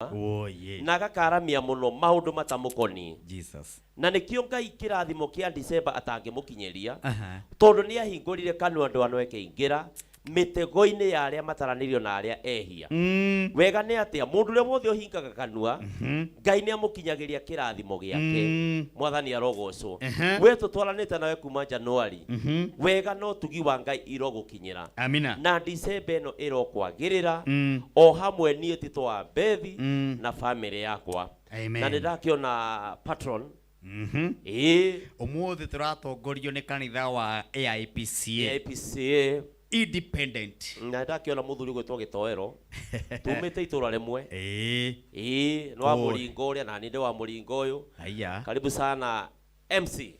Oh yeah. Na gakaramia muno maundu matamukoni Jesus. na nikio Ngai kirathimo kia December atangimukinyeria tondu ni ahingurire kanua ndwano ekeingira mitego-ini ya aria mataranirio na aria ehia. Wega ni atia mundu ria wothe uhingaga kanua Ngai ni amukinyagiria kirathimo giake. Mwathani arogocwo. We tutwaranite nawe kuma January. Wega no tugi wa Ngai irogukinyira. Amina. Na December eno irokwagirira o hamwe nie titwa Bethi na family yakwa. Amen. Na ndakiona patron Umuthi turatongorio ni kanitha wa AIPCA. Independent. Na ndakiona muthuri gwitwo Gitoero tumite itura rimwe no wa muringo uria na ni ndi wa muringo uyu. Aya. Karibu sana MC.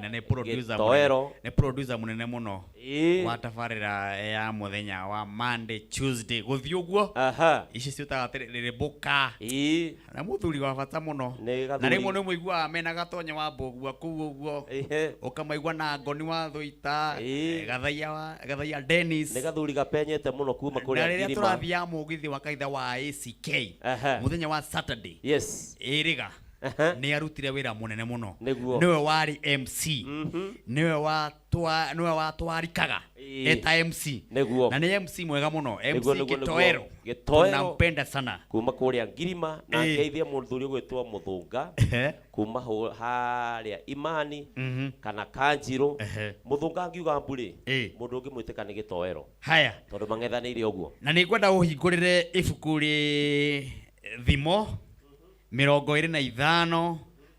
Na ne producer Gitoero. Ne producer munene muno wa tabarira ya muthenya wa Monday Tuesday guthio guo ici ciutaga tirire boka na muthuri wa bata muno na rimwe ni muigua mena gatonye wa mbogua kuu guo ukamaigua na ngoni wa thuita gathaia Dennis ni gathuri gapenyete muno kuma kuri Ngirima na riria turathia mugithi wa kaitha wa ACK muthenya wa Saturday iriga ni arutire wira munene muno niwe wari MC niwe watwarikaga eta MC na ni MC mwega muno MC Gitoero nampenda sana kuma kuria Ngirima na ngeithia muthuri gwitwa Muthunga kuma haria Imani kana Kanjiro Muthunga ngiuga mburi mundu ungi mwitika ni Gitoero haya tondu mang'ethanire uguo na ni ngwenda uhingurire ibuku ri Thimo 25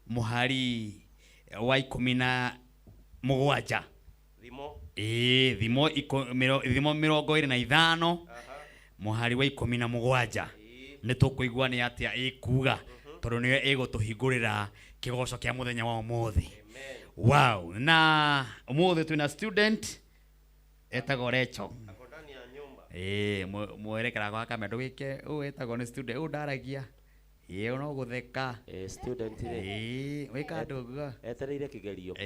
muhari wa 17 Thimo Thimo 25 muhari wa 17 ni tukuigua ni atia ikuga tondu niyo igutuhingurira kigoco kia muthenya wa umuthi. Wow. Na umuthi twina student etago Recho ndani ya nyumba mwerekera kwa kamera wike etago ni student ndaragia no gutheka student wika nduguo etereire kigerio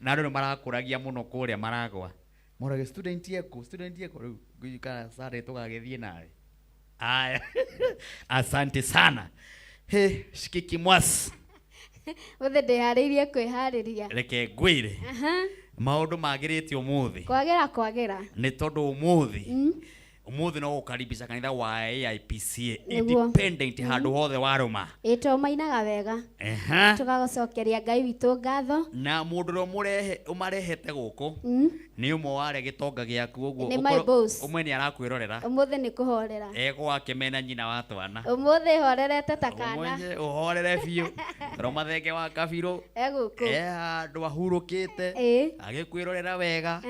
na andu marakuragia muno kuria maragwa morage student yeko riu kana sare tugagithie nawe aya asante sana shikiki mwas wothe ndihariirie kwihariria reke ngwire maundu magirite umuthi kwagira ni tondu umuthi no gukaribisha kanitha wa AIPCA independent handu hothe waruma ito mainaga wega tugagocokeria Ngai witu ngatho na mundu ro umarehete guku ni umwe ware gitonga giaku uguo umwe ni arakwirorera umuthi ni kuhorera gwake mena nyina wa twana umuthi horerete takana umwe uhorere biu ro mathenge wa kabiru guku andu ahurukite agikwirorera wega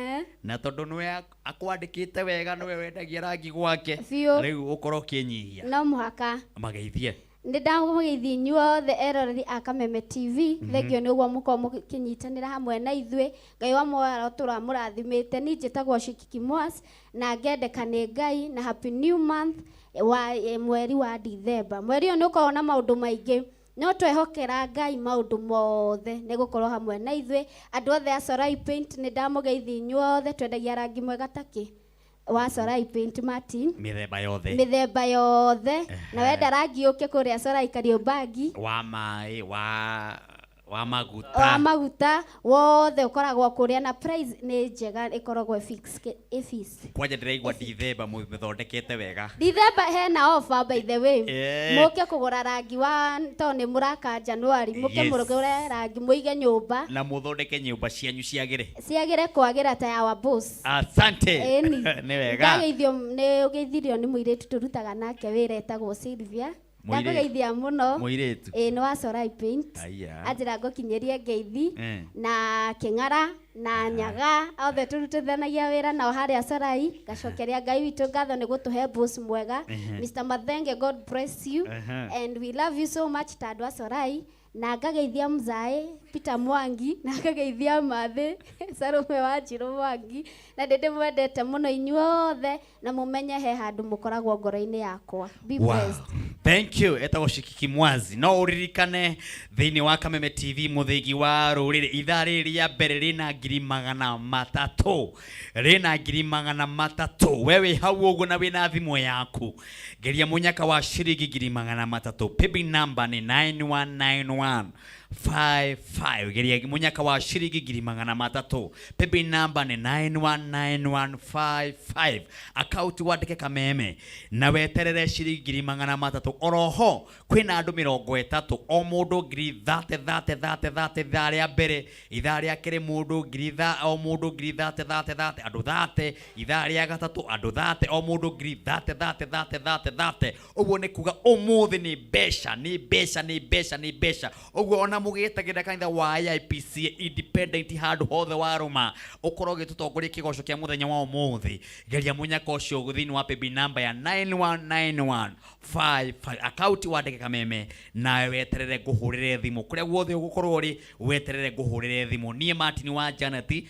na tondu niwe akwandikite wega niwe wendagia rangi gwake riu ukoro kinyihia no muhaka mageithie ndamugeithia inyuothe eroreri a Kameme TV thengio ni uguo muko mukinyitanira hamwe na ithwe Ngai wa moyo turamurathimite ni njitagwo Shikiki Mwas na ngendeka ni Ngai na happy new month wa mweri wa December. Mweri uyu ni ukorwo maundu maingi no twehokera Ngai maundu mothe ni gukorwo hamwe na ithwe andu othe a Sorai Paint ni ndamugeithia inyuothe twendagia rangi mwega taki wa Sorai Paint Martin mithemba yothe na wenda rangi uke kuria Sorai Kariobagi wa mai wa maguta wothe ukoragwo kuria na price ni njega ikoragwo fix kwaje ndiraigua December muthondekete wega December hena offer by the way muke kugura rangi wa to ni muraka January muke murugure rangi muige nyumba na muthondeke nyumba cianyu ciagire kwagira ta ya wa boss. Asante ni wega ni ugeithirio ni muiritu turutaga nake wira etagwo Sylvia ndakugeithia muno muiritu ni wa Sorai Paint ajira ngokinyerie ngeithi na King'ara na Nyaga othe turutithanagia wira na haria Sorai gacokeria Ngai witu ngatho ni gutuhe boss mwega Mr. Mathenge, God bless you and we love you so much tandwa Sorai na ngageithia Mzai Peter Mwangi na ngageithia Mathi Sarume wa Njiro Mwangi na ndimwendete muno inyuothe na mumenye he handu mukoragwo ngoro-ini yakwa. Be blessed. Thank you. Eta Shikiki Mwazi. No uririkane thiini wa Kameme TV muthigi wa ruriri ithaa riria mbere rina 300,000 rina 300,000 wewe hau uguo na wina thimu yaku geria munyaka wa shiringi 300,000 paybill number ni 919155 geria munyaka wa shiringi 300,000 paybill number ni 919155 account wandike Kameme na weterere shiringi 300,000 oroho kwina andu 30 o mundu 30 ithaa ria mbere ithaa ria kere mundu 30 o mundu 30 andu 30 ithaa ria gatatu andu 30 o mundu 30 uguo ni kuga umuthi ni besha uguo ona mugitagira kanitha wa IPC independent handu hothe waruma ukorwo gitutongoria kigoco kia muthenya wa umuthi geria munyaka ucio guthini wa paybill number ya 919155 account wandike Kameme na weterere nguhurire thimu kuria guothe ugukorwo ri weterere nguhurire thimu nie Martin wa Janeti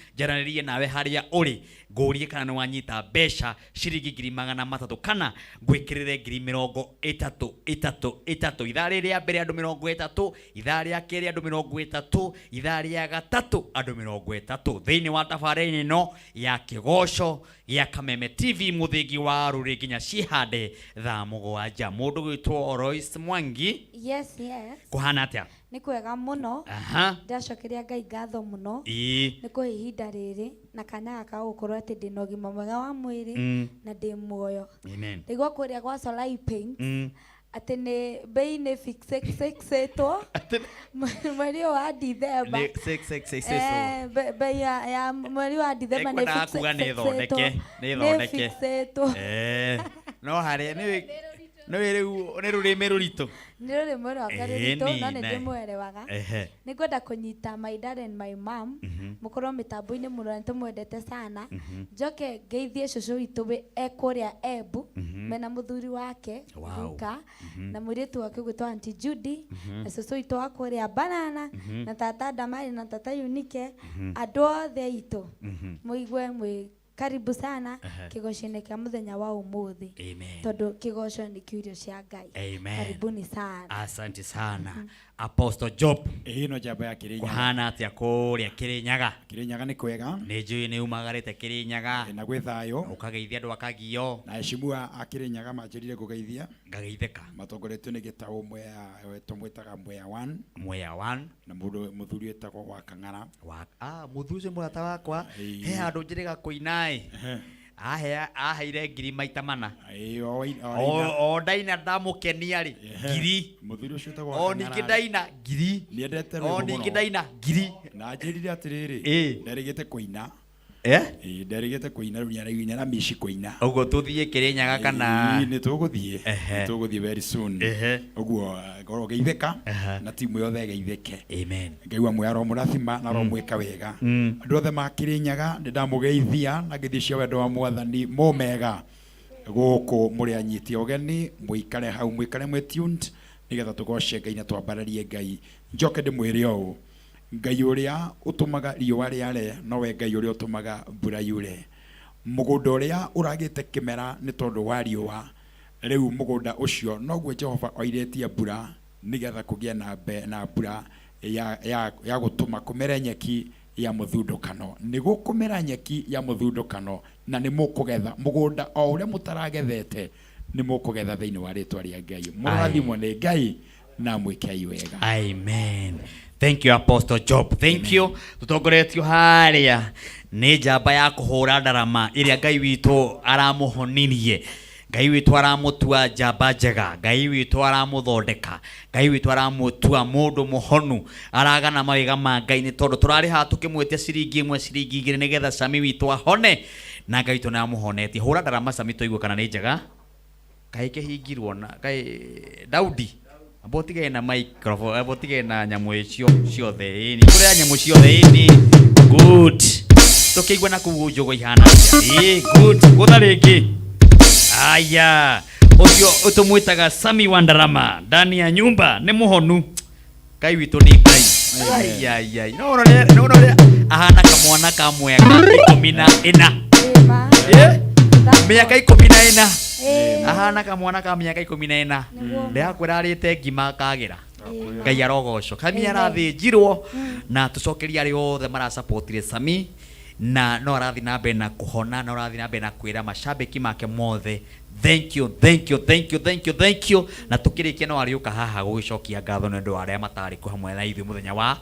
nawe haria uri ngurie kana ni wanyita besha shiringi 300,000 kana gwikirire 30 ithaa riria mbere andu 30 ithaa ria keri andu 30 ithaa ria gatatu andu 30 thiini wa tabarĩra ino ya kigoco ya Kameme TV muthigi wa ruri nginya cihande thaa 7 mundu gwitwo Royce Mwangi. Yes kuhana atia? Ni kwega muno. Ndacokeria Ngai ngatho muno ni ku ihinda riri na kanya gaka gukorwo ati ndina ũgima mwega wa mwiri na ndi muoyo. Amen. Ndigwa kuria gwa Solar Paint ati ni bei ni fixetwo mweri wa December. Bei ya mweri wa December ni fixetwo. No haria no rurimi rurito niruri mwero akarito no ne ndimwerewaga ni kwenda kunyita my dad and my mom mukorwo mitambo-ini muno ntumwendete sana njoke ngeithie cucu witu ekuria Embu mena muthuri wake Ruka na muritu wake gwitwo Auntie Judy na cucu witu wakuria Banana na tata Damari na tata Unike andu othe itu muigwe mwi karibu sana kigoco-ini kia muthenya wa umuthi tondu kigoco ni kiurio cia Ngai. Karibuni sana. Asante sana. Apostle Job ino jaba ya Kirinyaga kuhana atia kuria Kirinyaga? Kirinyaga ni kwega ni njui ni umagarite Kirinyaga na gwi thayo ukageithia andu akagio na heshimua a Kirinyaga manjirire kugeithia ngageitheka matongoretio ni gitao mwetaga Mwea 1 na mundu muthuri etagwo wa Kang'ara muthuri murata wakwa he andu njiriga kuinai aheire ngiri maita mana o ndaina ndamukenia ri ngiri muthuri ucio tagwo o ningi ndaina ngiri o ningi ndaina ngiri na njirire atiriri nderigite kuina nderigite kuina runya rainya na mici kuina uguo tuthie Kirinyaga kana ni tuguthie very soon uguo ngoro geitheka na timu yothe geitheke. Amen. Ngai mwe aro murathima na ro mweka wega andu othe ma Kirinyaga ndamugeithia na ngithi cia wendo wa mwathani momega guku muri anyiti ogeni muikare hau muikare mwe tuned nigetha tugoce Ngai na twambararie Ngai njoke ndimwire o Ngai uria utumaga riua riare nowe Ngai uria utumaga mbura yure mugunda uria uragite kimera ni tondu wa riua riu mugunda ucio noguo Jehova oiretie mbura nigetha kugia na mbura ya gutuma kumera nyeki ya muthundukano ni gukumera nyeki ya muthundukano na ni mukugetha mugunda o uria mutaragethete ni mukugetha thiini wa ritwa ria Ngai murathimwo ni Ngai na mwikei wega. Amen. Thank you Apostle Job. Thank you. Tutongoretio haria ni njamba ya kuhura ndarama iria Ngai witu aramuhonirie. Ngai witu aramutua njamba njega. Ngai witu aramuthondeka. Ngai witu aramutua mundu muhonu. Aragana mawega ma Ngai ni tondu turari ha tukimwetia ciringi 1 ciringi 2 nigetha Sami witu ahone na Ngai witu namuhonetie. Hura ndarama Sami toigua kana ni njega. Ngai kihingirwo na Ngai Daudi abotige na microphone abotige na nyamu icio ciothe ni kuria nyamu ciothe ni good tukigwa na kugunjugwo ihana good guthariki aya ucio utumwitaga Sami wa Ndarama ndani ya nyumba ni muhonu Ngai witũ nĩ Ngai. Ai. No ahana kamwana ka mwaka 14. Mĩaka 14. Ahana kamwana ka mĩaka 14. Ndĩrakwĩra arĩte ngima kagĩra. Ngai arogocwo. Kamia arathĩnjirwo na tũcokeria arĩ othe marasupportire Sami na no arathi na mbere na kuhona, no arathi na mbere na kwĩra mashabiki make mothe thank you na tukirikia no ariuka haha gũgĩcokia ngatho nĩ andũ arĩa matarĩ ku hamwe na ithuĩ mũthenya wa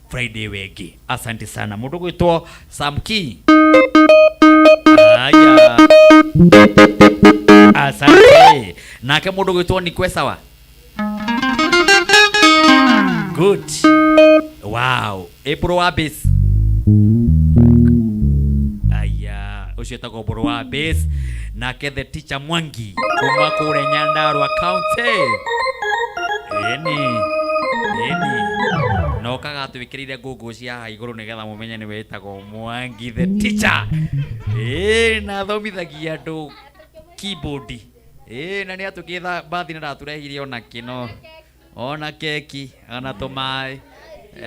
Friday wengi. Asante sana mũndũ gwĩtwo Samki. Aya. Asante. Nake mũndũ gwĩtwo Nikwesawa. Good. Wow. April wa base. Aya. Ucio etagwo April wa base. Nake the teacher Mwangi kuma kũrĩa Nyandarua County. Eni. No kaga twĩkĩrĩire ngũngũ cia haha igũrũ nĩgetha mũmenye nĩ wĩtagwo Mwangi the teacher. Na thomithagia andũ keyboard. Na nĩ atũkĩtha bathi na ratũrehire ona kĩno. Ona keki, ona tũmaĩ.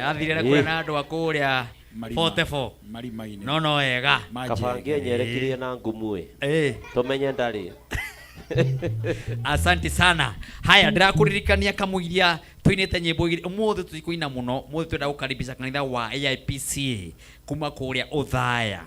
Athire kũrĩa na andũ a kũrĩa 44. Marimaine. No wega. Kabange nyerekirie na ngumu tumenye ndarĩ. Asante sana. Haya ndĩrakũririkania kamũiria tũinĩte nyĩmbo ũmũthĩ tũtikũina mũno. Ũmũthĩ twenda gũkaribisha kanitha wa AIPCA kuma kũrĩa Ũthaya.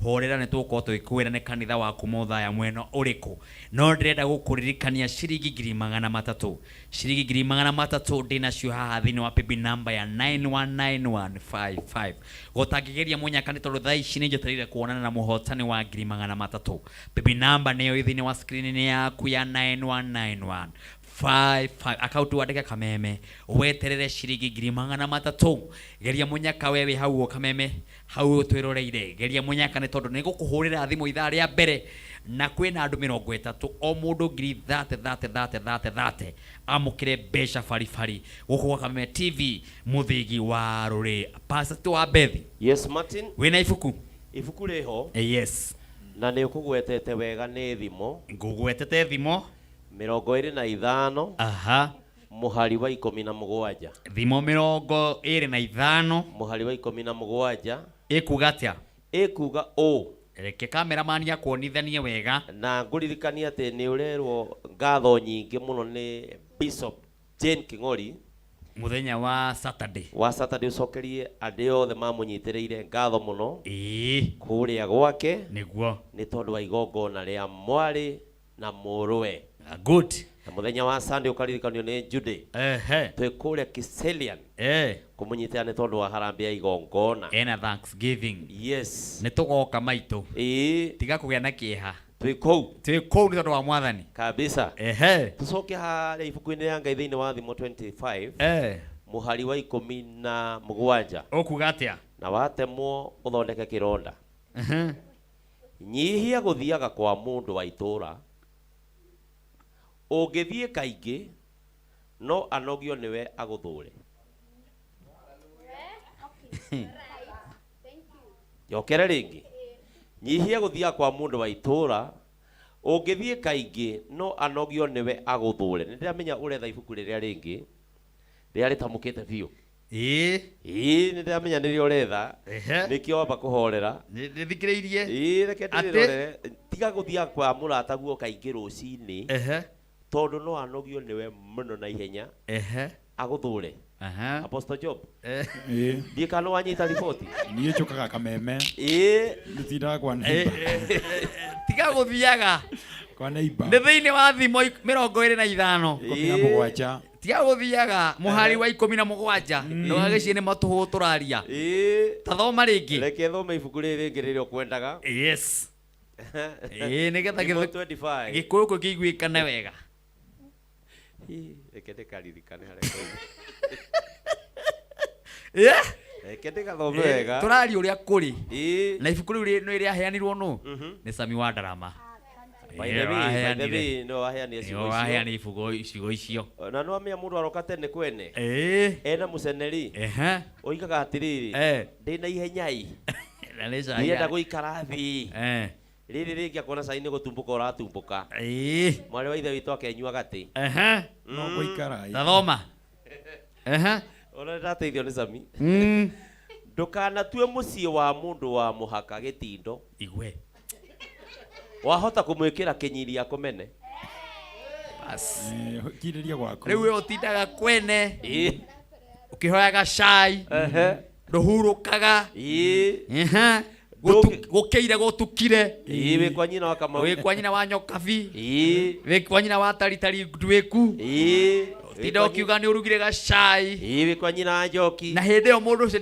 Horera nĩ tũgũkorwo tũgĩkwĩra nĩ kanitha wa kuma Ũthaya mwena ũrĩkũ. No ndĩrenda gũkũririkania ciringi 300,000. Ciringi 300,000 ndĩnacio haha thĩinĩ wa PB number ya 919155. Gũtangĩgeria mũnyaka nĩ tondũ thaa ici nĩ njetereire kuonana na mũhotani wa 300,000. PB number nĩyo thĩinĩ wa screen yaku ya 919155. Account wandĩke Kameme weterere ciringi 300,000. Geria mũnyaka wewe hau Kameme hau twĩroreire. Geria mũnyaka nĩ tondũ nĩ gũkũhũrĩra thimũ ithaa rĩa mbere na kwĩna andũ 30 o mũndũ 30 amũkĩre mbeca baribari gũkũ gwa Kameme TV mũthĩgi wa rũrĩ. Pastor wa Bethi. Yes Martin. Wĩna ibuku? Ibuku rĩho. Yes. Na nĩ ũkũgwetete wega nĩ thimo. Ngũgwetete thimo 25. Aha. Mũhari wa 17. Thimo 25. Mũhari wa 17. Ĩkuga atĩa? Ĩkuga o. Reke cameraman yakuonithanie wega. Na ngũririkania atĩ nĩ ũrerwo ngatho nyingĩ mũno nĩ Bishop Jane King'ori muthenya wa Saturday. Ũcokerie andũ othe mamũnyitĩrĩire ngatho mũno. Kũrĩa gwake. Nĩguo. Nĩ tondũ wa igongona rĩa mwarĩ na mũrũwe. Good. Na muthenya wa Sunday ũkaririkanio nĩ Jude. Twĩ kũrĩa Kiselian. Kũmũnyitĩra nĩ tondũ wa harambĩ ya igongona. Ena Thanksgiving. Yes. Nĩ tũgoka maitũ. Tiga kũgĩa na kĩeha. Twĩ kũu nĩ tondũ wa Mwathani. Kabisa. Tũcoke harĩa ibuku-inĩ ya Ngai thĩinĩ wa Thimo 25. Mũhari wa 17. Ũkuga atĩa? Na watemwo ũthondeke kĩronda. Nyihia gũthiaga kwa mũndũ wa itũũra. Ũngĩthiĩ kaingĩ no anogio nĩwe agũthũre. Yokere rĩngĩ. Nyihia gũthiaga kwa mũndũ wa itũũra. Ũngĩthiĩ kaingĩ no anogio nĩwe agũthũre. Nĩ ndĩramenya ũretha ibuku rĩrĩa rĩngĩ rĩrĩa rĩtamũkĩte biũ. Nĩ ndĩramenya nĩrĩo ũretha. Nĩkĩo wamba kũhorera. Nĩthikĩrĩirie. Reke ndĩrĩrorere. Tiga gũthiaga kwa mũrata guo kaingĩ rũcinĩ. Tondũ no anogio nĩwe mũno na ihenya. Agũthũre. Apostle Job. Ndiĩ kana wanyita riboti. Niĩ njũkaga Kameme. Nĩtindaga kwa neighbor. Tiga gũthiaga kwa neighbor. Nĩ thĩinĩ wa Thimo 25. 17. Tiga gũthiaga mũhari wa 17. Ndũgagĩcie nĩ matũhũ tũraria. Ta thoma rĩngĩ. Reke thome ibuku rĩrĩ rĩngĩ rĩrĩa ũkwendaga. Yes. Nĩgetha Gĩkũyũ kĩiguĩkane wega. Reke ndĩkaririkane harĩa kũu. Reke ndĩgathome wega. Tũraria ũrĩa kũrĩ. Na ibuku rĩu nĩ rĩaheanirwo nũ? Nĩ Sami wa Ndarama. Waheanire ibuku icigo icio. Na no amenya mũndũ aroka tene kwene. Ena mũceneri. Oigaga atĩrĩrĩ. Ndĩna ihenya-ĩ. Nĩenda gũikara thĩ. Rĩrĩ rĩngĩ akona cai nĩ gũtumbũka ũratumbũka. Mwarĩ wa ithe witũ akenyua gatĩ. No gũikara. Tathoma. Ona ndateithio ni Sami. Ndukanatue muciĩ wa mundu wa muhaka gĩtindo. Igwe. Wahota kumwĩkĩra kĩnyiri akomene. Bas. Kiriria gwako. Rĩu wewe ũtindaga kwene. Ũkĩhoyaga cai. Ndũhurũkaga. Gũkĩire gũtukire. Wĩ kwa nyina wa Kamau. Wĩ kwa nyina wa Nyokabi. Wĩ kwa nyina wa Taritari Ndwĩku. Tinda ũkiuga nĩ ũrugire gacai. Wĩ kwa nyina wa Njoki. Na hĩndĩ ĩyo mũndũ ũcio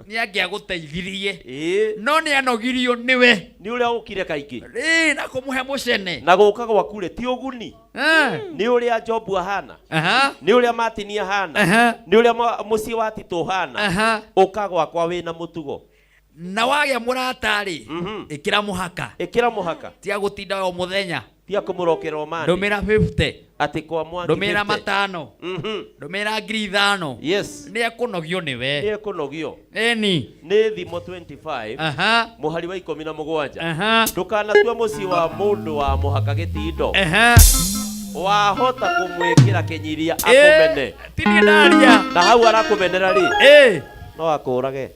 nĩangĩagũteithirie. No nĩanogirio nĩwe. Nĩ ũrĩa ũkire kaingĩ. Na kũmũhe mũcene. Na gũka gwaku ti ũguni. Nĩ ũrĩa Jobu ahana. Nĩ ũrĩa Martin ahana. Nĩ ũrĩa mũciĩ wa Tito ahana. Ũka gwakwa wĩna mũtugo. Na wagĩa mũrata-rĩ, ĩkĩra mũhaka. Ĩkĩra mũhaka. Tiga gũtinda o mũthenya. Tiga kũmũrokera Omani. Ndũmĩra 50. Atĩ kwa Mwangi 50. Ndũmĩra 5. Ndũmĩra 5,000. Yes. Nĩekũnogio nĩwe. Nĩekũnogio. Eni. Nĩ thimo 25. Mũhari wa 17. Ndũkanatue mũciĩ wa mũndũ wa mũhaka gĩtindo. Wahota kumwĩkĩra kĩnyiria akũmene. Tinie ndaria. Na hau arakũmenera-rĩ. No akũrage.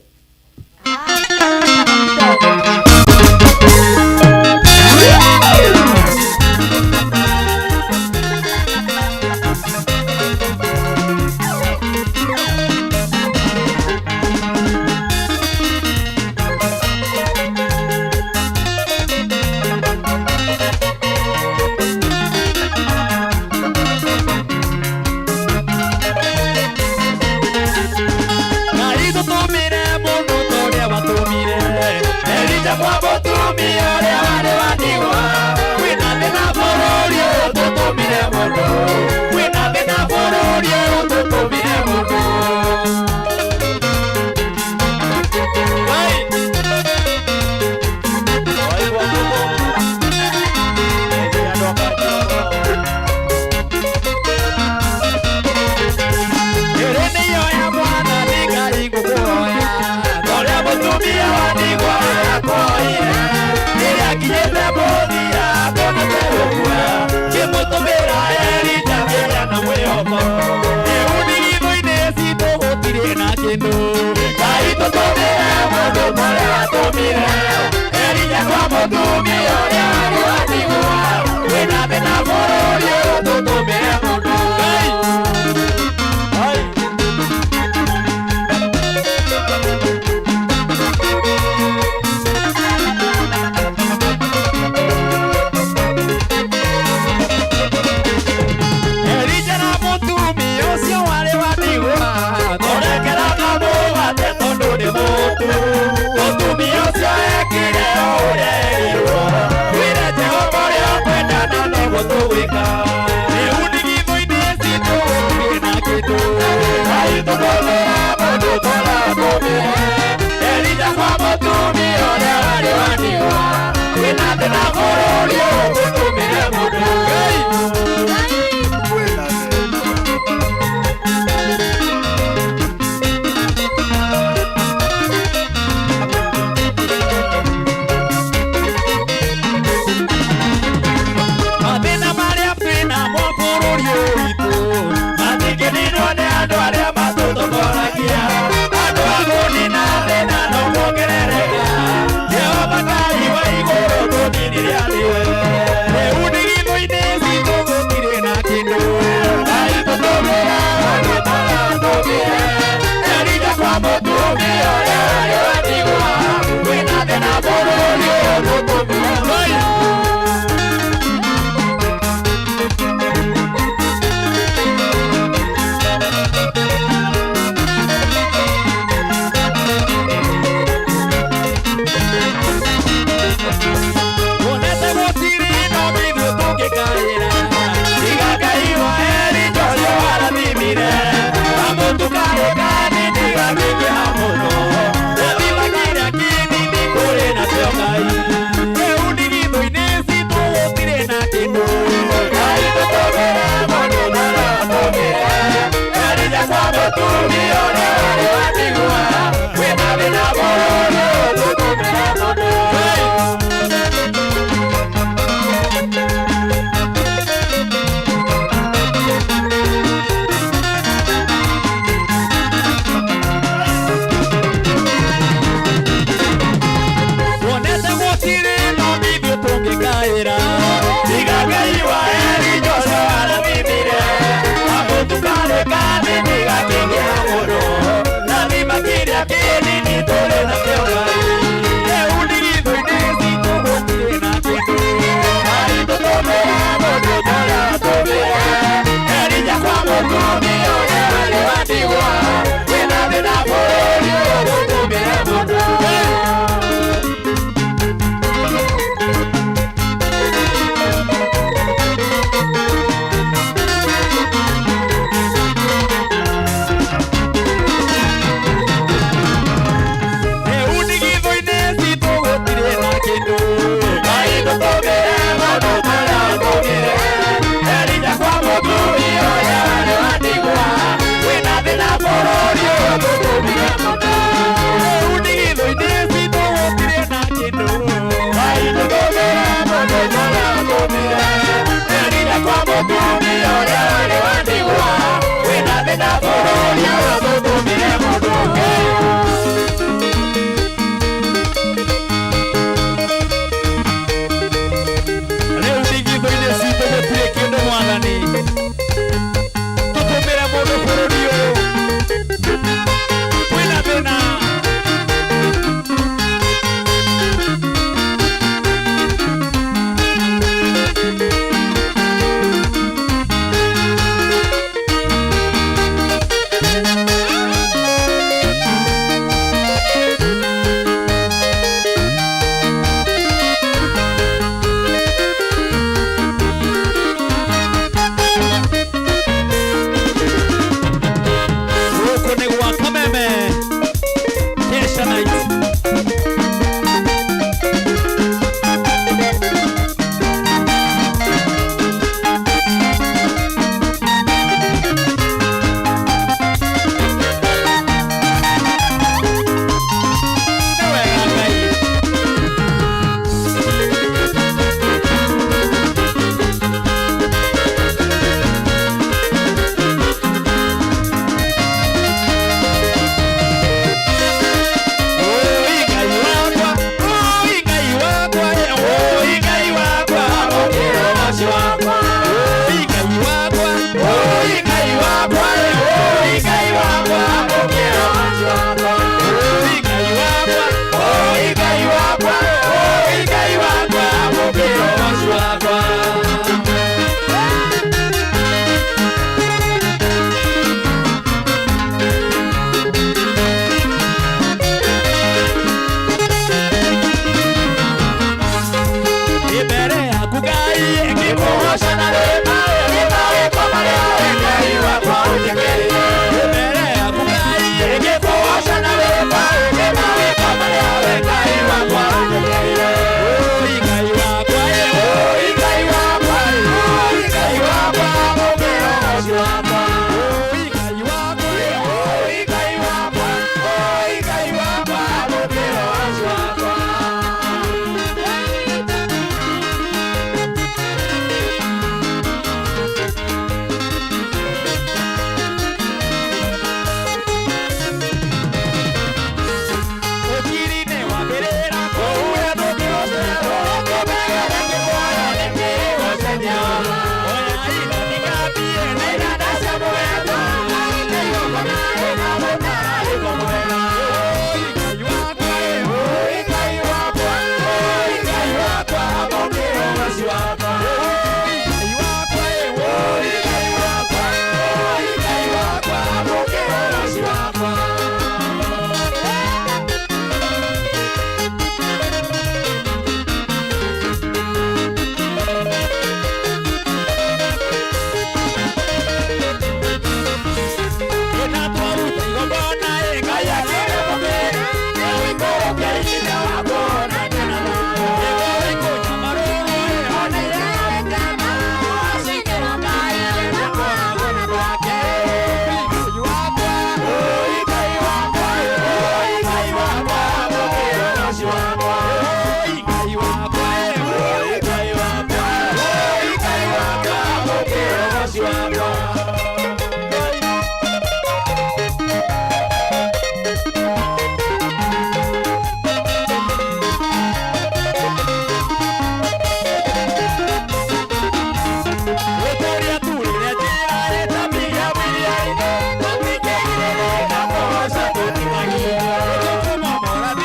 Jehova Ngai wa igũrũ tũniniria nĩwe. Rĩu ndigithũ-inĩ citũ Mora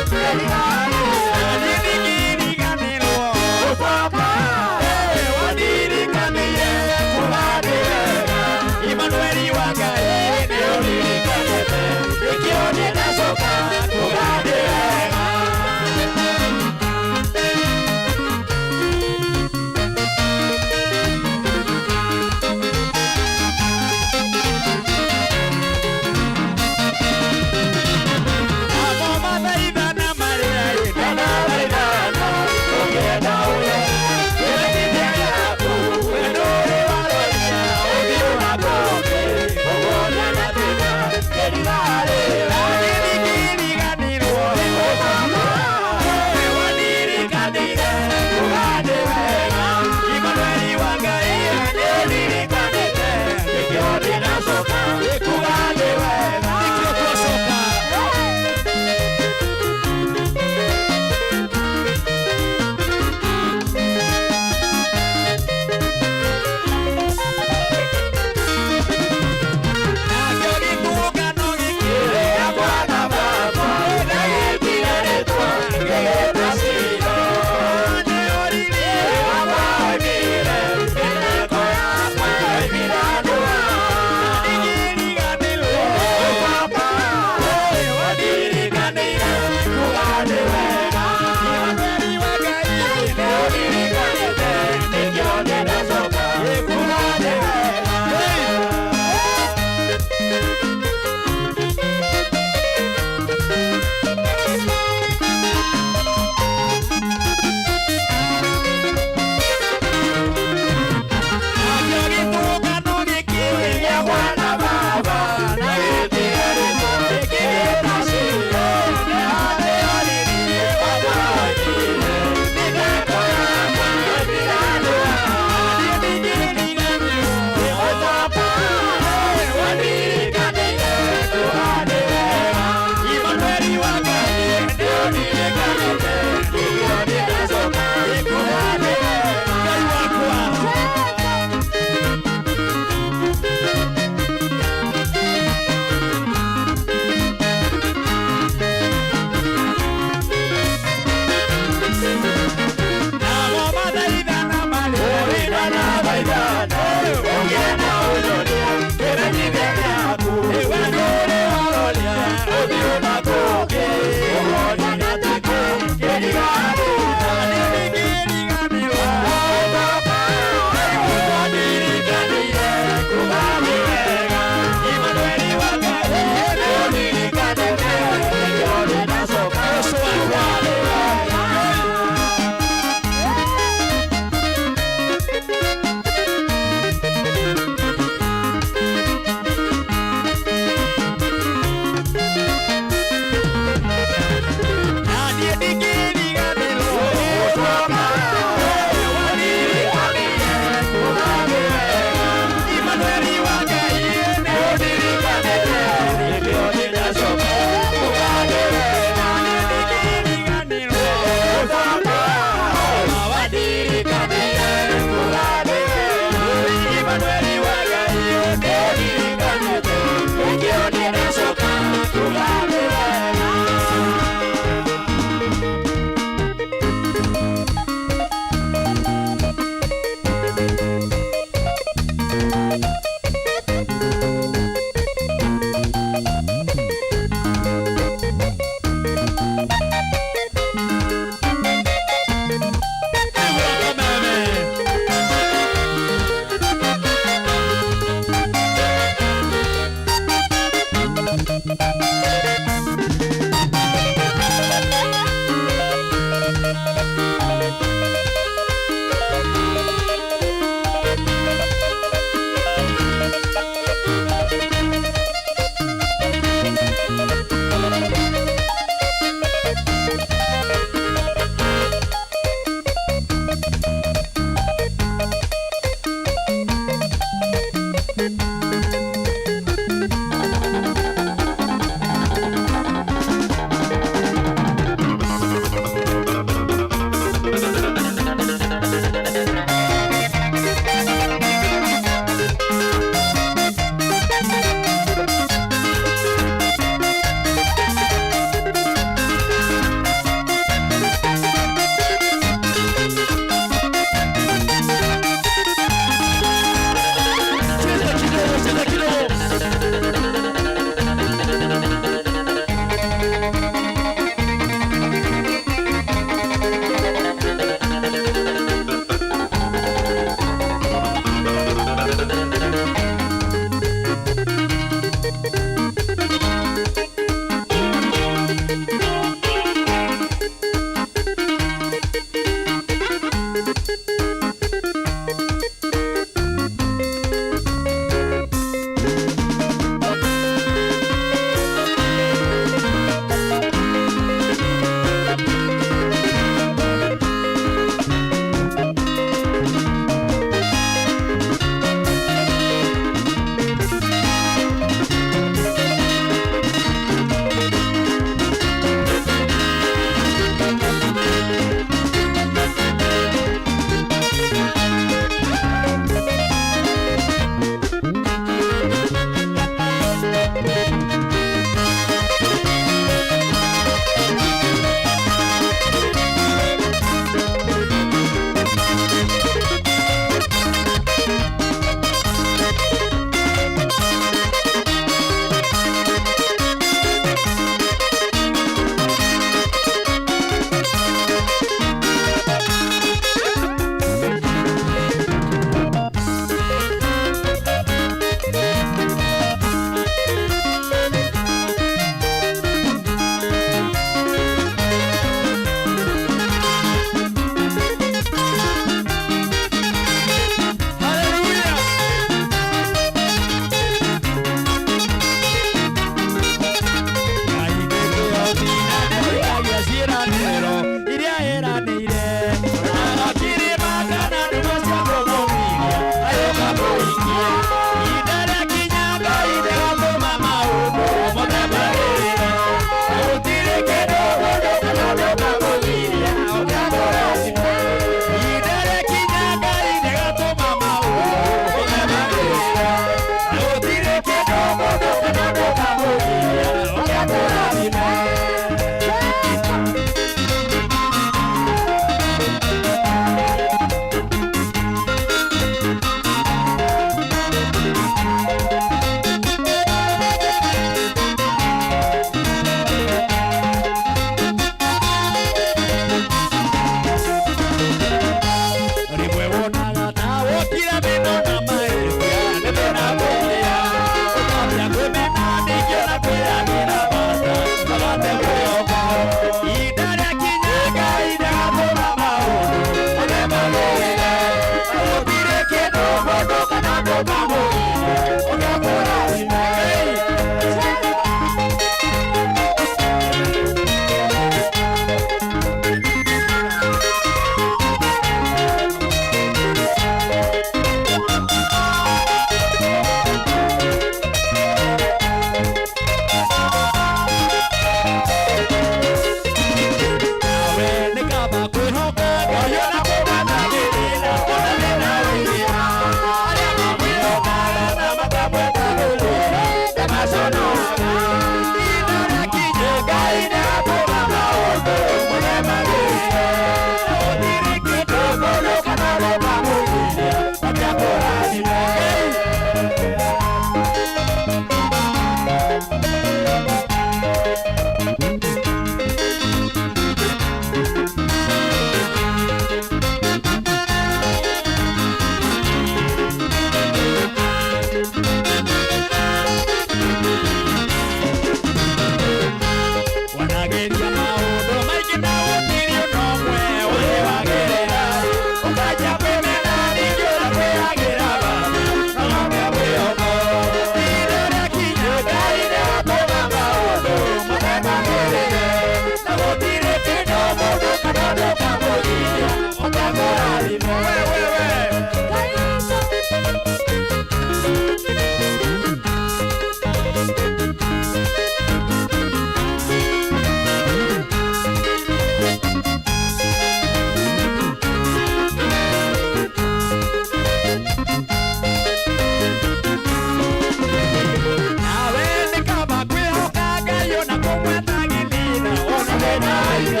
Idea,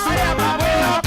I am a way of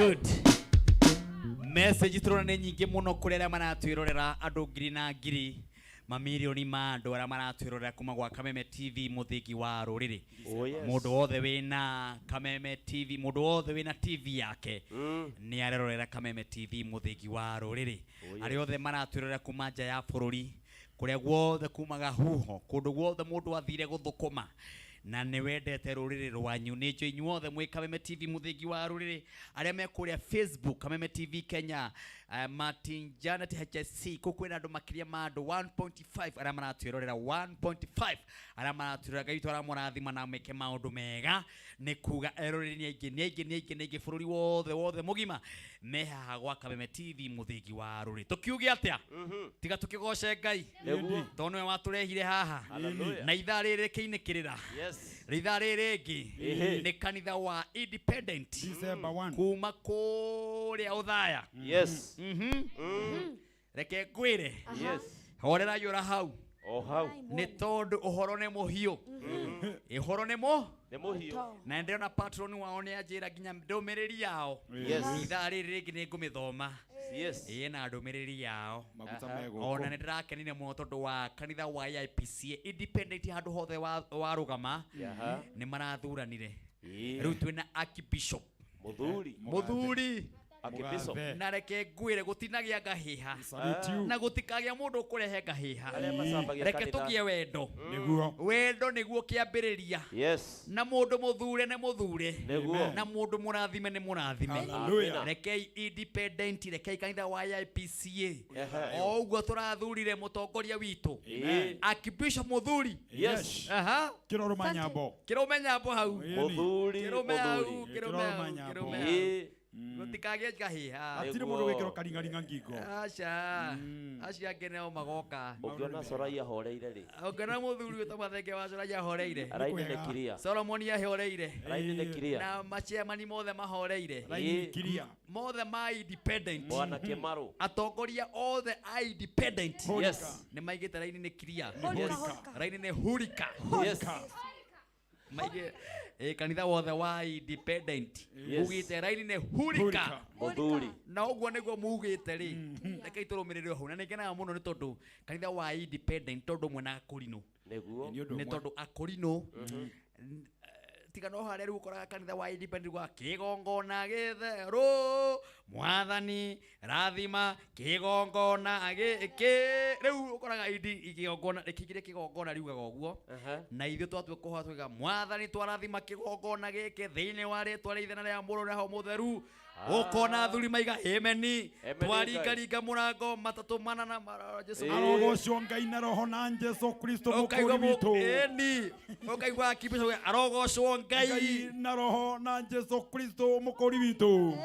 Good. Message turona nĩ nyingĩ mũno kũrĩ arĩa maratwĩrorera andũ ngiri na ngiri mamirioni ma andũ arĩa maratwĩrorera kuma gwa Kameme TV mũthingi wa rũrĩrĩ. Mũndũ wothe wĩna Kameme TV, mũndũ wothe wĩna TV yake nĩ arerorera Kameme TV mũthingi wa rũrĩrĩ. Arĩa othe maratwĩrorera kuma nja ya bũrũri, kũrĩa guothe kumaga huho, kũndũ guothe mũndũ athire gũthũkũma na nĩ wendete rũrĩrĩ rwanyu, nĩ njũ inyuothe mwĩ Kameme TV mũthingi wa rũrĩrĩ, arĩa me kũrĩa Facebook Kameme TV Kenya, Martin Janet HSC, kwĩna andũ makĩria ma andũ 1.5 arĩa maratwĩrorera 1.5 arĩa maratwĩrorera Ngai twara mũrathima na meke maũndũ mega, nĩ kuga erorĩri nĩ bũrũri wothe mũgima me haha gwa Kameme TV mũthingi wa rũrĩrĩ. Tũkiuge atĩa? Tiga tũkĩgoce Ngai tondũ nĩwe watũrehire haha na ithaa rĩrĩ kĩinĩkĩrĩra. Rithaa rĩrĩ rĩngĩ nĩ kanitha wa Independent kuma kũrĩa Uthaya. Reke ngwĩre horera yũra hau nĩ tondũ ũhoro nĩ mũhiũ. Ũhoro nĩ mũhiũ na ndĩrona patron wao nĩ anjĩra nginya ndũmĩrĩri yao ithaa rĩrĩ rĩngĩ nĩ ngũmĩthoma na ndũmĩrĩri yao. Ona nĩ ndĩrakenire mũno tondũ wa kanitha wa IPCA Independent handũ hothe warũgama nĩ marathuranire. Rĩu twĩna Archbishop Muthuri na reke ngwĩre gũtinagĩa ngahĩha na gũtikagĩa mũndũ ũkũrehe ngahĩha. Reke tũgĩe wendo nĩguo kĩambĩrĩria, na mũndũ mũthure nĩ mũthure, na mũndũ mũrathime nĩ mũrathime. Rekei Independent, rekei kanitha wa IPCA o ũguo tũrathurire mũtongoria witũ Archbishop Muthuri. Kĩrũme nyambo hau gũtikagĩa ngahĩha. Atire mũndũ wĩkĩro karingaringa ngingo. Acia ngeneo magoka. Ũngĩona Soraya horeire rĩ, ũngĩona mũthuri ũta mathenge wa Soraya horeire, araini nĩ kiria. Solomon ahoreire, araini nĩ kiria. Na maciamani mothe mahoreire, kiria mothe ma Independent. Bwana Kĩmarũ, atongoria othe a Independent nĩ maigĩte raini nĩ kiria, raini nĩ hurika. Maige kanitha wothe wa Independent ugite raini ne hurika Muthuri, na ũguo nĩguo mugite rĩ. Reke itũrũmĩrĩre ho na nĩ ngenaga mũno nĩ tondũ kanitha wa Independent tondũ mwena Akorino nĩ tondũ Akorino tiga no harĩa rĩu ũkoraga kanitha wa Independent gwa kĩgongona gĩtherũ mwathani rathima kĩgongona gĩkĩ. Rĩu ũkoraga kĩgongona kĩgongona riugaga ũguo, na ithuĩ twatue kũhoya tũiga mwathani twarathima kĩgongona gĩkĩ thĩinĩ wa rĩtwa rĩa Ithe na rĩa Mũrũ na Roho Mũtheru. Ũkona athuri maiga ameni, twaringaringa mũrango matatũ mana na Jesũ arogocwo Ngai na Roho na Jesũ Kristo mũkũri witũ. Ũkaigua Archbishop arogocwo Ngai na Roho na Jesũ Kristo mũkũri witũ.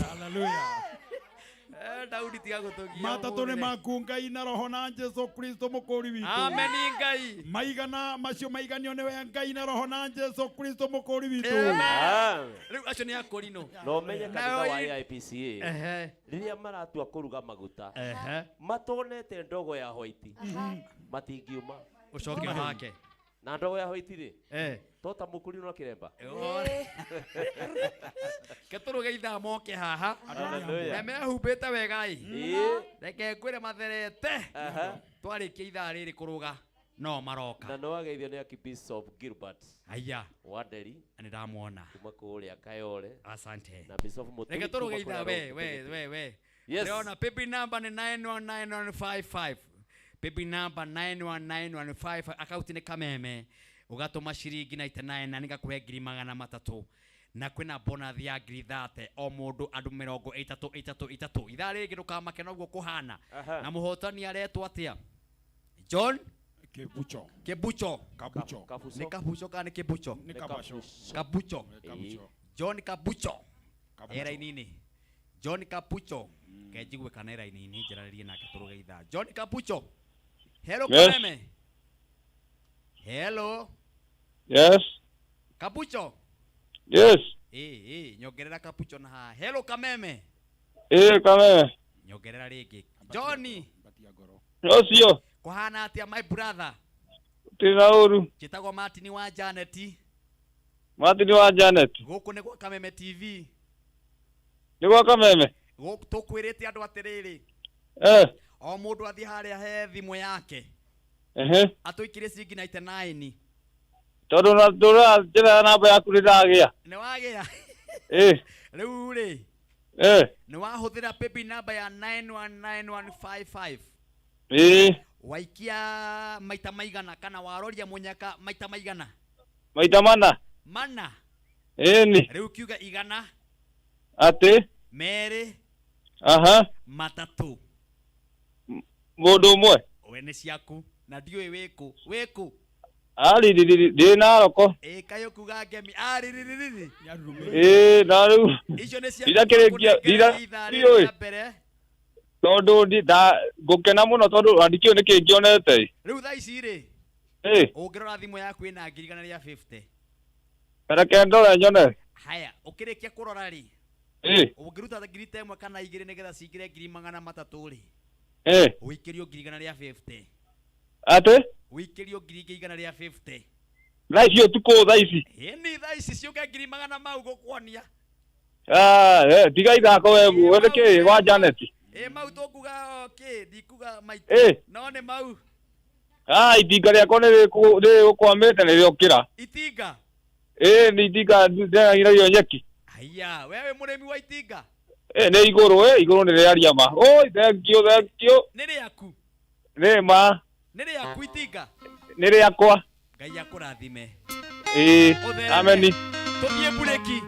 Hallelujah. Daudi tiga gũtũgia matatũ nĩ maku Ngai na Roho na Jesũ Kristo mũkũri witũ. Ameni Ngai. Maigana macio maiganio nĩwe Ngai na Roho na Jesũ Kristo mũkũri witũ. Rĩu acio nĩ Akorino. No menye kanitha wa IPCA rĩrĩa maratua kũruga maguta matonete ndogo ya white matingiuma ũcoke hake na ndogo ya white rĩ tota Mũkũrinũ na Kĩremba ketũrũge ithaa moke haha na mehumbĩte wega reke ngwĩre matherete twarĩkia ithaa rĩrĩ kũrũga no maroka na no ageithio nĩ Archbishop Gilbert aya Wanderi nĩ ndamwona kuma kũrĩa Kayole. Asante na Bishop Muthuri. Reke tũrũge ithaa we Leona pipi number ni 919155 pipi number 919155 akaunti ni Kameme ugatuma shiringi 99 na nikakuhe ngiri 300 na kwina bonus ya ngiri 30 o mundu andu 33 ithaa rĩngĩ ndũkamake noguo kũhana na mũhotani aretwo atia John Kebucho ni Kabucho kana Kebucho Kabucho John Kabucho era nini John Kabucho kejigwe kana era nini njararie nake tũrũge ithaa John Kabucho. Hello Kameme. Hello. Yes. Kabucho. Yes. Nyongerera Kabucho na ha. Hello Kameme. Kameme. Nyongerera rĩngĩ. Johnny. Yocio. Kuhana atia my brother. Tina uru. Chitagwo Martin wa Janet. Martin wa Janet. Gũkũ nĩ gwa Kameme TV. Nĩ gwa Kameme. Tũkwĩrĩte andũ atĩrĩrĩ. O mũndũ athiĩ harĩa he thimũ yake. Atũikire ciringi 99. Tondũ na njĩra namba yaku ndagĩa. Nĩ wagĩa. Rĩu rĩ. Nĩ wahũthĩra pepi namba ya 919155. Waikia maita maigana kana waroria munyaka maita maigana? Maita mana. Mana. Ni. Rĩu kiuga igana. Ati. Merĩ. Matatũ. Mũndũ ũmwe. We nĩ ciaku na ndiũĩ wĩkũ. Ndĩ Naroko. Kayo kuga ngemi. Na rĩu. Icio nĩ cia. Ndirakĩrĩkia. Tondũ ngũkena mũno tondũ andĩki ũyũ nĩkĩ ngĩonete. Rĩu thaa ici rĩ. Ũngĩrora thimũ yaku ĩna 150. Reke ndore nyone. Haya, ũkĩrĩkia kũrora rĩ. Ũngĩruta 1,000 kana 2 nĩgetha cingĩre 300 rĩ. Ũikĩrio 150. Ate? Ũikĩrio 150. Thaa ici ũtukũ thaa ici. Ni thaa ici ciũke 100 mau gũkuonia. Tiga ithako webu, we nĩkĩ gwa Janet. Mau tũkuga ndikuga maitũ. No nĩ mau. Itinga rĩakwa nĩ rĩgũkwamĩte nĩ rĩokĩra. Itinga? Nĩ itinga ndĩragĩrario nyeki. Aya, wewe mũrĩmi wa itinga? Nĩ igũrũ nĩ rĩaria ma. Thank you. Nĩ rĩaku? Nĩ ma. Nĩ rĩaku itinga? Nĩ rĩakwa. Ngai akũrathime. Ameni. Tũthiĩ bureki.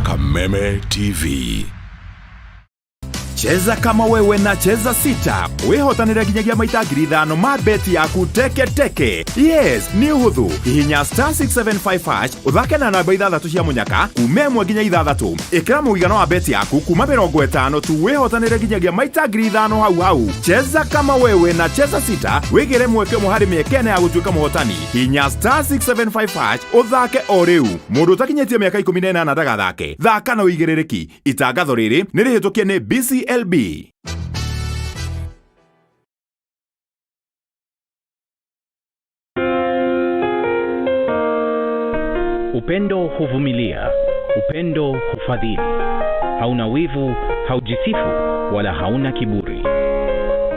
Kameme TV. Cheza kama wewe na cheza sita. Wihotanire nginyagia maita 5,000 ma beti yaku teke. Yes, ni uhuthu. Hihinya *675# uthake na namba 6 cia munyaka kuma 1 nginya 6. Ikira muigano wa beti yaku kuma 50 tu wihotanire nginyagia maita 5,000 hau. Cheza kama wewe na cheza sita. Wigire mweke muhari miekene ya gutuika muhotani. Hihinya *675# uthake o riu. Mundu utakinyetie miaka 18 ndagathake. Thaka na uigiririki. Itangatho riri ni rihitukie ni BCLB. Upendo huvumilia, upendo hufadhili. Hauna wivu, haujisifu, wala hauna kiburi.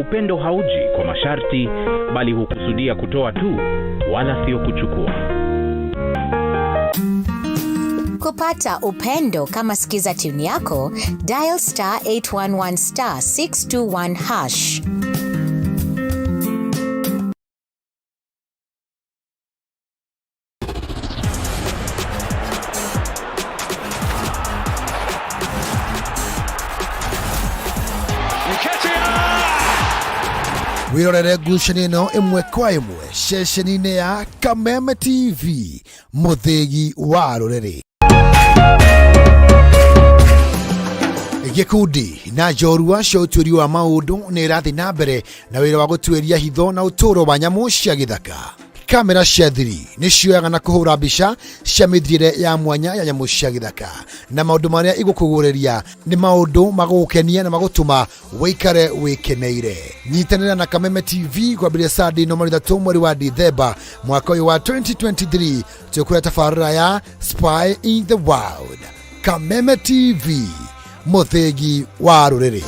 Upendo hauji kwa masharti, bali hukusudia kutoa tu, wala sio kuchukua. Kupata upendo kama sikiza tune yako, dial *811 *621#. Wirorere ngucanio ĩno ĩmwe kwa ĩmwe ceceni-inĩ ya Kameme TV, mũthĩgi wa rũrĩrĩ. Gikundi na njorua cia ũtuĩria wa maũndũ nĩ ĩrathiĩ na mbere na wĩra wa gũtuĩria hitho na ũtũũro wa nyamũ cia gĩthaka. Kamera cia thiri nĩ cioyaga na kũhũra mbica cia mĩthiĩre ya mwanya ya nyamũ cia gĩthaka, na maũndũ marĩa igũkũgũrĩria nĩ maũndũ magũgũkenia na magũtũma wĩikare wĩkeneire. Nyitanĩra na Kameme TV kwambĩrĩria Sunday no 3 mweri wa Dithemba mwaka ũyũ wa 2023 tũkuoya tabarĩra ya Spy in the Wild. Kameme TV, mũthĩgi wa rũrĩrĩ.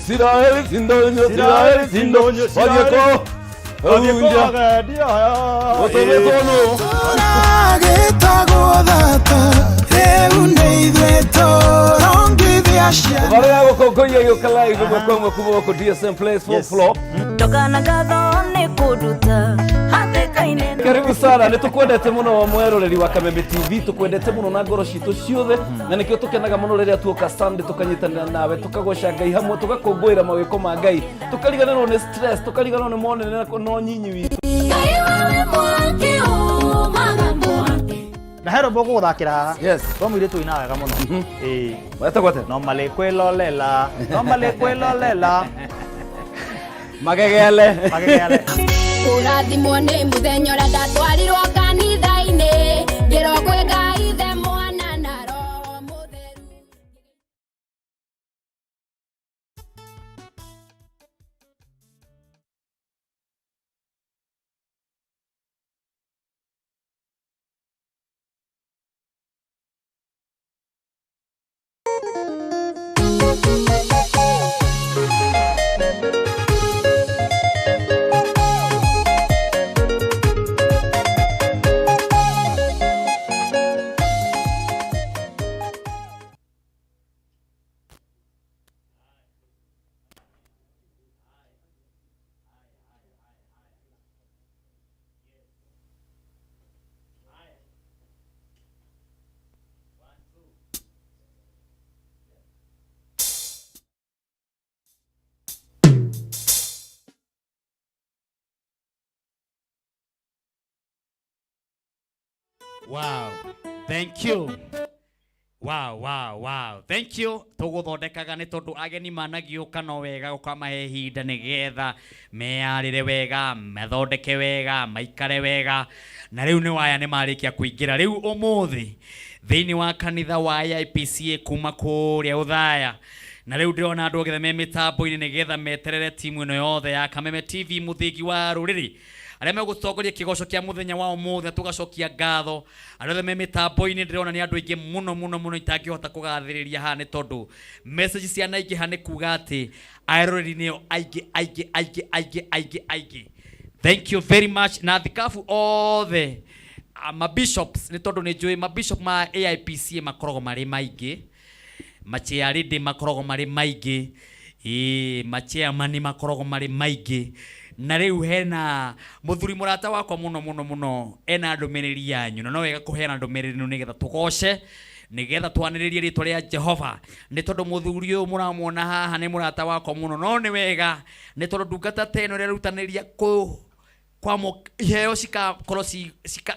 Sirael Sindonyo Wadieko Ounja Otobekono Turageta godata Reune idwe toro Varega gukongoia yukala igumwe kwa kwa DSM Place for floor. Tokana gathone kuduta hathekaine. Karibu sana, nitukwendete muno mweroreri wa Kameme TV, tukwendete muno na ngoro citu ciothe, na nikio tukenaga muno riria tuoka Sunday tukanyitanira nawe, tukagoca Ngai hamwe, tugakungwira mawiko ma Ngai, tukariganirwo ni stress, tukariganirwo ni monene no nyinyi witu. Ngai wawe mwake o magambo. Na hero boko guthakira. Yes. Twamwire tuina wega muno. Weta gwate. No male kwelolela. No male kwelolela. Magegele. Magegele. Urathimwo ni muthenya uria ndatwarirwo kanitha-ini ngirwo kwi Ngai the mwana na roho mutheru. Wow, thank you. Wow. Thank you. Tuguthondekaga ni tondu ageni managiuka no wega ukamahe hinda nigetha mearire wega, mathondeke wega, maikare wega. Na riu ni waya ni marikia kuingira riu umuthi thiini wa kanitha wa IPCA kuma kuria uthaya. Na riu ndirona andu othe me mitambo-ini nigetha meterere timu ino yothe ya Kameme TV muthingi wa ruriri aria megutongoria kigoco kia muthenya wa umuthi tugacokia ngatho aria me mitambo-ini ndirona ni andu aingi muno itangihota kugathiriria ha ni tondu message cia naingi ha ni kuga ati airoreri nio aigi. Thank you very much na thikafu all the ma bishops ni tondu ni njui ma bishop ma AIPCA makorogo mari maingi machia ridi makorogo mari maingi machia mani makorogo mari maingi. Na riu hena muthuri murata wakwa muno ena ndumiriri yanyu no wega kuheana ndumiriri no nigetha tugoce nigetha twaniririe ritwa ria Jehova ni tondu muthuri uyu muramwona haha ni murata wakwa muno no ni wega ni tondu ndungata teno ria rutaniria kwa iheo sika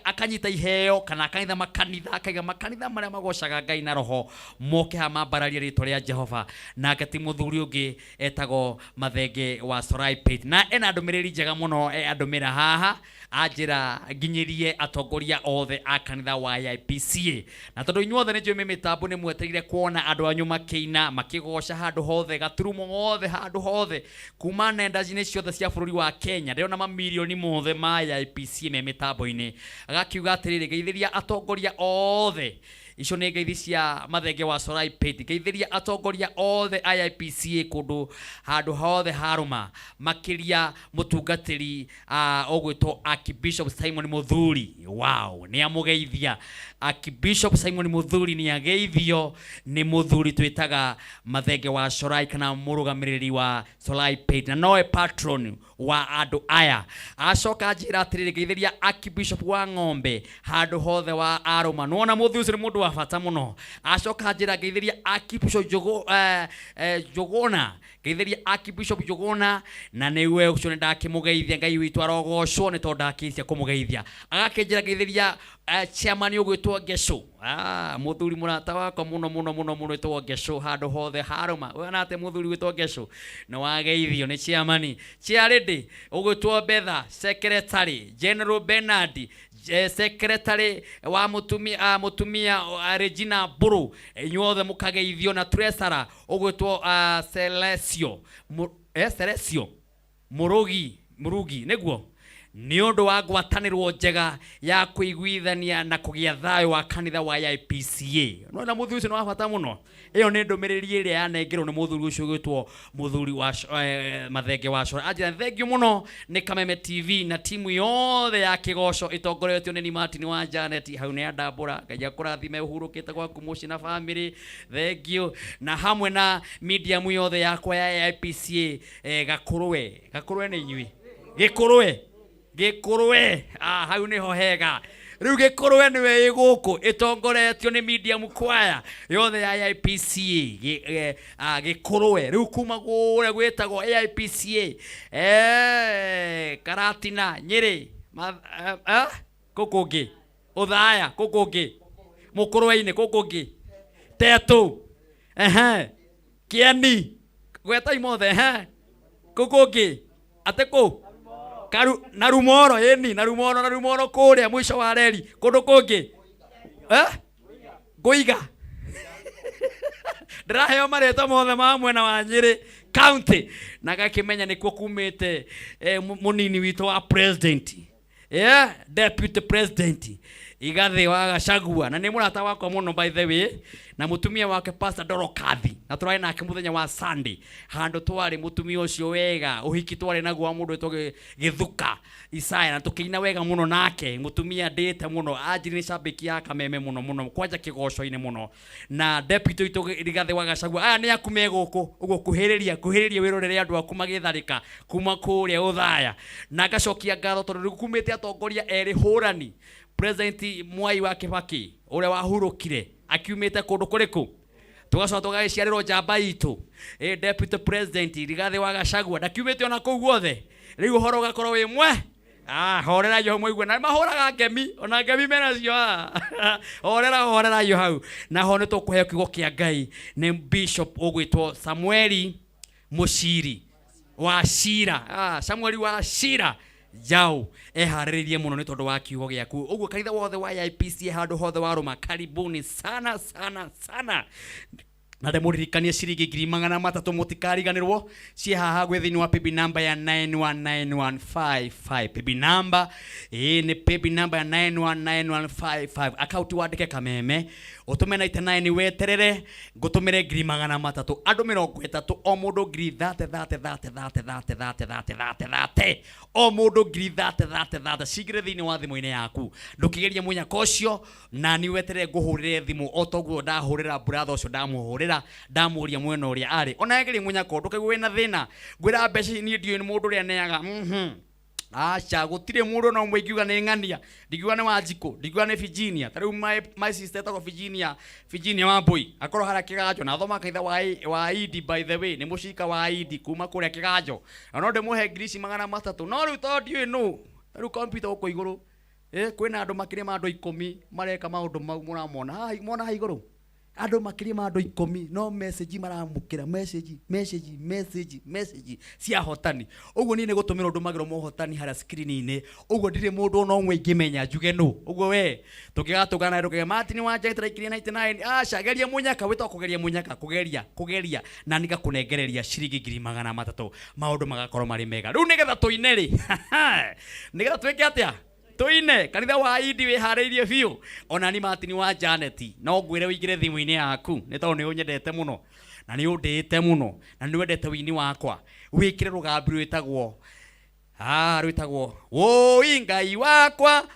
akanyita iheo kana kanitha makanitha maria magocaga Ngai na roho moke ha mambararia ritwa ria Jehova na ngati muthuri ungi etago Mathenge wa Sorai Pit na ena ndumiriri njega muno andumira haha anjira nginyirie atongoria othe a kanitha wa IPCA na tondu inyuothe ni njui mitambo ni mweterire kuona andu anyu makiina makigoca handu hothe gaturumo hothe handu hothe kuma nenda-ini ciothe cia bururi wa Kenya ndirona mamilioni mothe ma IPCA me mitambo-ini agakiuga atiriri geithiria atongoria othe icio nĩ ngeithi cia Mathenge wa Sorai Pit geithiria atongoria othe IPCA kundu handu hothe haruma makiria mutungatiri ogwitwo Archbishop Simon Muthuri. Wow, ni amugeithia Archbishop Simon Muthuri ni ageithio ni muthuri twitaga Mathenge wa Sorai kana murugamiriri wa Sorai Pit na noe patron wa andu aya acoka njira atiriri geithiria Archbishop wa Ng'ombe handu hothe wa aruma nuona muthi ucio ni mundu wa bata muno acoka njira geithiria Archbishop Jogona geithiria Archbishop Jogona na niwe ucio ni ndakimugeithia Ngai witu arogocwo ni tondu ndakicia kumugeithia agakinjira geithiria chairman ugwitwo Gesho muthuri murata wakwa muno itwo Gesho handu hothe haruma wena ate muthuri witwo Gesho no wageithio ni chairman Chiaridi ugwitwo Betha secretary General Bernard secretary wa mutumia Regina Buru inyuothe mukageithio na treasurer ugwitwo Celesio Murugi niguo ni undu wa ngwatanirwo njega ya kuiguithania na kugia thayo wa kanitha wa IPCA. No na muthuri ucio no abata muno. Iyo ni ndumiriri iria yanengerwo ni muthuri ucio gwitwo muthuri wa Mathenge wa Cora. Ajira thengio muno ni Kameme TV na timu yothe ya Kigoco itongoretio ni Martin wa Janet hau ni Andambura. Ngai akurathime uhurukite gwaku muci na family. Thengio na hamwe na media mu yothe yakwa ya IPCA Gakurwe ni inyui. Gikurwe hau niho hega. Riu Gikurwe niwe iguku itongoretio ni medium choir yothe ya IPCA Gikurwe. Riu kuma gure gwetagwo IPCA Karatina Nyeri kukungi Uthaya kukungi Mukurwe-ini kukungi Tetu Kieni gweta imothe kukungi ateku Narumoro Narumoro kuria mwisho wa reli kundu kungi Guiga ndiraheo mareta mothe ma mwena wa Nyeri county na gakimenya nikuo kumite munini witu wa president deputy president Igathi wa Gachagua na ni murata wakwa muno by the way na mutumia wake Pastor Dorokathi na turai nake muthenya wa Sunday handu twari mutumia ucio wega uhiki twari naguo mundu etoge Githuka Isaya na tukiina wega muno nake mutumia ndete muno ajiri ni shabiki ya Kameme muno kwanja Kigoco-ini muno na deputy ito Igathi wa Gachagua aya ni akume guku ugo kuhiriria wirorere andu aku magitharika kuma kuria Uthaya na gacokia ngatho tondu kumite atongoria eri hurani President Mwai wa Kibaki ule wahurukire akiumite kundu kuriku tugacoka tugagiciarirwo njamba itu deputy president Rigathi wa Gachagua ndakiumite ona kuu guothe riu horo gakorwo wi mwe horera yo mwe na mahuraga ngemi ona ngemi mena cio horera yo hau na ho ni tukuheo kiugo kia Ngai ni Bishop ugwitwo Samueli Muciri wa Shira Samueli wa Shira Jau hariririe muno ni tondu wa kiugo giaku uguo kanitha wothe wa IPCA handu hothe waruma karibuni sana na demuririkania ciringi 300 mutikariganirwo cie haha gwe thini wa PB number ya 919155 PB number ni PB number ya 919155 account wandike Kameme utumena 89 weterere ngutumire 300 andu 30 o mundu 30 o mundu 30 cigire thini wa thimu-ini yaku ndukigeria munyaka ucio na ni weterere nguhurire thimu otoguo ndahurira brother ucio ndamuria mwena uria ari ona yegeria munyaka ndukaigwe wina thina ngwira mbeca ni ndio ni mundu uria neaga acha gutire mundu no mwigiuga ni ng'ania ndigiuga ni Wanjiku ndigiuga ni Virginia tariu my sister tako Virginia Wambui akoro hara Kiganjo na thoma kaitha wa ID by the way ni mucika wa ID kuma kuria Kiganjo no ndemuhe ngirici 300 no riu to ndiu no riu computer uko iguru kwina andu makire ma andu 10 mareka maundu mau muramona mona ha iguru andu makiri ma andu 10 no message maramukira message cia hotani uguo ni gutumira undu magiro mo hotani hara screen-ini uguo ndire mundu no mwe ingimenya njuge no uguo we tukigatugana nduge Martin wa Jaitra 99 shageria munyaka wito kugeria munyaka kugeria na nika kunengereria ciringi 300 maundu magakorwo mari mega riu nigetha tuine ri nigetha twike atia tuine kanitha wa ID we hariirie biu ona ni Martin wa Janet no ngwire wigire thimu-ini yaku ni tondu ni unyendete muno na ni undite muno na ni wendete wini wakwa wikire rugambi rwitagwo woi Ngai wakwa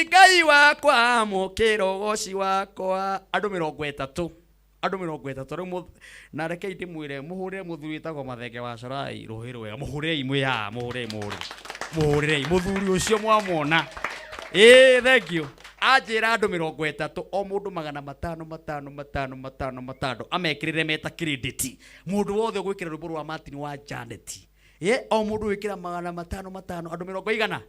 Ngai wakwa mukirogoci wakwa andu 30 riu na reke ndimwire muhurire muthuri witagwo Mathenge wa Cora ruhiru wega muhurire muhurire muthuri ucio mwamona thank you ajira andu 30 o mundu 500 amekirire meta credit mundu wothe gwikira rwimbo rwa Martin wa Janet o mundu wikira 500 andu 100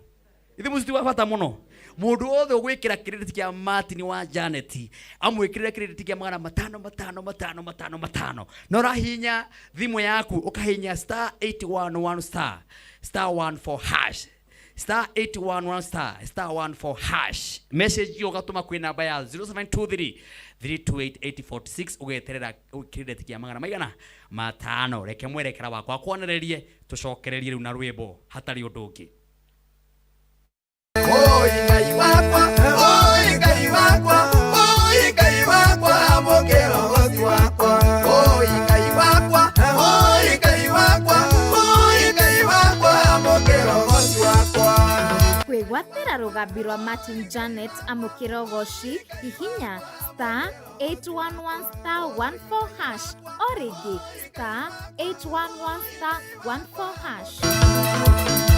ithi muciti wa bata muno mundu wothe gwikira credit kia Martin wa Janet amwikirire credit kia 500 no rahinya thimu yaku ukahinya *811 *1 4# *811*14# message yo gatuma kwi namba ya 0723 3288046 ugeterera credit kia magana maigana matano reke mwerekera wakwa kwonererie tucokererie riu na rwimbo hatari undu ungi. Oi ngai wakwa mokero gosi wakwa oi ngai wakwa mokero gosi wakwa kwigwatira rugambi rwa Martin Janet amukiro goshi hihinya *811*14# origi *811*14#.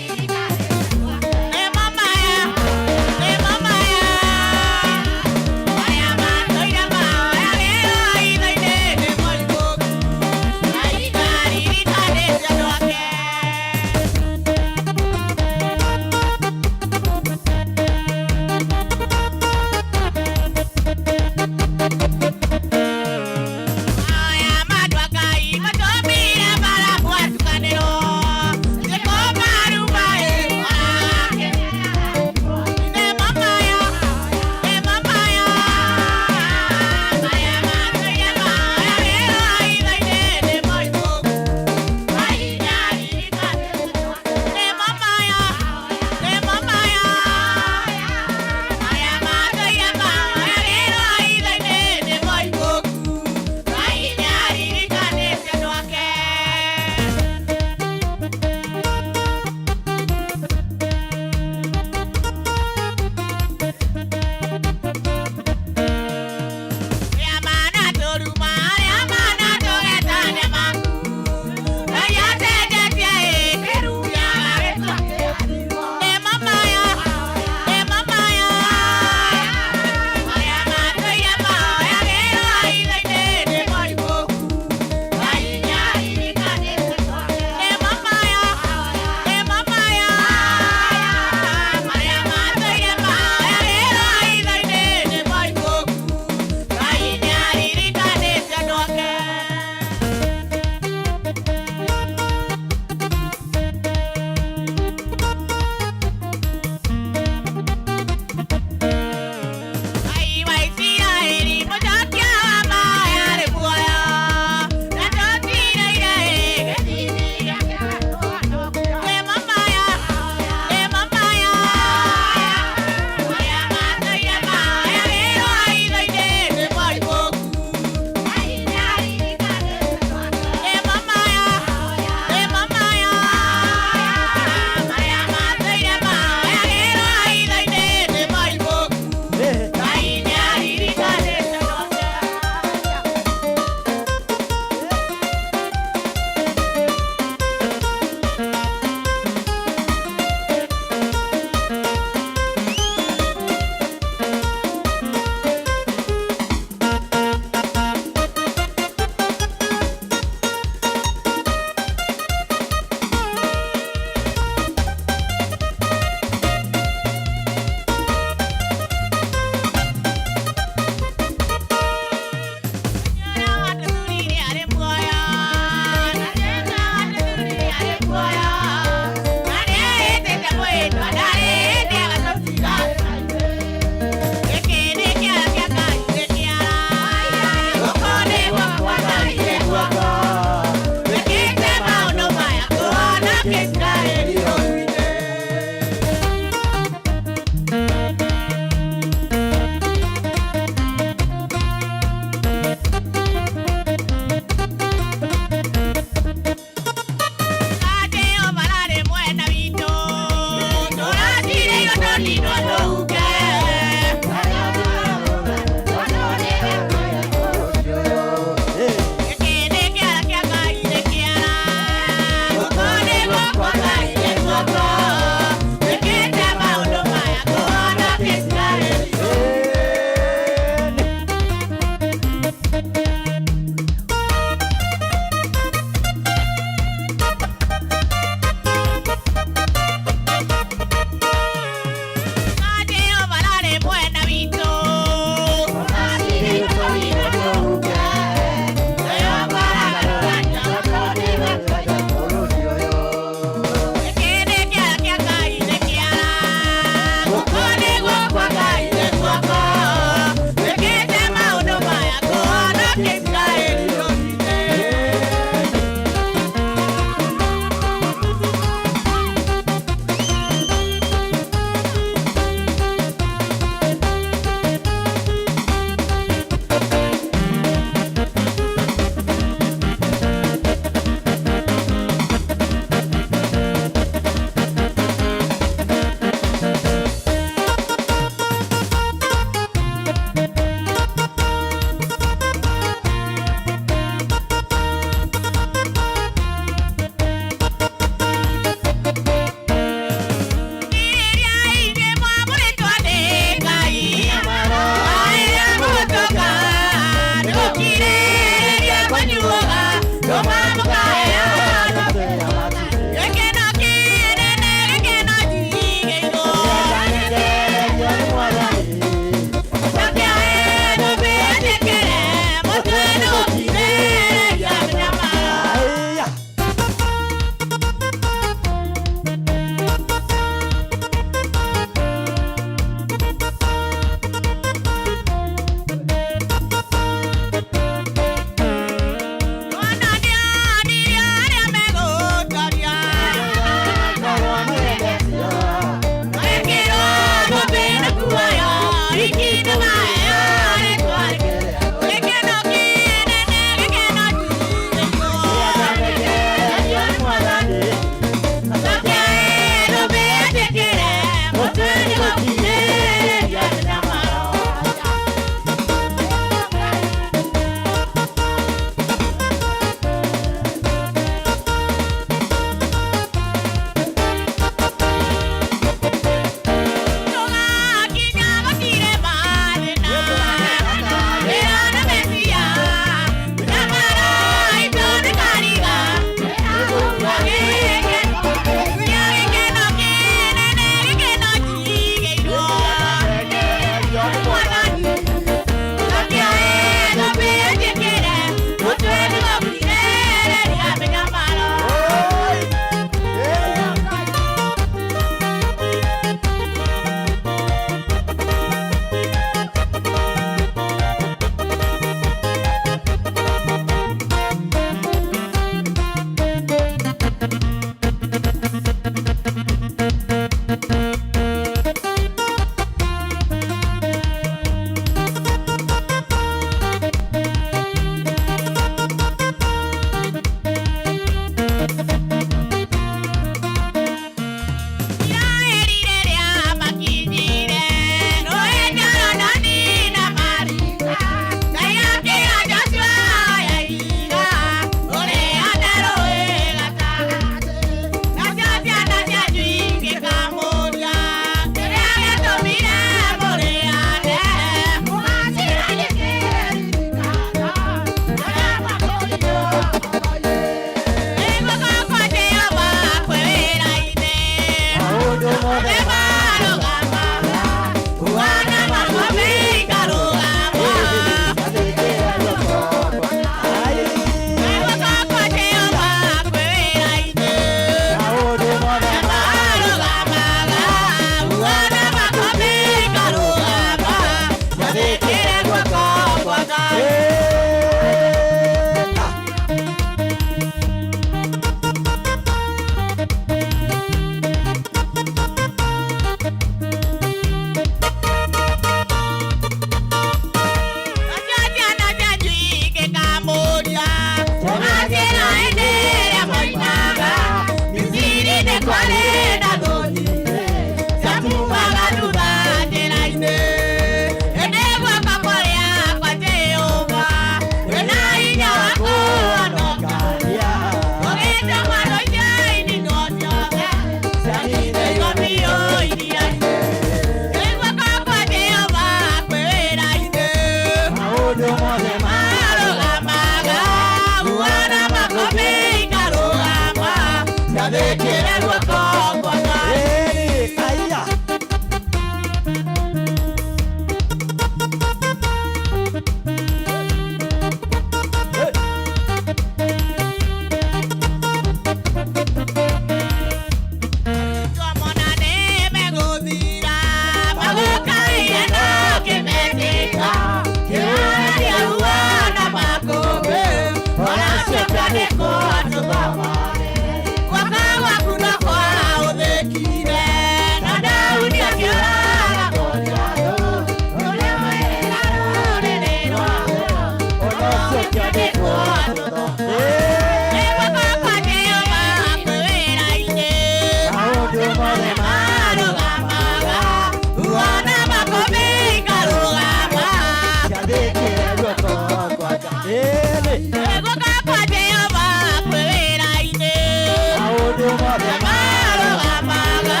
mothe marũgamaga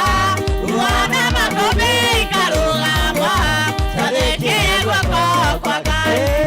uona makũmbĩ ikarũgama twathĩkĩre guoko kwa Ngai.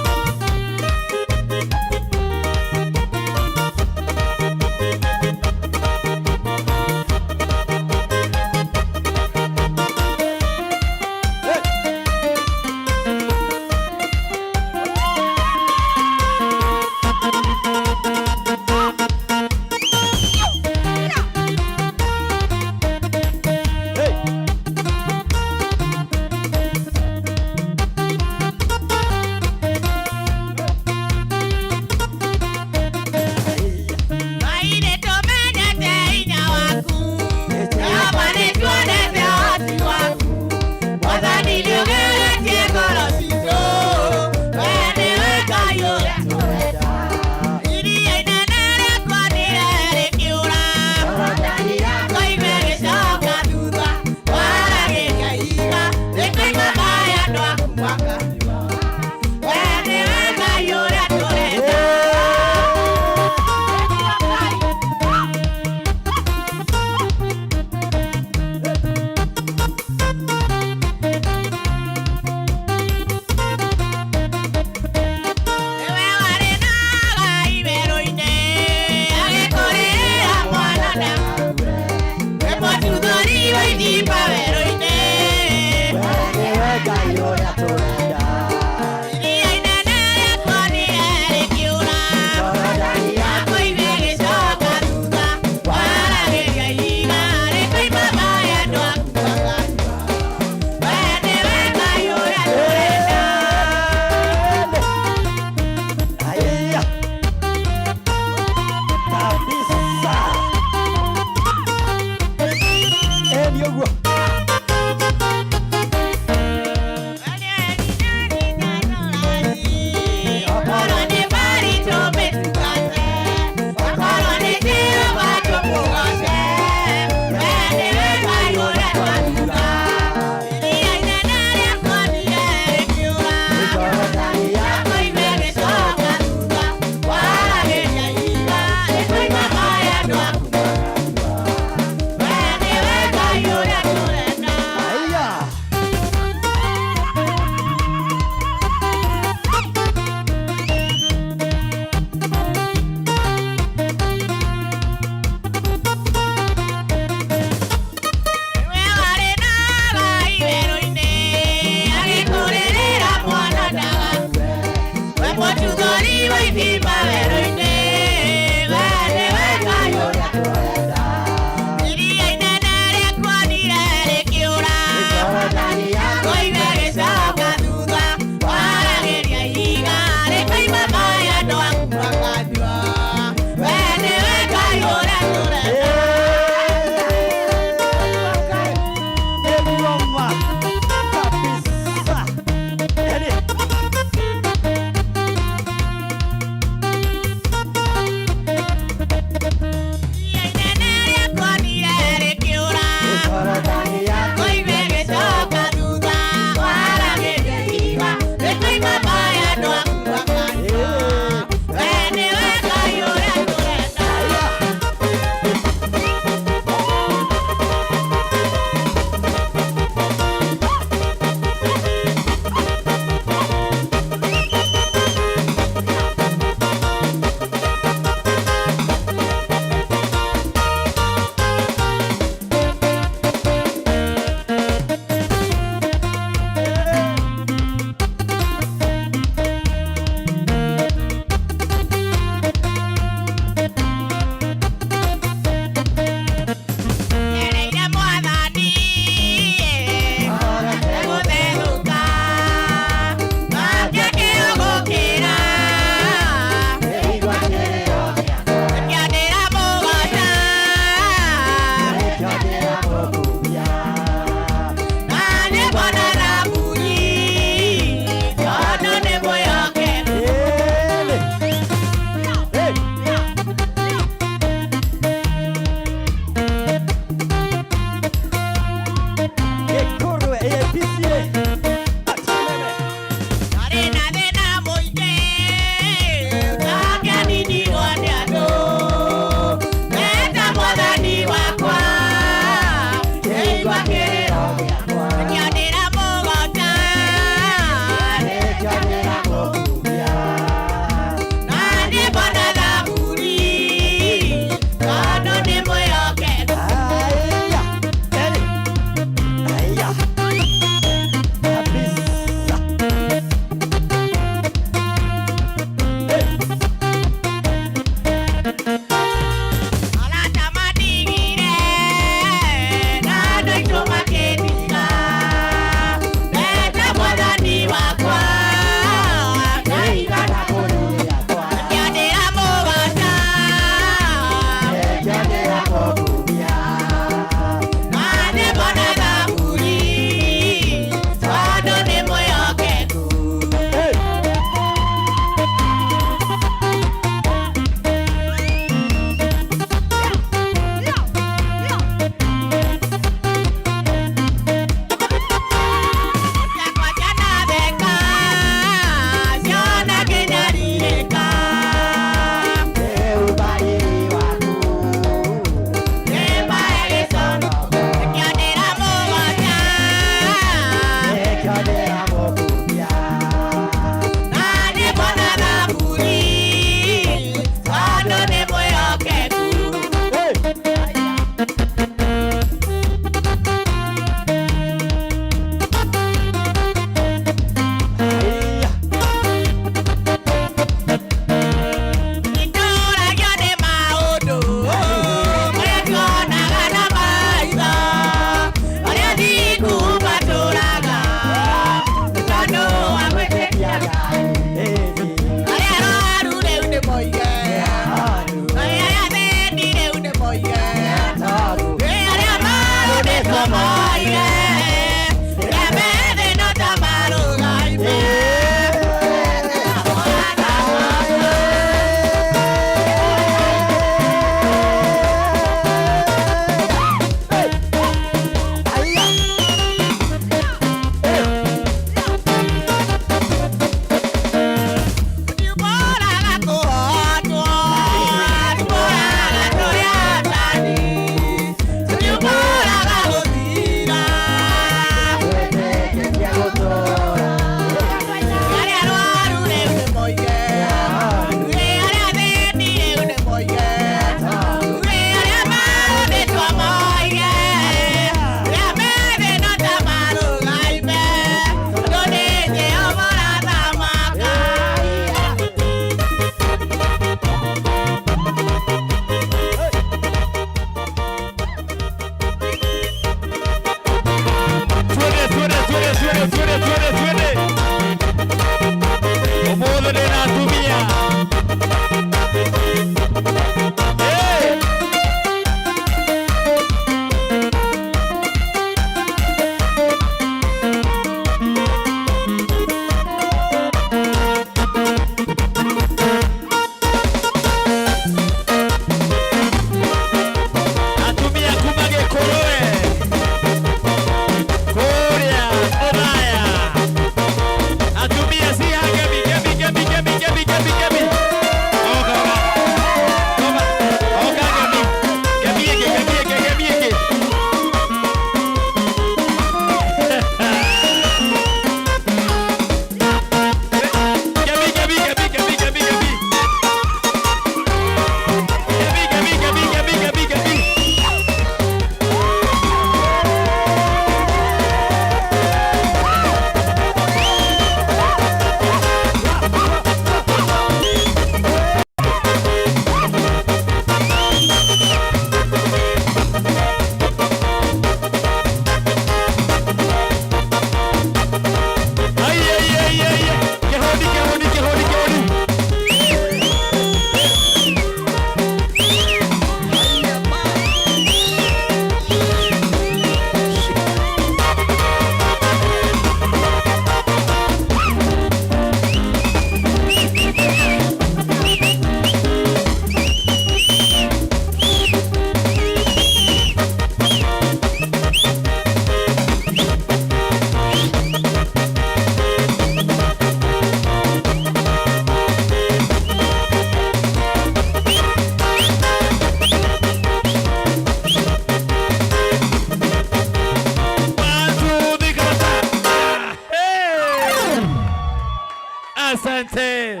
Asante.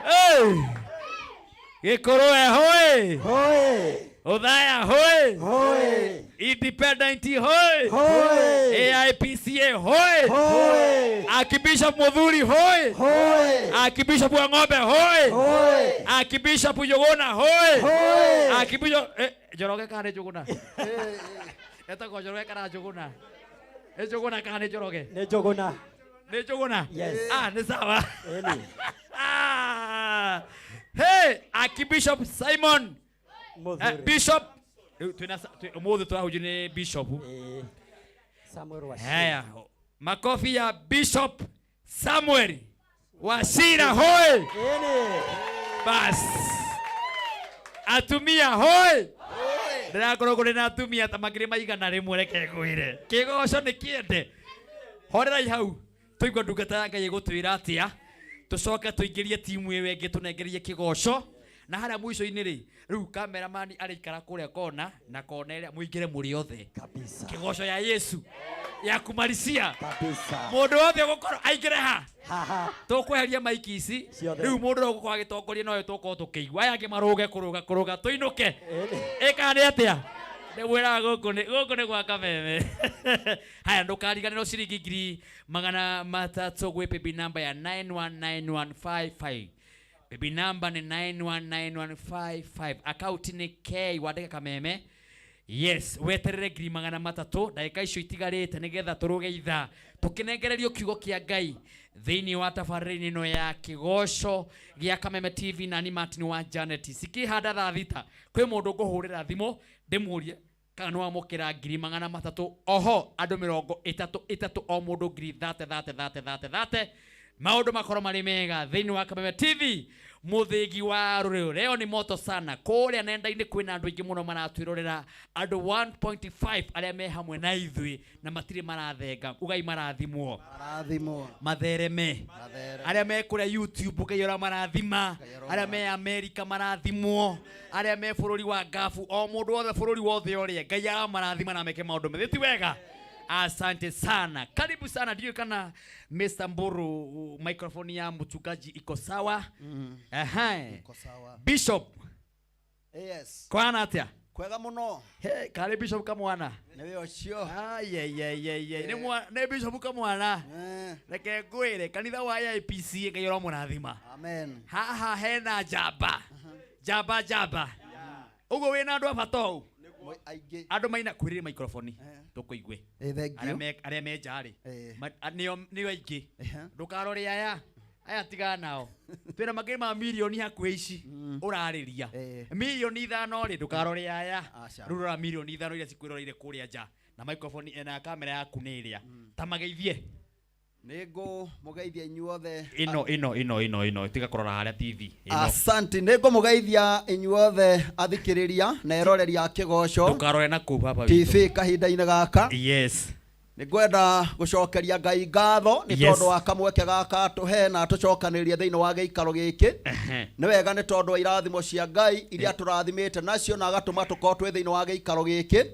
Hey. Gikoroe hoi. Hoi. Othaya hoi. Hoi. Independent hoi. Hoi. AIPCA hoi. Hoi. Archbishop Muthuri hoi. Hoi. Archbishop Wang'ombe hoi. Hoi. Archbishop Njuguna hoi. Hoi. Archbishop Njoroge kana Njuguna. Etako Njoroge kana Njuguna. Njuguna kana Njoroge. Nĩ Njuguna. Nĩ Njuguna? Yes. Nĩ sawa. Eni. Hey, Archbishop Simon. Bishop. Umuthi twahuju ni Bishop. Samuel Washira. Haya. Makofi ya Bishop Samuel Washira hoi. Bas. Atumia hoi. Ndirakorwo kuri na atumia ta magiri maigana rimwe reke ngwire. Kigoco ni kiende. Horerai hau. Tuigwa ndungata ya Ngai gutwira atia. Tucoke tuingirie timu ĩyo ĩngĩ tunengerie kigoco. Na haria mwico-inĩ ri riu cameraman arikara kuria kona na kona ĩrĩa muingire muri othe kabisa. Kigoco ya Yesu ya kumarisia kabisa. Mundu othe gukorwo aingire ha tukweheria maiki ici riu mundu gukorwo agitongoria no tukorwo tukigwa aya angi maruge kuruga tuinuke ikani atia ndewira guku ni gwa Kameme. Haya ndukariganirwo ciringi 300 gwe baby number ya 919155. Baby number ni 919155. Account ni K wadeka Kameme. Yes, weterere 300 ndagika icio itigarite nigetha turuge itha tukinengererio kiugo kia Ngai thiini wa tabarĩra ĩno ya kigoco gĩa Kameme TV na ni Martin wa Janet. Sikihanda thaa thita kwĩ mũndũ ngũhũrĩra thimũ ndĩmũrie kana no amũkĩra 300. Oho andũ 33 o mũndũ 30 maundu makoro mari mega thiini wa Kameme TV muthigi wa ruriro leo ni moto sana kuria nenda-ini kwina andu aingi muno maratwirorera andu 1.5 aria me hamwe na ithui na matire marathenga ugai marathimwo mathereme aria me kuria YouTube ukayora marathima aria me America marathimwo aria me bururi wa Gafu o mundu wothe bururi wothe uria Ngai amarathima na meke maundu methiti wega. Asante sana. Karibu sana. Ndio kana Mr. Mburu microphone ya mchungaji iko sawa? Iko sawa. Bishop. Yes. Kwana atia? Kwega muno. Hey, kale Bishop kamwana. Niwe ocio. Ne Bishop kamwana. Reke ngwire kanitha wa IPC ngayora mũrathima. Amen. Haha hena jamba. Jamba. Ugo wina andu abatou. Andu maina kwirire microphone tukuigwe aria me njari nio aingi ndukarore aya tiga nao twina magiri ma milioni hakwe ici urariria milioni 5 ri ndukarore aya rurora milioni 5 iria cikwiroreire kuria nja na microphone na kamera yaku ni iria ta mageithie nego mugeithia inyuothe ino tiga kurora haria TV asante nego mugeithia inyuothe athikiriria na eroreria kigoco ndukarore na ku baba TV kahinda-ini gaka. Yes. Nigwenda gucokeria Ngai ngatho ni tondu wa kamweke gaka tuhe na tucokaniria thiini wa giikaro giki ni wega ni tondu wa irathimo cia Ngai iria turathimite nacio na agatuma tukorwo twi thiini wa giikaro giki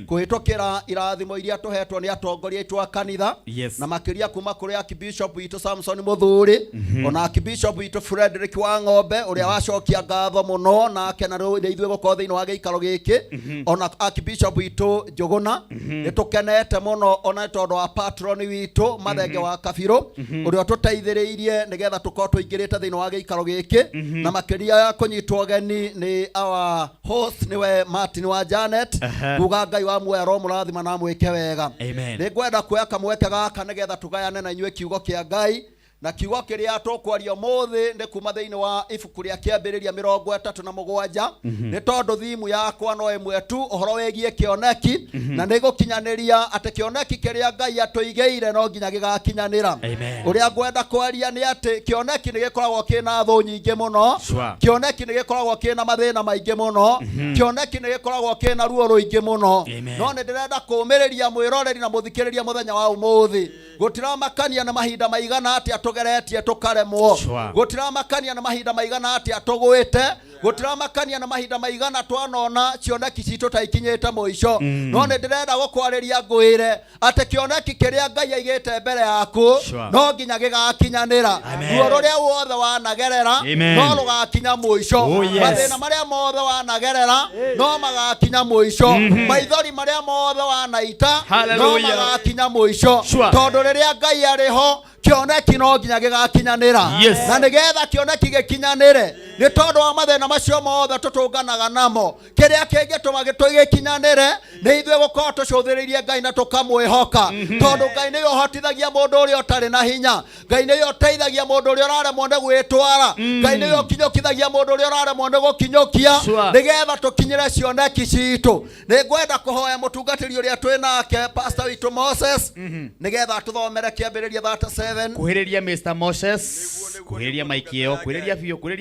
kuhitukira irathimo iria tuhetwo ni atongoria aitu a kanitha na makiria kuma kuri Archbishop witu Samson Muthuri ona Archbishop witu Frederick Wang'ombe uria wacokia ngatho muno na akena ri ithuĩ gukorwo thiini wa giikaro giki ona Archbishop witu Njuguna ni tukenete muno ona tondu wa patron witu Mathenge wa Kabiro uria tuteithiriirie nigetha tukorwo tuingirite thiini wa giikaro giki na makiria ya kunyitwo geni ni our host niwe Martin wa Janet kuga Ngai wa muoyo murathima na mwike wega ni ngwenda kuoya kamweke gaka nigetha tugayane na inyuĩ kiugo kia Ngai na kiugo kiria tukwaria muthi ndi kuma thiini wa ibuku ria kiambiriria 37 ni tondu thimu yakwa no imwe tu uhoro wegie kioneki na nigukinyaniria ati kioneki kiria Ngai atuigeire no nginya gigakinyanira uria ngwenda kwaria ni ati kioneki ni gikoragwo kina thu nyingi muno kioneki ni gikoragwo kina mathina maingi muno kioneki ni gikoragwo kina ruo ruingi muno no ni ndirenda kumiriria mwiroreri na muthikiriria muthenya wa umuthi gutiramakania na mahinda maigana ati tugeretie tukaremwo gutiramakania na mahinda maigana ati atugwite gutiramakania na mahinda maigana twanona cioneki citũ ta ikinyĩte mũico no nĩ ndĩrenda gũkwarĩria ngwĩre atĩ kĩoneki kĩrĩa Ngai aigĩte mbere yaku no nginya gĩgakinyanĩra ruo rũrĩa wothe wanagerera no rũgakinya mũico mathĩna marĩa mothe wanagerera no magakinya mũico maithori marĩa mothe wanaita no magakinya mũico tondũ rĩrĩa Ngai arĩho kĩoneki no nginya gĩgakinyanĩra na nĩgetha kĩoneki gĩkinyanĩre nĩ tondũ wa mathĩna macio mothe tũtũnganaga namo kĩrĩa kĩngĩtũma gĩkinyanĩre nĩ ithuĩ gũkorwo tũcũthĩrĩirie Ngai na tũkamwĩhoka tondũ Ngai nĩwe ũhotithagia mũndũ ũrĩa ũtarĩ na hinya Ngai nĩwe ũteithagia mũndũ ũrĩa ũraremwo nĩ gwĩtwara Ngai nĩwe ũkinyũkithagia mũndũ ũrĩa ũraremwo nĩ gũkinyũkia nĩgetha tũkinyĩre cioneki citũ nĩ ngwenda kũhoya mũtungatĩri ũrĩa twĩ nake Pastor witũ Moses nĩgetha tũthomere kĩambĩrĩria 37 kuhiriria Mr Moses kuhiriria maiki yo kuhiriria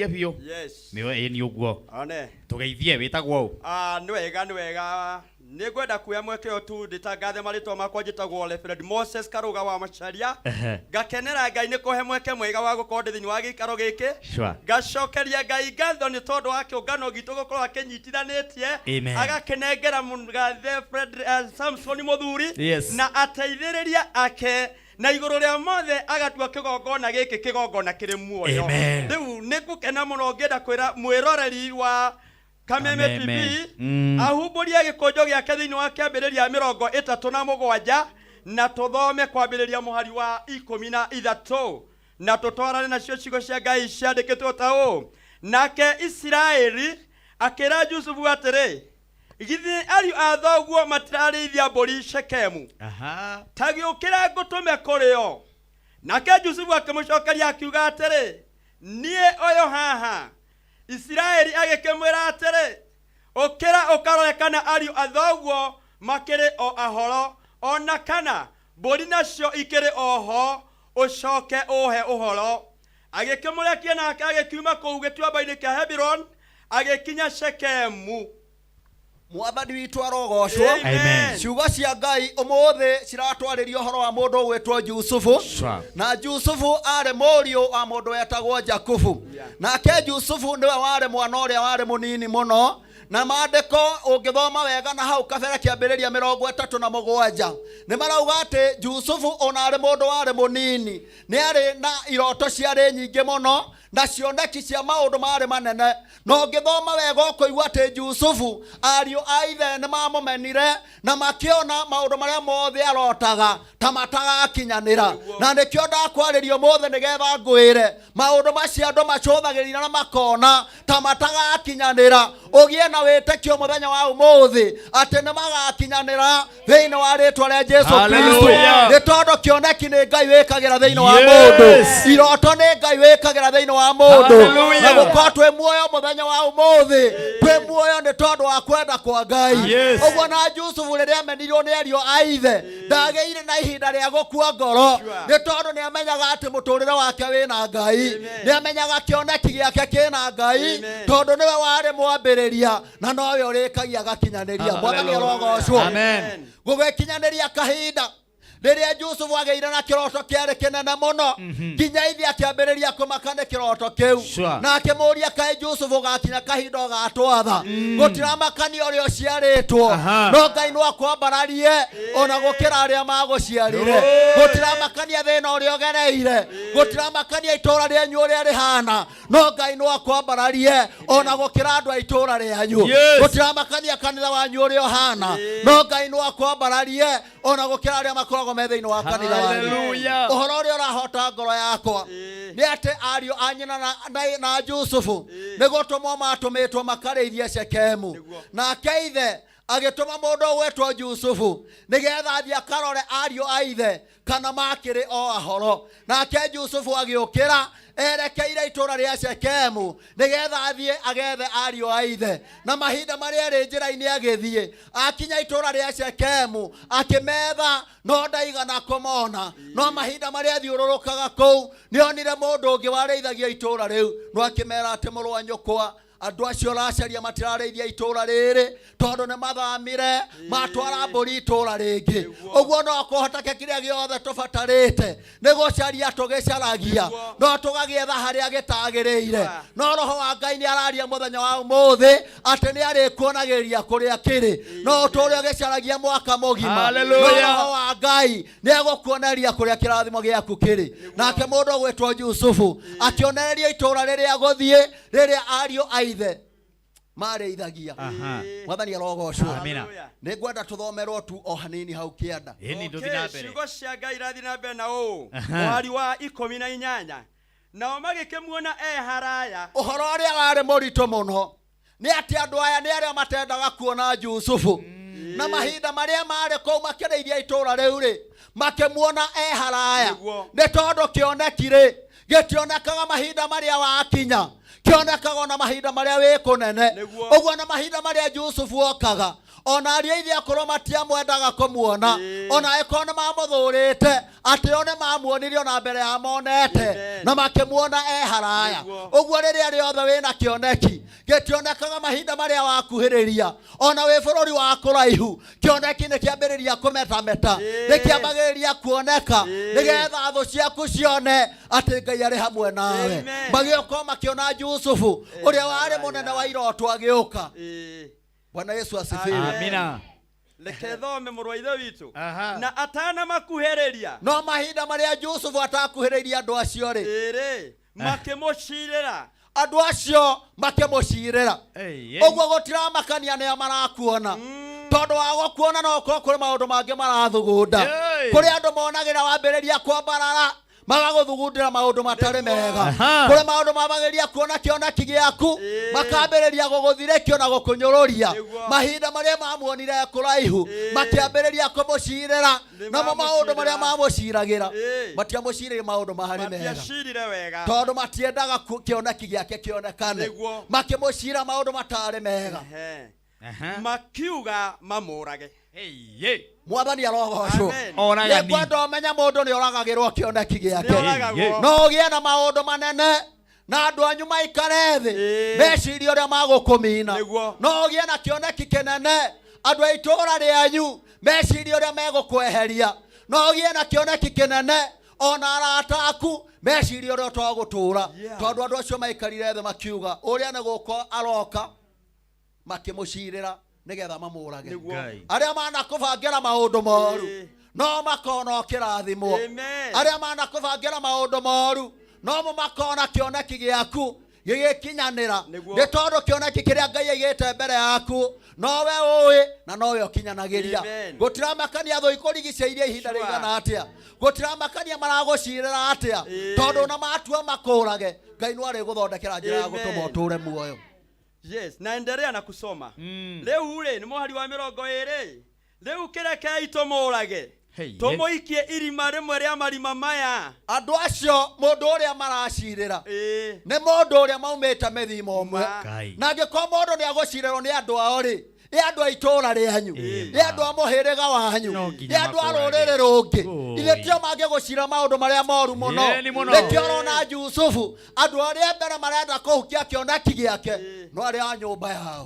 biyo niwe ni uguo tugeithie witagwo ni wega nĩ ngwenda kuoya mweke ũyũ tu nditangathe marĩtwa makwa njĩtagwo Reverend Moses Karuga wa Macharia ngakenera Ngai nĩ kũhe mweke mwega wa gũkorwo ndĩ thĩinĩ wa gĩikaro gĩkĩ ngacokeria Ngai ngatho nĩ tondũ wa kĩũngano gitũ gũkorwo akĩnyitithanĩtie agakĩnengera mũgathe Samson Mũthuri na ateithĩrĩria ake na igũrũ rĩa mothe agatua kĩgongona gĩkĩ kĩgongona kĩrĩ muoyo rĩu nĩ ngũkena mũno ngĩenda kwĩra mwĩroreri wa Kameme TV ahumburia gĩkũnjo gĩake thĩinĩ wa kĩambĩrĩria 37 na tũthome kwambĩrĩria mũhari wa 13 na tũtwarane nacio ciugo cia Ngai ciandĩkĩtwo ta ũũ nake Isiraeli akĩra Jusufu atĩrĩ githĩ ariũ a thoguo matirarĩithia mbũri Shekemu ta gĩũkĩra ngũtũme kũrĩ o nake Jusufu akĩmũcokeria akiuga atĩrĩ niĩ ũyũ haha Isiraeli agĩkĩmwĩra atĩrĩ ũkĩra ũkarore kana ariũ a thoguo makĩrĩ o ahoro ona kana mbũri nacio ikĩrĩ oho ũcoke ũhe ũhoro agĩkĩmũrekia nake agĩkiuma kũu gĩtuamba-inĩ kĩa Hebron agĩkinya Shekemu Mwabadi witũ arogocwo ciugo cia Ngai ũmũthĩ ciratwarĩria ũhoro wa mũndũ ũgwĩtwo Jusufu na Jusufu arĩ mũriũ wa mũndũ wetagwo Jakubu nake Jusufu nĩwe warĩ mwana ũrĩa warĩ mũnini mũno na maandĩko ũngĩthoma wega na hau kabere kĩambĩrĩria 37 nĩ marauga atĩ Jusufu ona arĩ mũndũ warĩ mũnini nĩ arĩ na iroto ciarĩ nyingĩ mũno na cioneki cia maũndũ marĩ manene no ngĩthoma wega ũkũigua atĩ Jusufu ariũ a ithe nĩ mamũmenire na makĩona maũndũ marĩa mothe arotaga ta matagakinyanĩra na nĩkĩo ndakwarĩrio mothe nĩgetha ngwĩre maũndũ macio andũ macũthagĩrĩra na makona ta matagakinyanĩra ũgĩe na wĩtĩkio mũthenya wa ũmũthĩ atĩ nĩ magakinyanĩra thĩinĩ wa rĩĩtwa rĩa Jesũ Kristo nĩ tondũ kĩoneki nĩ Ngai wĩkagĩra thĩinĩ wa mũndũ iroto nĩ Ngai wĩkagĩra thĩinĩ wa mũndũ na gũkorwo twĩ muoyo mũthenya wa ũmũthĩ twĩ muoyo nĩ tondũ wa kwenda kwa Ngai ũguo na Jusufu rĩrĩa amenirwo nĩ ariũ a ithe ndagĩire na ihinda rĩa gũkua ngoro nĩ tondũ nĩ amenyaga atĩ mũtũrĩre wake wĩna Ngai nĩ amenyaga kĩoneki gĩake kĩna Ngai tondũ nĩwe warĩ mwambĩrĩria na nowe ũrĩkagia agakinyanĩria mwathani arogocwo gũgĩkinyanĩria kahinda rĩrĩa Jusufu agĩire na kĩroto kĩarĩ kĩnene mũno nginya ithe akĩambĩrĩria kũmaka nĩ kĩroto kĩu na akĩmũria kaĩ Jusufu gakinya kahinda ũgatwatha gũtiramakania ũrĩa ũciarĩtwo no Ngai no akwambararie ona gũkĩra arĩa magũciarire gũtiramakania thĩna ũrĩa ũgereire gũtiramakania itũũra rĩanyu ũrĩa rĩhana no Ngai no akwambararie ona gũkĩra andũ a itũũra rĩanyu gũtiramakania kanitha wanyu ũrĩa ũhana no Ngai no akwambararie ona gũkĩra arĩa makoragwo thĩinĩ wa kanitha wanyu ũhoro ũrĩa ũrahota ngoro yakwa nĩ atĩ ariũ a nyina na Jusufu nĩ gũtũmwo matũmĩtwo makarĩithie Shekemu nake ithe agĩtũma mũndũ ũgwĩtwo Jusufu nĩgetha athiĩ akarore ariũ a ithe kana makĩrĩ o ahoro nake Jusufu agĩũkĩra erekeire itũũra rĩa Shekemu nĩgetha athiĩ agethe ariũ a ithe na mahinda marĩa arĩ njĩra-inĩ agĩthiĩ akinya itũũra rĩa Shekemu akĩmetha no ndaigana kũmona no mahinda marĩa athiũrũrũkaga kũu nĩonire mũndũ ũngĩ warĩithagia itũũra rĩu no akĩmera atĩ mũrũ wa nyũkwa andũ acio racaria matirareithia itũra rĩrĩ tondũ nĩ mathamire matwara mbũri itũra rĩngĩ. Ũguo no kũhoteke kĩrĩa gĩothe tũbatarĩte nĩ gũcaria tũgĩcaragia no tũgagĩetha harĩa gĩtagĩrĩire. No Roho wa Ngai nĩ araria mũthenya wa ũmũthĩ atĩ nĩ arĩkuonagĩrĩria kũrĩa kĩrĩ no ũtũũre ũgĩcaragia mwaka mũgima. No Roho wa Ngai nĩ egũkuonereria kũrĩa kĩrathimo gĩaku kĩrĩ. Nake mũndũ ũgwĩtwo Jusufu akĩonereria itũũra rĩrĩa gũthiĩ rĩrĩa ariũ a ithe marĩithagia. Mwathani arogocwo. Nĩ ngwenda tũthomerwo tu o hanini hau kĩanda. Ciugo cia Ngai irathiĩ na mbere na ũũ mweri wa 18 nao magĩkĩmuona haraya. Ũhoro ũrĩa warĩ mũritũ mũno nĩ atĩ andũ aya nĩ arĩa matendaga kuona Jusufu na mahinda marĩa marĩ kũu makĩrĩithia itũũra rĩu rĩ makĩmuona haraya nĩ tondũ kĩoneki-rĩ gĩtionekaga mahinda marĩa wakinya kĩonekaga na mahinda marĩa wĩ kũnene. Ũguo na mahinda marĩa Jusufu okaga ona ariũ ithe akorwo matiamwendaga kũmuona ona ĩkorwo nĩ mamũthũrĩte atĩ o nĩ mamuonirie ona mbere ya monete na makĩmuona haraya. Ũguo rĩrĩa rĩothe wĩna kĩoneki gĩtionekaga mahinda marĩa wakuhĩrĩria ona wĩ bũrũri wa kũraihu kĩoneki nĩ kĩambĩrĩria kũmetameta nĩ kĩambagĩrĩria kuoneka nĩgetha thũ ciaku cione atĩ Ngai arĩ hamwe nawe. Magĩũka makĩona Jusufu ũrĩa warĩ mũnene wa iroto agĩũka. Bwana Yesu asifiwe. Amina. Reke thome mũrũ wa ithe witũ na atana makuhĩrĩria no mahinda marĩa Jusufu atakuhĩrĩria andũ acio rĩ makĩmũcirĩra andũ acio makĩmũcirĩra. Ũguo gũtiramakania nĩa marakuona tondũ wa gũkuona no gũkorwo kũrĩ maũndũ mangĩ marathugunda. Kũrĩ andũ monagĩra wambĩrĩria kwambarara magagũthugundĩra maũndũ matarĩ mega. Kũrĩ maũndũ mabagĩria kuona kĩoneki gĩaku makambĩrĩria gũgũthirĩkio na gũkũnyũrũria. Mahinda marĩa mamuonire kũraihu makĩambĩrĩria kũmũcirĩra namo maũndũ marĩa mamũciragĩra matiamũcirĩire maũndũ marĩ mega tondũ matiendaga kĩoneki gĩake kĩonekane makĩmũcira maũndũ matarĩ mega makiuga mamũrage. Mwathani arogocwo. Nĩ kwenda ũmenya mũndũ nĩ oragagĩrwo kĩoneki gĩake no ũgĩe na maũndũ manene na andũ anyu maikare thĩ mecirie ũrĩa magũkũmina. No ũgĩe na kĩoneki kĩnene andũ a itũũra rĩanyu mecirie ũrĩa megũkweheria. No ũgĩe na kĩoneki kĩnene ona arata aku mecirie ũrĩa ũtagũtũũra tondũ andũ acio maikarire thĩ makiuga ũrĩa nĩ gũkwo aroka makĩmũcirĩra nĩgetha mamũrage. Arĩa manakũbangĩra maũndũ moru no makona kĩrathimo. Arĩa manakũbangĩra maũndũ moru no makona kĩoneki gĩaku gĩgĩkinyanĩra nĩ tondũ kĩoneki kĩrĩa Ngai aigĩte mbere yaku nowe ũĩ na nowe ũkinyanagĩria. Gũtiramakania thũ ikũrigicĩirie ihinda rĩigana atĩa gũtiramakania maragũcirĩra atĩa tondũ na matua makũrage Ngai no arĩgũthondekera njĩra ya gũtũma ũtũũre muoyo. Yes, naendelea na kusoma. Leo ule ni mohari wa 20. Leo kĩrekei tũmũrage tũmũikie irima rĩmwe rĩa marima maya. Andũ acio mũndũ ũrĩa maracirĩra nĩ mũndũ ũrĩa maumĩte mĩthima ũmwe na angĩkorwo mũndũ nĩ agũcirĩrwo nĩ andũ ao rĩ nĩ andũ a itũũra rĩanyu nĩ andũ a mũhĩrĩga wanyu nĩ andũ a rũrĩrĩ rũngĩ ithe tio mangĩgũcira maũndũ marĩa moru mũno. Nĩkĩo ũrona Jusufu andũ arĩa mbere marenda kũhukia kĩoneki gĩake no arĩa a nyũmba yao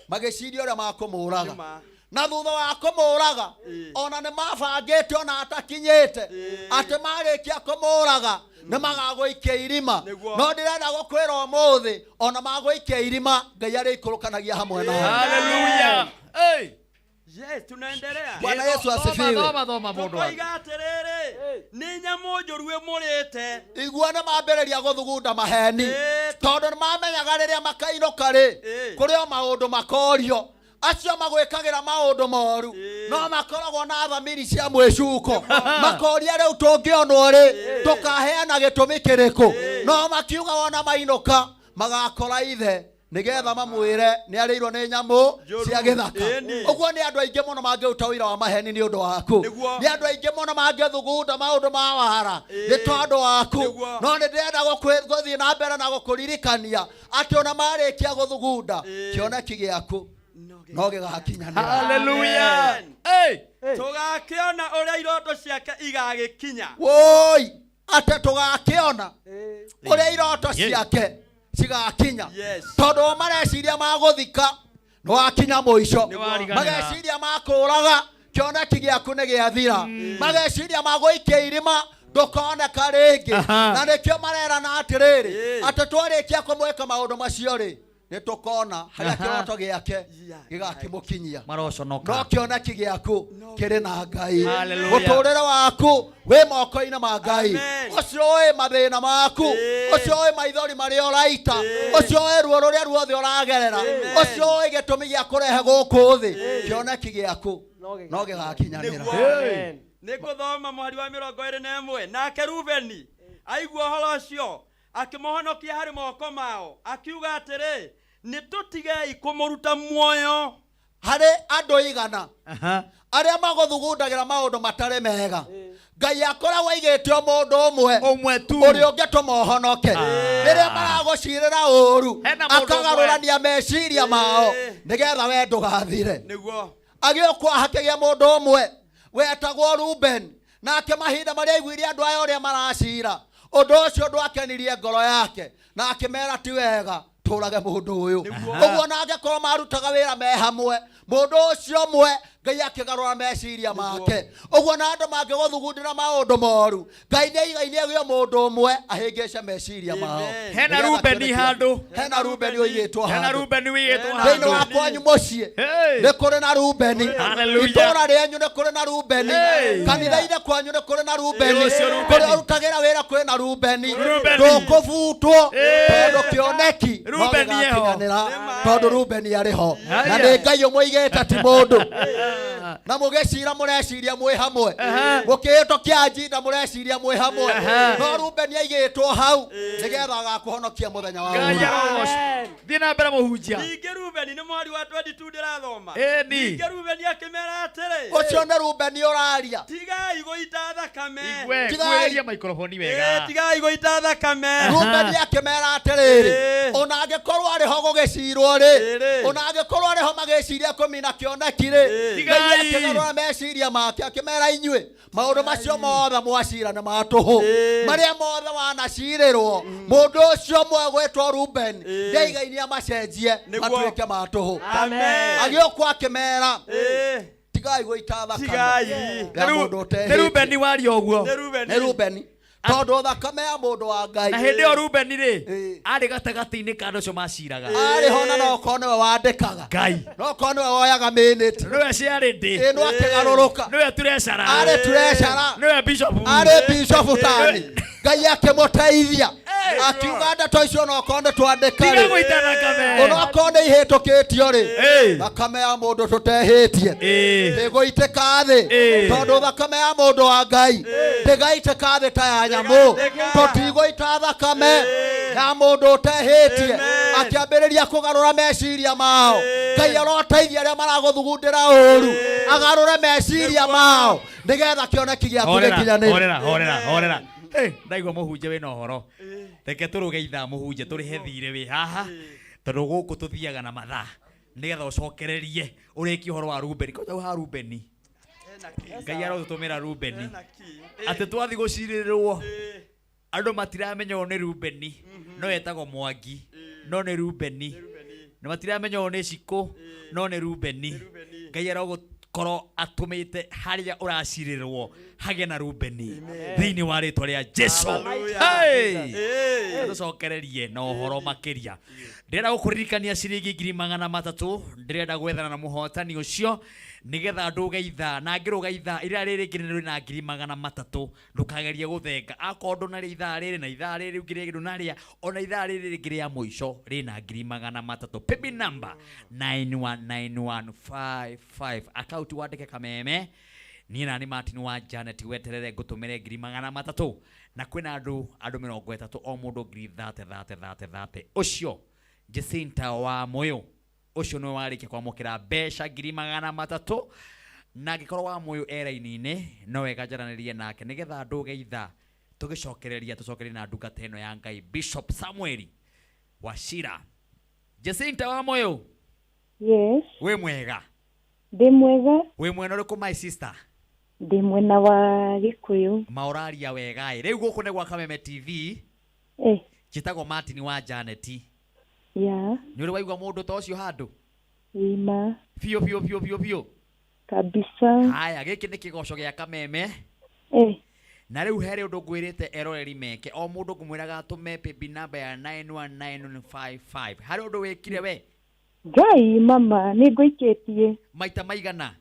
magĩciria ũrĩa makũmũraga na thutha wa kũmũraga ona nĩ mabangĩte ona atakinyĩte atĩ marĩkia kũmũraga nĩ magagũikia irima. No ndĩrenda gũkwĩra ũmũthĩ ona magũikia irima Ngai arĩikũrũkanagia hamwe nao. Hallelujah. Yes, tunaendelea. Bwana Yesu asifiwe. Tukoiga atĩrĩrĩ nĩ nyamũ njũru ĩmũrĩte. Igua nĩ mambĩrĩria gũthugunda maheni tondũ nĩ mamenyaga rĩrĩa makainũka rĩ kũrĩ o maũndũ makorio acio magwĩkagĩra maũndũ moru no makoragwo na thamiri cia mwĩcuko makoria rĩu tũngĩonwo rĩ tũkaheana gĩtũmi kĩrĩkũ no makiuga ona mainũka magakora ithe nĩgetha mamwĩre nĩ arĩirwo nĩ nyamũ cia gĩthaka. Ũguo nĩ andũ aingĩ mũno mangĩruta wĩra wa maheni nĩ ũndũ waku. Nĩ andũ aingĩ mũno mangĩthugunda maũndũ ma wara nĩ tondũ waku. No nĩ ndĩrenda gũthiĩ na mbere na gũkũririkania atĩ ona marĩkia gũthugunda kĩoneki gĩaku no gĩgakinyanĩra. Hallelujah. Tũgakĩona ũrĩa iroto ciake igagĩkinya. Woi atĩ tũgakĩona ũrĩa iroto ciake cigakinya tondu mareciria maguthika no wakinya muico mageciria makuraga kioneki giaku ni giathira mageciria maguikia irima ndukoneka ringi na nikio marerana atiriri ati twarikia kumweka maundu macio ri nitukona haria kiroto giake gigakimukinyia no kioneki giaku kiri na Ngai muturire waku wi moko-ini ma Ngai ucio wi mathina maku ucio wi maithori maria uraita ucio wi ruo ruria ruothe uragerera ucio wi gitumi gia kurehe guku thi kioneki giaku no gigakinyanira nikuthoma mwari wa 21 nake Rubeni aigua uhoro ucio akimuhonokia hari moko mao akiuga atiri nitutigei kumuruta muoyo hari andu igana aria maguthugundagira maundu matari mega Ngai akoragwo aigite mundu umwe tu uria ungetuma uhonoke riria maragucirira uru akagarurania meciria mao nigetha we ndugathire niguo agiokwa hakigia mundu umwe wetagwo Ruben nake mahinda maria aiguire andu aya uria maracira undu ucio ndwakenirie ngoro yake na akimera ti wega turage mundu uyu uguo na angekorwo marutaga wira me hamwe mundu ucio mwe Ngai akigarura meciria make uguo na andu mangiguthugundira maundu moru Ngai ni aigaine gio mundu umwe ahingice meciria mao hena Rubeni handu hena Rubeni uyitwo handu hena Rubeni uyitwo handu thini wa kwanyu mucie ni kuri na Rubeni itura rienyu ni kuri na Rubeni kanitha-ini kwanyu ni kuri na Rubeni kuri arutagira wira kuri na Rubeni ndukuvutwo tondu kioneki Rubeni eho tondu Rubeni ariho na ni Ngai umwigite ti mundu na mugecira mureciria mwe hamwe mukihito kia njinda mureciria mwe hamwe no Rubeni aigitwo hau nigetha agakuhonokia muthenya wa thina mbere muhunjia ninge Rubeni ni mwari wa 22 ndirathoma ninge Rubeni akimera atiri ucio ni Rubeni uraria tigai guita thakame tigai microphone wega tigai guita thakame Rubeni akimera atiriri ona angekorwo ariho gugicirwo ri ona angekorwo ariho magiciria kumina kioneki ri Ngai akigarura meciria make akimera inyue maundu macio mothe mwacira na matuhu maria mothe wanacirirwo mundu ucio mwe gwetwo Ruben ndeigaini amacenjie matuike matuhu agiokwa akimera tigai guita thakame ni Rubeni waria uguo ni Rubeni tondu thakame ya mundu wa Ngai na hindi o Rubeni ri ari gatagati-ini ka andu acio maciraga ari hona no kone we wandikaga Ngai no kone we woyaga minute niwe ciari ndi no akigaruruka niwe turecara ari turecara niwe bishop ari bishop tani Ngai akimuteithia akiuga ndeto icio no kone twandika tiga guita thakame no kone ihitukitio ri thakame ya mundu tutehitie ndiguiteka thi tondu thakame ya mundu wa Ngai ndigaiteka thi ta ya nyamu tutigũita thakame ya mundu utehitie akiambiriria kugarura meciria mao Ngai aroteithia aria maraguthugundira uru agarure meciria mao nigetha kioneki giaku gikinyanire horera ndaigua muhunjia wina uhoro reke turuge ithaa muhunjia turihe thire wi haha tondu guku tuthiaga na mathaa nigetha ucokererie uriki uhoro wa Rubeni koja ha Rubeni Ngai arotumira Rubeni ati twathi gucirirwo andu matiramenya ni Rubeni no etagwo Mwangi no ni Rubeni na matiramenya ni Ciko no ni Rubeni Ngai arogukorwo atumite haria uracirirwo hage na Rubeni thiini wa ritwa ria Jesu tucokererie na uhoro makiria ndirenda gukuririkania ciringi 300 ndirenda gwethana na muhotani ucio nigetha nduge ithaa na ngiruga ithaa ira riri ngirindu na 300 ndukagerie guthenga akondo na ithaa riri na ithaa riri ngirindu na ria ona ithaa riri ngiri ya muico rina 300 pepi number 919155 account wandike kameme ni nani Martin wa Janet weterere ngutumire 300 na kwina andu 30 o mundu 30 ucio Jacinta wa Moyo ucio no warikia kwamukira besha 300 na gikorwo wa Moyo era-ini no wega njaranirie nake nigetha nduge itha tugicokereria tucokererie na ndungata ino ya Ngai Bishop Samuel Wachira. Jacinta wa Moyo. Yes. We mwega. Ndi mwega. We mwena uriku my sister? Ndi mwena wa Gikuyu. Mauraria wega riu guku ne gwa Kameme TV. Chitagwo Martin wa Janet. Yeah. Nĩ ũrĩ waigua mũndũ ta ũcio handũ? Ima. Biũ. Kabisa. Haya, gĩkĩ nĩ kĩgoco gĩa Kameme. Na rĩu he ũndũ ngwĩrĩte eroreri meke. O mũndũ ngũmwĩraga atũme paybill number ya 919155. Harĩ ũndũ wĩkire we? Ngai mama, nĩ ngũikĩtie. Maita maigana?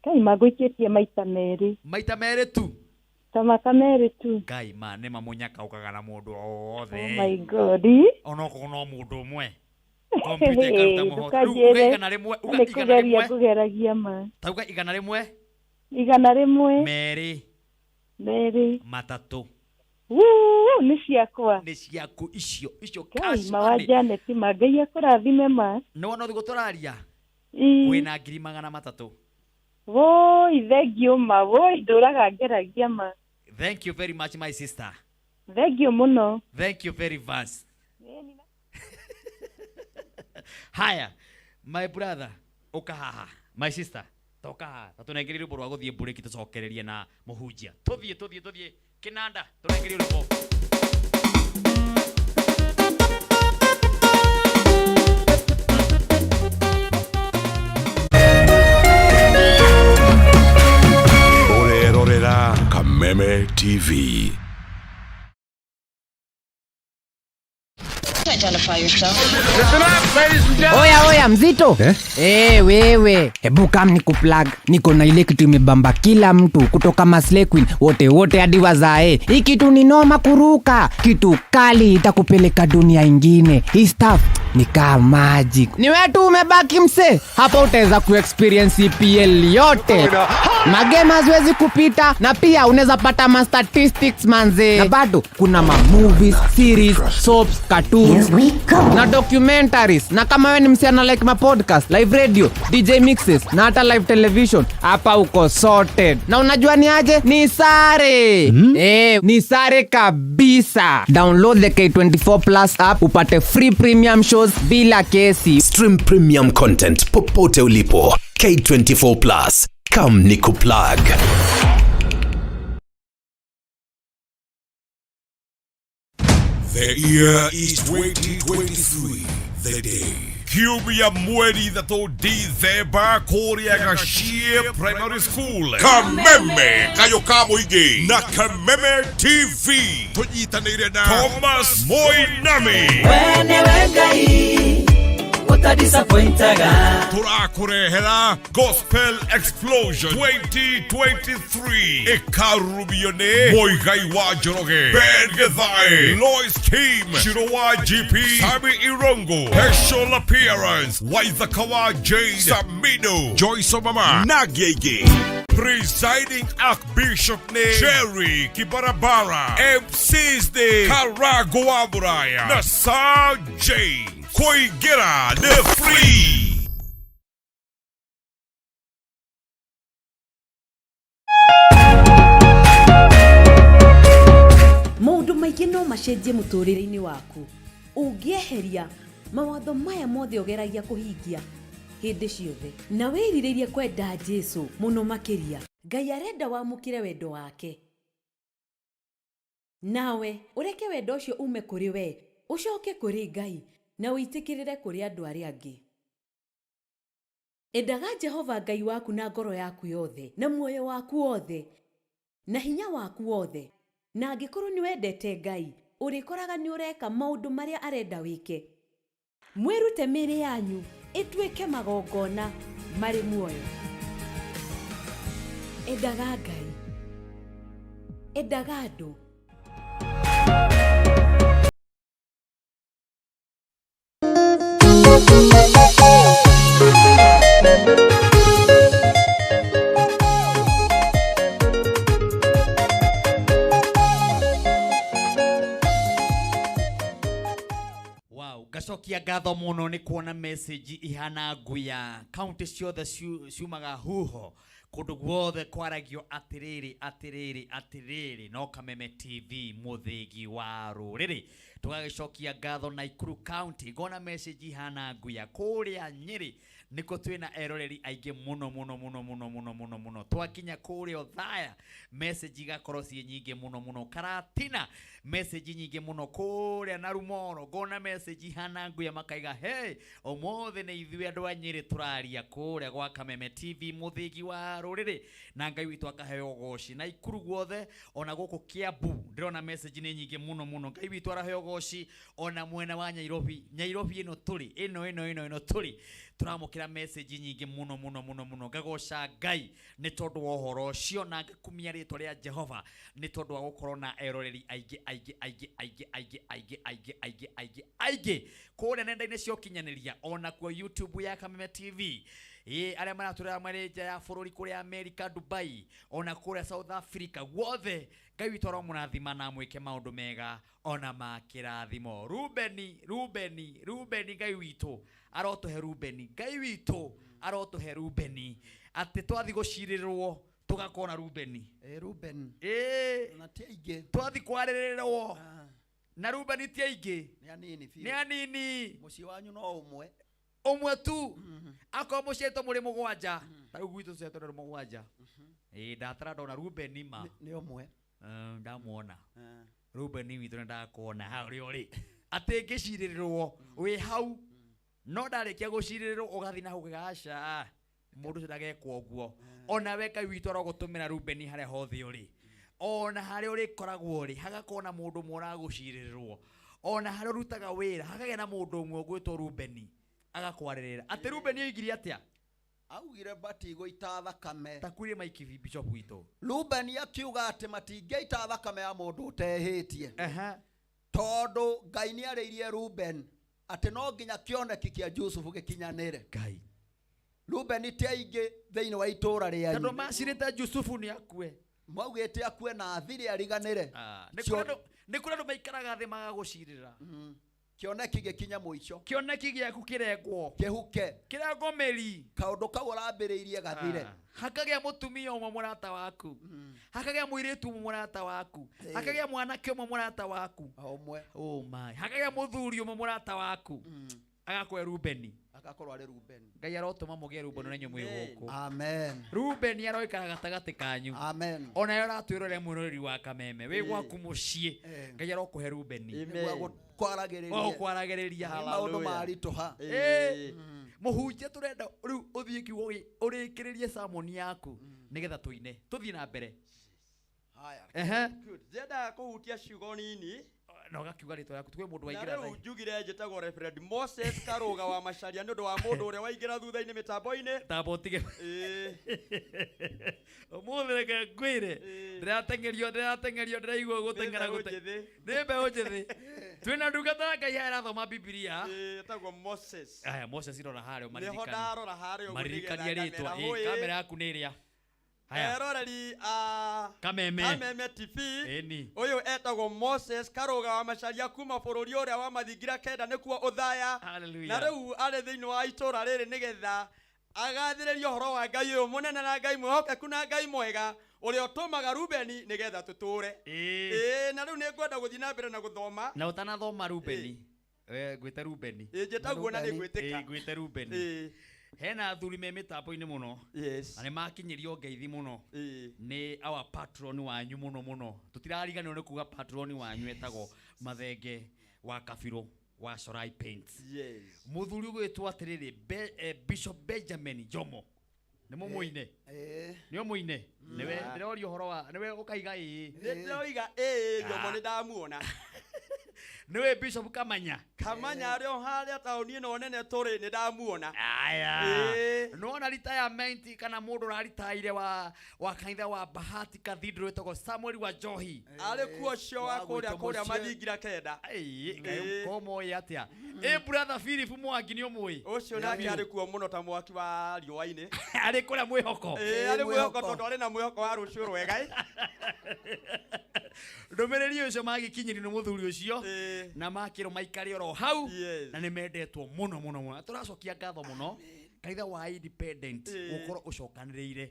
Ngai ngũikĩtie maita merĩ. Maita merĩ tu? Maita merĩ tu. Ngai nĩ mamunyaka ũkaga na mũndũ othe. Oh my God. Ona okorwo no mũndũ ũmwe. Computer ikaruta mũhothi. Rĩu igana rĩmwe. Kũgeragia ma. Tauga igana rĩmwe? Igana rĩmwe. Merĩ. Matatũ. Nĩ ciakwa. Nĩ ciaku icio cash. Mawa Janet Ngai akũrathime ma. Nĩ wona thigũ tũraria? Wĩna 300,000. Woi, thank you ma. Woi, ndũraga ngeragia ma. Thank you very much my sister. Thank you muno. Thank you very much. Haya, my brother, uka haha. My sister, toka haha. Tũnengerie rwĩmbo rwa gũthiĩ break tũcokererie na mũhunjia. Tũthiĩ. Kinanda, tũnengerie rwĩmbo. Urerorera Kameme TV. Identify yourself. Listen up, ladies and gentlemen. Oya mzito. Wewe. Hebu kam nikuplug. Niko na ile kitu imebamba kila mtu kutoka Maslay Queen wote hadi wazae. Hii kitu ni noma kuruka. Kitu kali itakupeleka dunia ingine. Hii stuff ni kama magic. Ni wewe tu umebaki mse. Hapa utaweza kuexperience EPL yote. Magame haziwezi kupita na pia unaweza pata ma statistics manze. Na bado kuna ma movies, series, soaps, cartoons na documentaries. Na kama wewe ni msichana like ma podcast, live radio, DJ mixes na hata live television, hapa uko sorted. Na unajua ni aje? Ni sare. Ni sare kabisa. Download the K24 Plus app upate free premium shows bila kesi. Stream premium content popote ulipo. K24 Plus. Come Nico Plug. The year is 2023, the day. Kiumia mweri thatũ Dithemba kũrĩa Gashie Primary School. Kameme kayo ka mũingĩ na Kameme TV. Tũnyitanĩire na Thomas Moinami. Wenewe Ngai utadisappointaga. Tũrakũrehera Gospel Explosion 2023. Ĩkarumio nĩ Mũigai wa Njoroge, Ben Githai, Lois Kim, Shiro wa GP, Sami Irongo, Special appearance Waithaka wa Jane, Samino, Joyce Omama, Nagyege. Presiding Archbishop ne Jerry Kibarabara, MCs ne Karago Aburaya, Nasa Jane, Koigera the Free. Maũndũ maingĩ no macenjie mũtũrĩre-inĩ waku. Ũngĩeheria mawatho maya mothe ũgeragia kũhingia hĩndĩ ciothe na wĩrirĩrie kwenda Jesũ mũno makĩria, Ngai arenda wamũkĩre wendo wake. Nawe ũreke wendo ũcio ume kũrĩ we, ũcoke kũrĩ Ngai na ũitĩkĩrĩre kũrĩ andũ arĩa angĩ. Endaga Jehova Ngai waku na ngoro yaku yothe na muoyo waku wothe na hinya waku wothe. Na angĩkorwo nĩ wendete Ngai, ũrĩkoraga nĩ ũreka maũndũ marĩa arenda wĩke. Mwĩrute mĩĩrĩ yanyu ĩtuĩke magongona marĩ muoyo. Endaga Ngai. Endaga andũ. Gacokia ngatho muno nĩ kuona message ihana nguya county ciothe ciumaga huho kũndũ guothe kwaragio atĩrĩrĩ no Kameme TV mũthĩgi wa rũrĩrĩ tugagicokia ngatho Naikuru County ngona message hana nguya kuria Nyeri niko twina eroreri aingĩ mũno twakinya kuria Othaya message igakorwo cie nyingĩ mũno Karatina message nyingĩ mũno kuria Narumoro ngona message hana nguya makaiga hey omothe nĩ ithuĩ andũ a Nyeri turaria kuria gwa Kameme TV muthigi wa rũrĩrĩ na Ngai witũ akaheo goci Naikuru guothe ona gũkũ Kiambu ndirona message nĩ nyingĩ mũno Ngai witũ araheo goci ona mwena wa Nyairobi ĩno tũrĩ ĩno tũrĩ turamũkĩra message nyingĩ mũno ngagoca Ngai nĩ tondũ wa ũhoro ũcio na ngakumia rĩtwa rĩa Jehova nĩ tondũ wa gũkorwo na eroreri aingĩ kũrĩa nenda-inĩ cia ũkinyanĩria ona kwa YouTube ya Kameme TV arĩa maraturera marĩ nja ya bũrũri kũrĩa America Dubai ona kũrĩa South Africa guothe Ngai witũ aramũrathima na mwĩke maũndũ mega ona makĩrathimo Rubeni Ngai witũ arotũhe Rubeni atĩ twathi gũcirĩrwo tugakona Rubeni na ti aingĩ twathi kwarĩrĩrwo na Rubeni ti aingĩ nĩ anini mũciĩ wanyu no ũmwe tu akwa mũciĩtwo mũrĩ mũgwanja ta rĩu gwitũ ciĩtwo nĩ mũgwanja ndatara ndona Rubeni ma nĩ ũmwe ndamuona Rubeni witũ ndakuona harĩa ũrĩ atĩ ngĩcirĩrĩrwo wĩ hau no ndarĩkia gũcirĩrĩrwo ũgathi na hau gaca mũndũ ndagekwo ũguo ona we Ngai witũ arogũtũmĩra Rubeni harĩa hothe ũrĩ ona harĩa ũrĩkoragwo ũrĩ hagakona mũndũ ũmwe ũragũcirĩrĩrwo ona harĩa ũrutaga wĩra hakagĩa na mũndũ ũmwe ũgwĩtwo Rubeni agakwarĩrĩra atĩ Rubeni oigire atĩa augire batigũita thakame takwire Mike Bishop witũ Rubeni akiuga atĩ matingĩita thakame ya mũndũ ũtehĩtie tondũ Ngai nĩarĩirie Rubeni atĩ no nginya kĩoneki kĩa Jusufu gĩkinyanĩre Ngai Rubeni ti aingĩ thĩinĩ wa itũũra rĩanyu tondũ macirĩte Jusufu nĩ akue maugĩte akue na thiri ariganĩre nĩ kũrĩ andũ maikaraga thĩ magagũcirĩra kĩoneki gĩkinya mũico kĩoneki gĩaku kĩrengwo kĩhuke kĩrengwo mĩri kaũndũ kau ũrambĩrĩirie gathire hakagĩa mũtumia ũmwe mũrata waku hakagĩa mũirĩtu ũmwe mũrata waku hakagĩa mwanake ũmwe mũrata waku hakagĩa mũthuri ũmwe mũrata waku agakorwo Rubeni agakorwo arĩ Rubeni Ngai arotũma mũgĩe Rubeni na inyuĩ mwĩ gũkũ amen Rubeni aroikara gatagatĩ kanyu amen ona yo ratwĩrorera mwĩroreri wa Kameme wĩ gwaku mũciĩ Ngai arokũhe Rubeni kwaragĩrĩria maũndũ maritũha mũhunjia tũrenda rĩu ũthiĩ kiugo ũrĩkĩrĩrie sermon yaku nĩgetha tũine tũthiĩ na mbere good zenda kũhutia ciugo nini no gakiuga rĩtwa yaku twĩ mũndũ waingĩra na rĩu njugire njĩtagwo Reverend Moses Karũga wa Macharia nĩ ũndũ wa mũndũ ũrĩa waingĩra thutha-inĩ mĩtambo-inĩ tambotige ũmũthĩ reke ngwĩre ndĩratengerio ndĩraigua gũteng'era nĩ mbeũ njĩthĩ twĩna ndungata ya Ngai harĩa ĩrathoma Bibilia ĩtagwo Moses Moses irora harĩa nĩho ndarora harĩa maririkania rĩtwa kamera yaku nĩ ĩrĩa eroreri Kameme TV uyu etagwo Moses Karũga wa Macharia kuma bũrũri ũrĩa wa mathingira kenda nĩkuo Othaya na rĩu arĩ thĩinĩ wa itũũra rĩrĩ nĩgetha agathĩrĩria ũhoro wa Ngai ũyũ mũnene na Ngai mwĩhokeku na Ngai mwega ũrĩa ũtũmaga Rubeni nĩgetha tũtũre na rĩu nĩngwenda gũthiĩ na mbere na gũthoma na ũtanathoma Rubeni gwĩte Rubeni njĩtaguo na nĩgwĩtĩka gwĩte Rubeni hena athuri me mĩtambo-inĩ mũno na nĩ makinyĩrio ngeithi mũno nĩ our patron wanyu mũno tũtirariganĩrwo nĩ kuga patron wanyu etagwo Mathenge wa Kabirũ wa Sorai Paints mũthuri ũgwĩtwo atĩrĩrĩ Bishop Benjamin Jomo nĩ mũmũine nĩ mũine nĩwe ndĩroria ũhoro wa nĩwe ũkaiga ndĩroiga Jomo nĩ ndamuona niwe Bishop Kamanya arĩ o harĩa taũni ĩno nene tũrĩ nĩ ndamuona nona retirement kana mũndũ ũraritaire wa kanitha wa Bahati Cathedral wetagwo Samuel wa Njohi arĩ kuo cio wa kũrĩa mathingira kenda komoĩ atĩa brother Philip Mwangi nĩ ũmũĩ ũcio nake arĩ kuo mũno ta mwaki wa riũa-inĩ arĩ kũrĩa mwĩhoko arĩ mwĩhoko tondũ arĩ na mwĩhoko wa rũciũ rwega ndũmĩrĩri ũcio magĩkinyĩrio nĩ mũthuri ũcio na makĩrwo maikare oro hau na nĩ mendetwo mũno tũracokia ngatho mũno kanitha wa independent gũkorwo ũcokanĩrĩire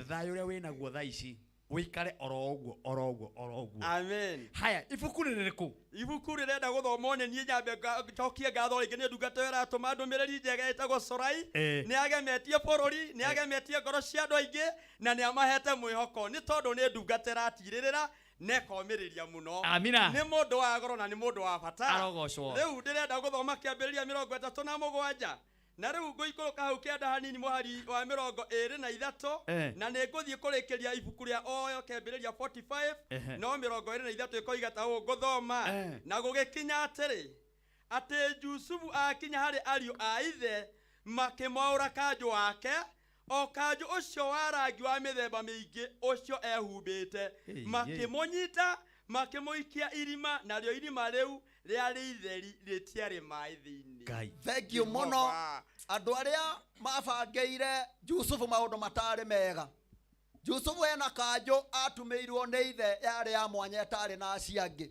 thayũ ũrĩa wĩnaguo thaa ici Uikare oroguo. Amen. Haya, ibuku ririku. Ibuku rirenda guthomwo ni nie nyambe njokie ngatho ringi ni ndungata ira atuma ndumiriri njega itagwo Sorai ni agemetie bururi ni agemetie ngoro cia andu aingi na ni amahete mwihoko ni tondu ni ndungata iratirĩrĩra nekomĩrĩria muno. Amina. Ni mundu wa goro na ni mundu wa bata. Arogocwo. Riu ndirenda guthoma kĩambĩrĩria 37 na riu ngũikũrũka hau kĩanda hanini mũhari wa 23 na nĩ ngũthiĩ kũrĩkĩria ibuku rĩa oyo kĩambĩrĩria 45 no 23 ĩkoiga ta ũũ ngũthoma na gũgĩkinya atĩ Jusufu akinya harĩ ariũ a ithe makĩmwaũra kanjũ wake o kanjũ ũcio wa rangi wa mĩthemba mĩingĩ ũcio ehumbĩte makĩmũnyita makĩmũikia irima narĩo irima rĩu rĩarĩ itheri rĩtiarĩ maĩ thĩinĩ. Thank you muno. Andũ arĩa mabangĩire Jusufu maũndũ matarĩ mega. Jusufu ena kanjũ atumĩirwo nĩ ithe yarĩ ya mwanya ĩtarĩ na acio angĩ.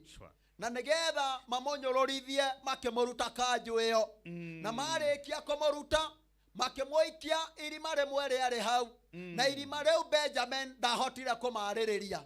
Na nĩgetha mamũnyũrũrithie makĩmũruta kanjũ ĩyo. Na marĩkia kũmũruta makĩmũikia irima rĩmwe rĩarĩ hau. Na irima rĩu Benjamin ndahotire kũmarĩrĩria.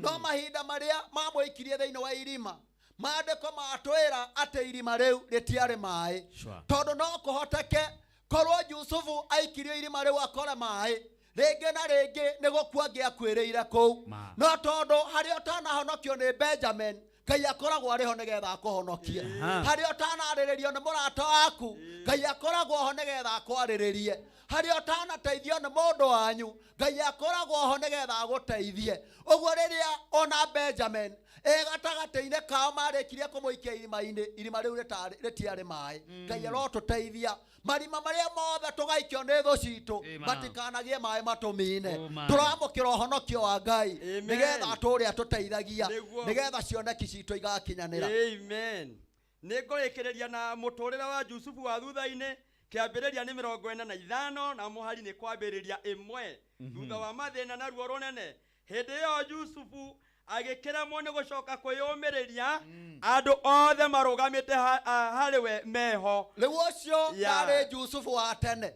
No mahinda marĩa mamũikirie thĩinĩ wa irima maandĩko matwĩra atĩ irima rĩu rĩtiarĩ maĩ. Tondũ no kũhoteke korwo Jusufu aikirio irima rĩu akore maĩ rĩngĩ na rĩngĩ nĩ gũkua angĩakuĩrĩire kũu. No tondũ harĩa ũtanahonokio nĩ Benjamin Ngai akoragwo arĩ ho nĩgetha akũhonokie. Harĩa ũtanarĩrĩrio nĩ mũrata waku Ngai akoragwo ho nĩgetha akwarĩrĩrie. Harĩa ũtanateithio nĩ mũndũ wanyu Ngai akoragwo ho nĩgetha agũteithie. Ũguo rĩrĩa ona Benjamin gatagatĩ-inĩ kao marĩkirie kũmũikia irima-inĩ irima rĩu rĩtiarĩ maĩ. Ngai arotũteithia marima marĩa mothe tũgaikio nĩ thũ citũ matikanagie maĩ matũmine. Tũramũkĩra ũhonokio wa Ngai nĩgetha atũre atũteithagia nĩgetha cioneki citũ igakinyanĩra. Amen. Nĩngũrĩkĩrĩria na mũtũrĩre wa Jusufu wa thutha-inĩ kĩambĩrĩria nĩ 45 na mũhari nĩ kwambĩrĩria 1 thutha wa mathĩna na ruo rũnene. Hĩndĩ ĩyo Jusufu agĩkĩremwo nĩ gũcoka kwĩyũmĩrĩria andũ othe marũgamĩte harĩ we meho. Rĩu ũcio arĩ Jusufu wa tene.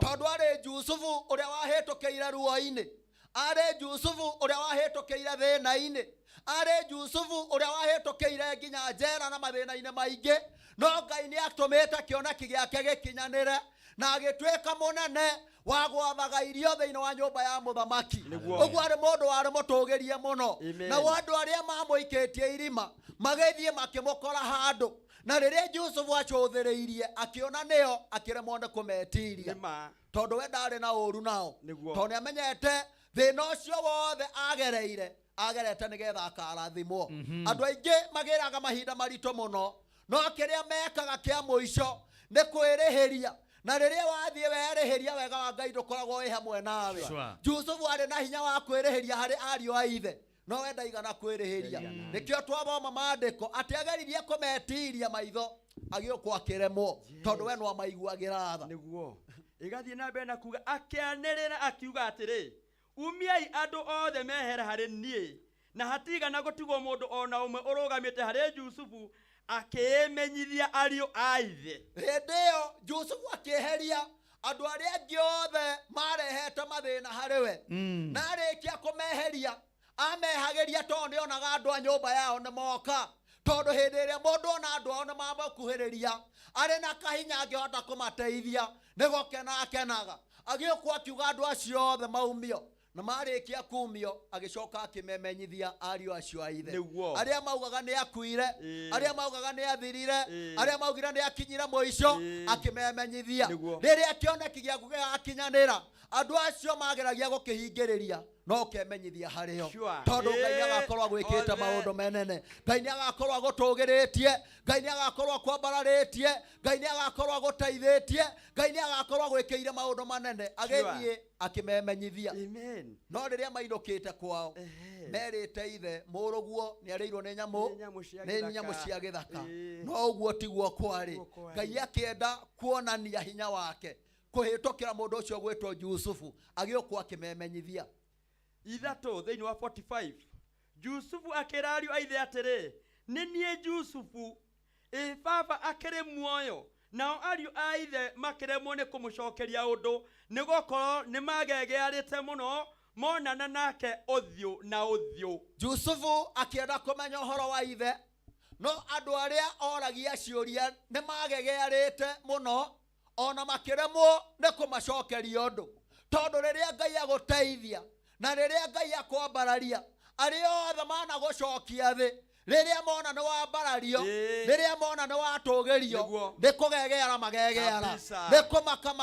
Tondũ arĩ Jusufu ũrĩa wahĩtũkĩire ruo-inĩ, arĩ Jusufu ũrĩa wahĩtũkĩire thĩna-inĩ, arĩ Jusufu ũrĩa wahĩtũkĩire nginya njera na mathĩna-inĩ maingĩ. No Ngai nĩ atũmĩte kĩoneki gĩake gĩkinyanĩre na agĩtuĩka mũnene wa gwathaga irio thĩinĩ wa nyũmba ya mũthamaki. Ũguo arĩ mũndũ warĩ mũtũgĩrie mũno. Na andũ arĩa mamũikĩtie irima magĩthiĩ makĩmũkora handũ. Na rĩrĩa Jusufu acũthĩrĩirie akĩona nĩo akĩremwo nĩ kũmetiria. Tondũ we ndarĩ na ũru nao. Tondũ nĩamenyete thĩna ũcio wothe agerete nĩgetha akarathimwo. Andũ aingĩ magĩraga mahinda maritũ mũno. No kĩrĩa mekaga kĩa mũico nĩ kwĩrĩhĩria. Na rĩrĩa wathiĩ werĩhĩria wega wa Ngai ndũkoragwo wĩ hamwe nawe. Jusufu arĩ na hinya wa kwĩrĩhĩria harĩ ariũ a ithe no we ndaigana kwĩrĩhĩria. Nĩkĩo twathoma maandĩko atĩ ageririe kũmetiria maitho agĩũkwo akĩremwo tondũ we no amaiguagĩra tha. Nĩguo ĩgathiĩ na mbere na kuuga akĩanĩrĩra akiuga atĩrĩ, umiai andũ othe mehere harĩ niĩ na hatigana gũtigwo mũndũ ona ũmwe ũrũgamĩte harĩ Jusufu akĩmenyithia ariũ a ithe. Hĩndĩ ĩyo Jusufu akĩeheria andũ arĩa angĩ othe marehete mathĩna harĩ we. Na arĩkia kũmeheria amehagĩria tondũ nĩonaga andũ a nyũmba yao nĩ moka. Tondũ hĩndĩ ĩrĩa mũndũ ona andũ ao nĩ mamũkuhĩrĩria arĩ na kahinya angĩhota kũmateithia nĩ gũkena akenaga. Agĩũkwo akiuga andũ acio othe maumio. Na marĩkia kumio agĩcoka akĩmemenyithia ariũ acio a ithe. Arĩa maugaga nĩ akuire, arĩa maugaga nĩ athirire, arĩa maugire nĩ akinyire mũico akĩmemenyithia. Rĩrĩa kĩoneki gĩaku gĩgakinyanĩra andũ acio mageragia gũkĩhingĩrĩria no kemenyithia harĩo. Tondũ Ngai agakorwo agwĩkĩte maũndũ menene. Ngai nĩ agakorwo agũtũgĩrĩtie, Ngai nĩ agakorwo akwambararĩtie, Ngai nĩ agakorwo agũteithĩtie, Ngai nĩ agakorwo agwĩkĩire maũndũ manene agĩthiĩ akĩmemenyithia. No rĩrĩa mainũkĩte kwao merĩte ithe mũrũguo nĩ arĩirwo nĩ nyamũ cia gĩthaka. No ũguo tiguo kwarĩ. Ngai akĩenda kuonania hinya wake kũhĩtũkĩra mũndũ ũcio gwĩtwo Jusufu agĩũkwo akĩmemenyithia. Ithatũ thĩinĩ wa 45 Jusufu akĩra ariũ a ithe atĩrĩ, nĩ niĩ Jusufu baba akĩrĩ muoyo. Nao ariũ a ithe makĩremwo nĩ kũmũcokeria ũndũ nĩ gũkorwo nĩ magegearĩte mũno monana nake uthio na uthio. Yusufu akienda kumenya uhoro wa ithe, no andu aria oragia ciuria ni magegearite muno, ona makiremwo ni kumacokeria undu, tondu riria Ngai aguteithia na riria Ngai akwambararia, aria othe mana gucokia thi, riria mona ni wambarario, riria mona ni watugirio, ni kugegeara magegeara, ni kumaka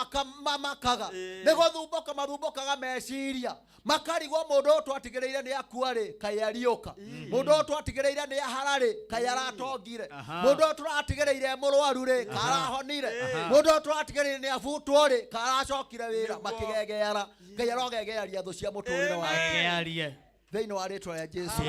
mamakaga, ni guthumbuka mathumbukaga meciria, makarigwo mundu uyu twatigireire ni akuari kai ariuka, mundu uyu twatigireire ni aharari kai aratongire, mundu uyu turatigireire murwaru ri karahonire, mundu uyu turatigireire ni abutwo ri karacokire wira, makigegeara. Ngai arogegearia thu cia muturire wake thĩinĩ wa rĩtwa rĩa Jesu.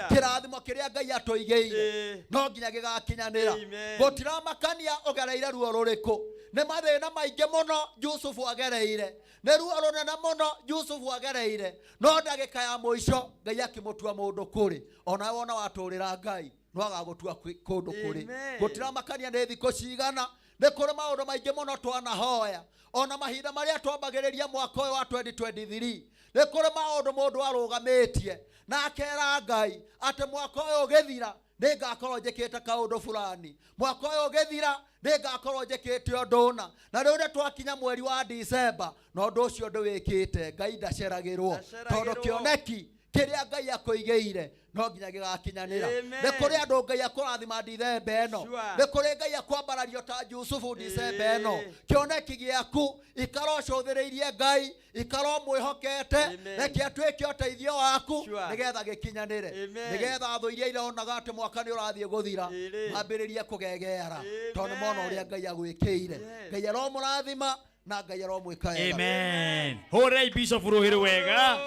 Kĩrathimo kĩrĩa Ngai atũigĩire no nginya gĩgakinyanĩra. Gũtiramakania ũgereire ruo rũrĩkũ, nĩ mathĩna maingĩ mũno Yusufu agereire, nĩ ruo rũnene mũno Yusufu agereire, no ndagĩka ya mũico Ngai akĩmũtua mũndũ kũrĩ, ona wona watũrĩra Ngai no agagũtua kũndũ kũrĩ. Gũtiramakania nĩ thikũ cigana, nĩ kũrĩ maũndũ maingĩ mũno twanahoya, ona mahinda marĩa twambagĩrĩria mwaka ũyũ wa 2023, nĩ kũrĩ maũndũ mũndũ arũgamĩtie na akera Ngai atĩ mwaka ũyũ ũgĩthira nĩ ngakorwo njĩkĩte kaũndũ fulani, mwaka ũyũ ũgĩthira nĩ ngakorwo njĩkĩte ũndũ ũna, na rĩu nĩ twakinya mweri wa December na ũndũ ũcio ndũwĩkĩte. Ngai ndaceragĩrwo, tondũ kĩoneki kĩrĩa Ngai akũigĩire no nginya gĩgakinyanĩra. Nĩ kũrĩ andũ Ngai akũrathima December ĩno, nĩ kũrĩ Ngai akwambarario ta Yusufu December ĩno. Kĩoneki gĩaku ikara ũcũthĩrĩirie Ngai, ikara mwĩhokete, reke atuĩke ũteithio waku nĩgetha gĩkinyanĩre, nĩgetha thũ iria ironaga atĩ mwaka nĩ ũrathiĩ gũthira mambĩrĩrie kũgegeara, tondũ nĩ mona ũrĩa Ngai agwĩkĩire. Ngai aromũrathima na Ngai aromwĩka wega. Amen. Hore Bishop Ruhiru wega.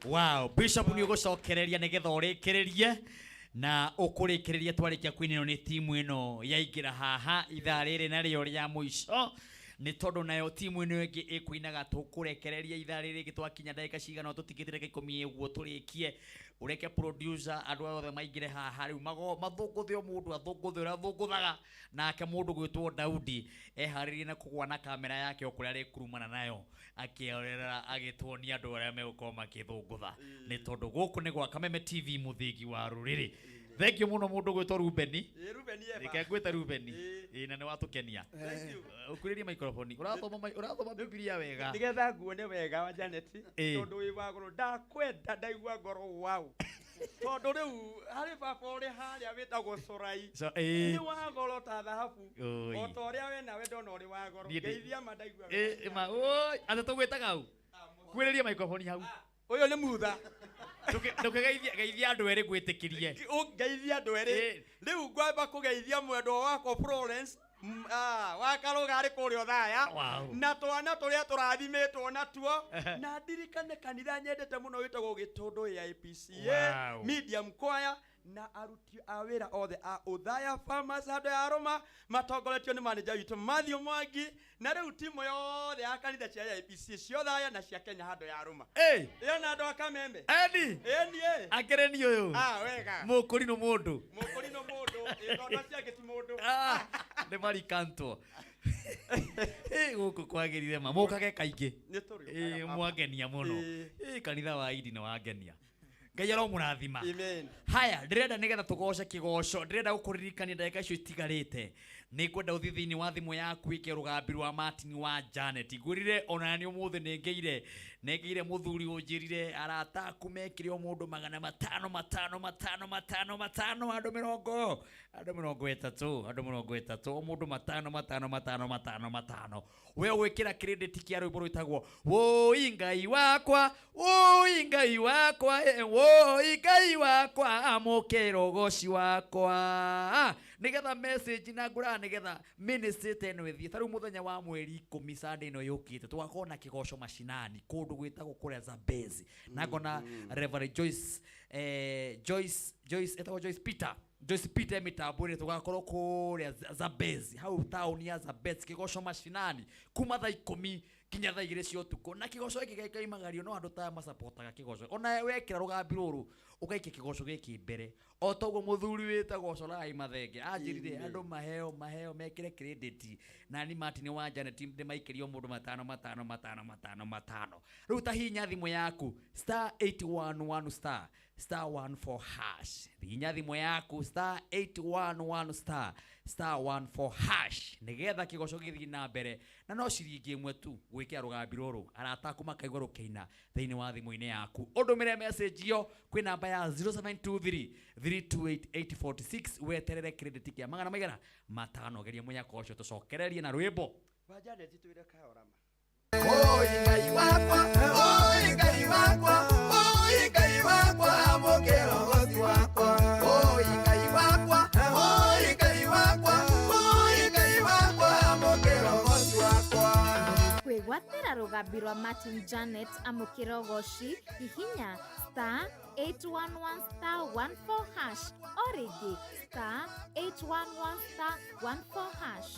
Wow, Bishop ni ugucokereria nigetha ũrĩkĩrĩrie na ũkũrĩkĩrĩria twarĩkia kwinino nĩ timu ĩno yaingĩra haha ithaa rĩrĩ narĩo rĩa mũico, nĩ tondũ nayo timu ĩno ĩngĩ ĩkũinaga tũkũrekereria ithaa rĩrĩ rĩngĩ twakinya ndagĩka cigana tũtikĩtie ndagĩka 10 ũguo tũrĩkie, ũreke producer andũ othe maingĩre haha rĩu mathũngũthio mũndũ athũngũthio ũrĩa athũngũthaga, nake mũndũ gwĩtwo Daudi eharĩrie na kũgwa na kamera yake o kũrĩa arĩkurumana nayo akĩorera agĩtuonia andũ arĩa megũkorwo makĩthũngũtha, nĩ tondũ gũkũ nĩ gwa Kameme TV mũthingi wa rũrĩrĩ. Thank you muno mundu gwetwo Rubeni. Rubeni eba. Nikagweta Rubeni. Na nĩ watukenia. Ukuririe microphone. Urathoma Biblia wega. Nigetha nguone wega wa Janet. Tondu wi wagoro ndakwenda ndaigua ngoro wow. Tondu riu hari baba uri haria witagwo Sorai. Ni wagoro ta thahabu. O ta uria we nawe ndona uri wagoro. Ngeithia ma ndaigua. Ma oi, anda tugwetaga hau. Kwiririe microphone hau. Uyo ni mutha. Tugeithia andu eri gwitikirie. Ngeithia andu eri. Riu ngwamba kugeithia mwendo wako Florence. Wakaruga ari kurio thaya na twana turia turathimitwo natuo na ndirikane kanitha nyendete muno witagwo Gitundu ya APCA medium choir na aruti a wira othe a Uthaya Farmers hando ya Roma matongoretio ni manager witu Matthew Mwangi na riu timu yothe ya kanitha cia APCA cia Uthaya na cia Kenya hando ya Roma. Iyo na andu a Kameme. Eni akereni uyu wega mukurino mundu igondo cia giti mundu nĩ marikantwo gũkũ kwagĩrire ma mũkage kaingĩ mwangenia mũno kanitha wa Idi nĩ wangenia. Ngai aromũrathima. Haya ndĩrenda nĩgetha tũgoce kĩgoco, ndĩrenda gũkũririkania ndagĩka icio itigarĩte, nĩ kwenda ũthiĩ thĩinĩ wa thimũ yaku ĩke rũgambi rwa Martin wa Janet. Ngwĩrire ona nĩ ũmũthĩ nĩngĩire mũthuri ũnjĩrire arata aku mekire o mũndũ 500 andũ mĩrongo ĩtatũ o mũndũ 5 we gwĩkĩra credit kĩa rwĩmbo rwĩtagwo woi Ngai wakwa Ngai wakwa amũkĩra ũgoci wakwa, nĩgetha message na ngũra nĩgetha ministry ĩno ĩthiĩ. Ta rĩu mũthenya wa mweri 10 Sunday ĩno yũkĩte tũgakorwo na kĩgoco mashinani kũndũ gwĩtagwo kũrĩa Zambezi na ngona Reverend Joyce Peter mitambo-inĩ tũgakorwo kũrĩa Zambezi hau town ya Zambezi kĩgoco mashinani kuma thaa 10 kinya thaa 2 cia utuku na kigoco giki gaikaimagario no andu ta masapotaga kigoco ona wekira rugambi ruru ukaikia kigoco giki mbere o toguo muthuri witagwo Corai Mathenge anjirire andu maheo mekire credit na ni Martin wa Janet ndimaikirio mundu 5 riu ta hinya thimu yaku *811 *14 hash hinya thimu yaku *811 *14 hash nigetha kigoco githii na mbere na no ciringi imwe tu gwikia rugambi ruru arata aku makaigwa rukeina thiini wa thimu-ini yaku undumire message yo kwi namba ya 0723 328 weterere credit kia magana maigana 5 geria munyaka ucio tucokererie na rwimbo Wajane titwire kaorama Oi ngai wakwa amukero gosi wakwa Oi ngai wakwa amukero gosi wakwa kwigwatira rugambi rwa Martin Janet amukiro goshi hihinya *811*14 hash origi *811*14 hash.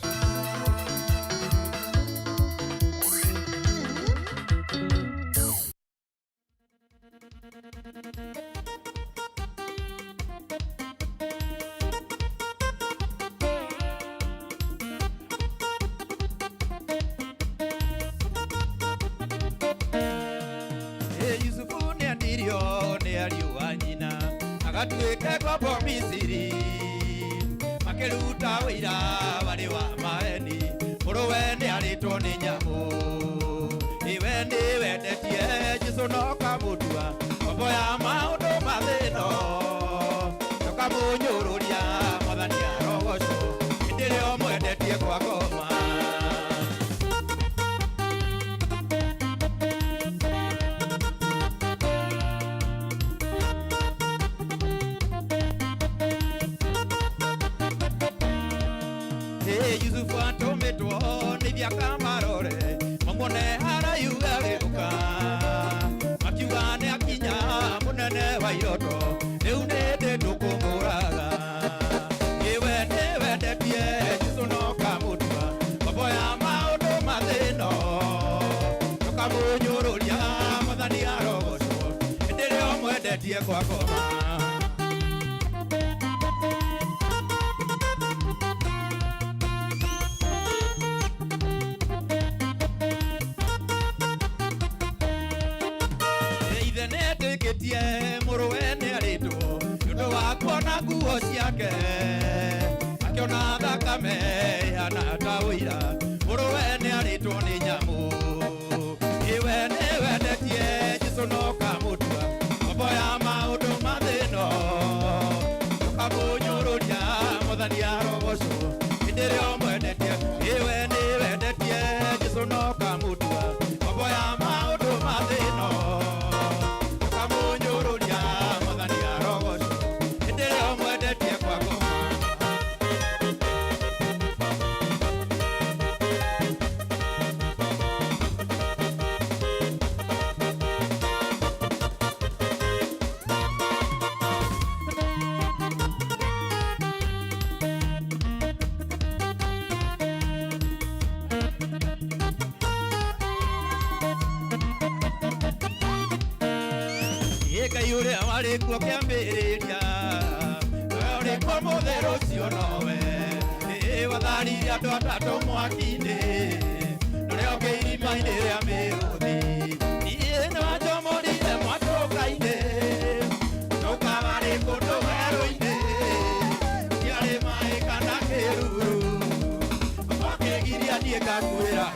Yusufu ni andirio ni aliwa nyina agatuike kwa Misiri makiruta wira bari wa maeni muruwe ni aritwo ni nyamu iwe ni wendetie Jesu no kamutua obo ya maundu mathino tukamunyururia mwathani arogoco indirio mwendetie kwa ngoma Yusufu atometwo ni byakamarore mamone harayuga giruka makiuga ni akinya munene wa iroto riu nindi tukumuraga iwe ni wendetie Jesu no kamutua mambo ya maundu mathino tukamunyururia mwathani arogocwo ndirio mwendetie kwa ngoma muruwe ni aritwo nundu wa kuona nguo ciake akiona thakame hana ta wira muruwe ni aritwo ni nyamu iwe ni wendetie Jesu no kamutua mambo ya maundu mathino tukamunyururia mwathani arogocwo indirio mwendetie iwe ni wendetie Jesu no kamutua mambo ya maundu mathino tukamunyururia mwathani arogocwo indirio mwendetie kwa ngoma yure wari kwa kiambiriria wari kwa mutheru cio nowe wathari andu atatu mwaki-ini nurio kiirima-ini ria miruthi ni wanjomorire mwatuka-ini tuka wari kundu werũ-ini tiarĩ maĩ kana kĩruru wakigiria niĩ ngakuĩra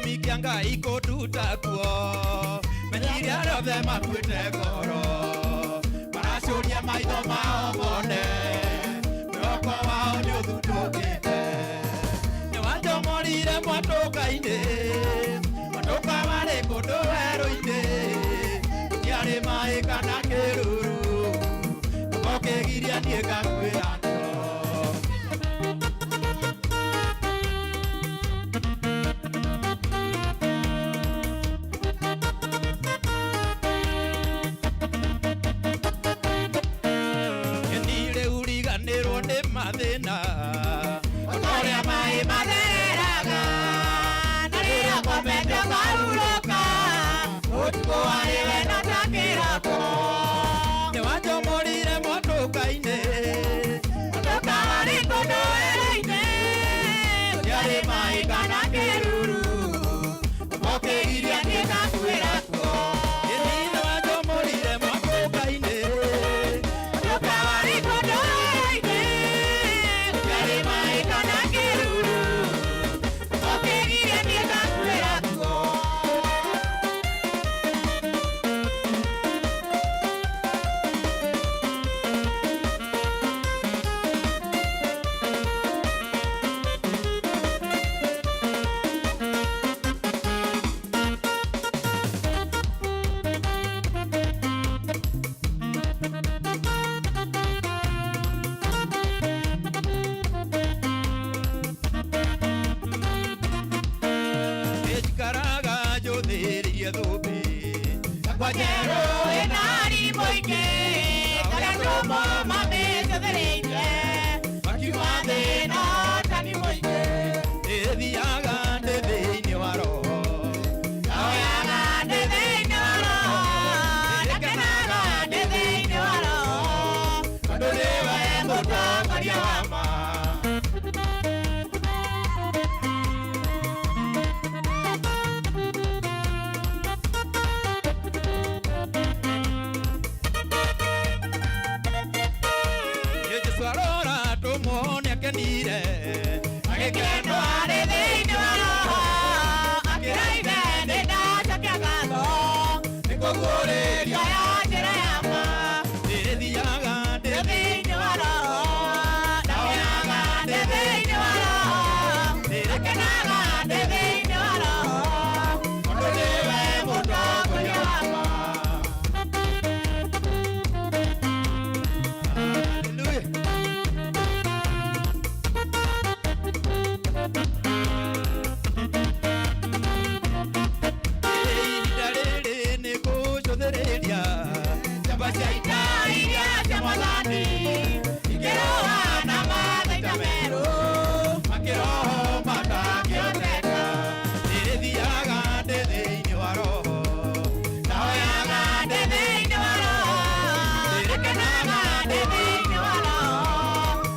mikia ngai kunduta kuo menyiria rothe makuĩte ngoro maracuria maitho mao mone mwĩhoko wao nĩ ũthundũkĩte nĩ wanjomorire mwatũka-inĩ mwatũka marĩ kũndũ werũ-inĩ tiarĩ maĩ kana kĩruru ũkĩgiria niĩ ngakuĩra kũinĩrwo nĩ mathĩna otorĩa maĩ mathereraga na rĩrĩa komete ũkarurũka ũtukũ warĩ wena ta kĩroko nĩwanjomorire motoka-inĩ motoka warĩ kũndũ wĩra-inĩ gũtiarĩ maĩ kana kĩruru ũmokĩgiria nĩngakuĩra kuo ĩni nĩwanjomorire motoka-inĩ motoka warĩ kũndũ wĩra-inĩ gũtiarĩ maĩ kana kĩruru ũmokĩgiria nĩngakuĩra kuo ejikaraga njũthĩrie thũmbĩ kwanjerũ ĩnari mũingĩ karĩa tũmũ mamĩcũthĩrĩire makiuma thĩna tani mũingĩ ĩthiaga ndĩ thĩinĩ wa roho yaoyaga ndĩ thĩinĩ wa roho ĩkenaga ndĩ thĩinĩ wa roho tondũ nĩwe mũtongoria wa ma Yesu arora tumuone akenire agĩkendwo arĩ thĩinĩ wa roho akĩraime nĩ ndacokia ngatho nĩkũguũrĩria ya njĩra ya ma ndĩthiaga ndĩ thĩinĩ wa roho ndaoyaga ndĩ thĩinĩ wa roho ndĩkenaga ndĩ thĩinĩ wa roho tondũ nĩwe mũtongoria wakwa ihinda rĩrĩ nĩ ngũcũthĩrĩria ciamba cia ita iria cia mwathani ikĩroha na mathaita merũ makĩroho makakĩoteka ndĩthiaga ndĩ thĩinĩ wa roho ndaoyaga ndĩ thĩinĩ wa roho ndĩkenaga ndĩ thĩinĩ wa roho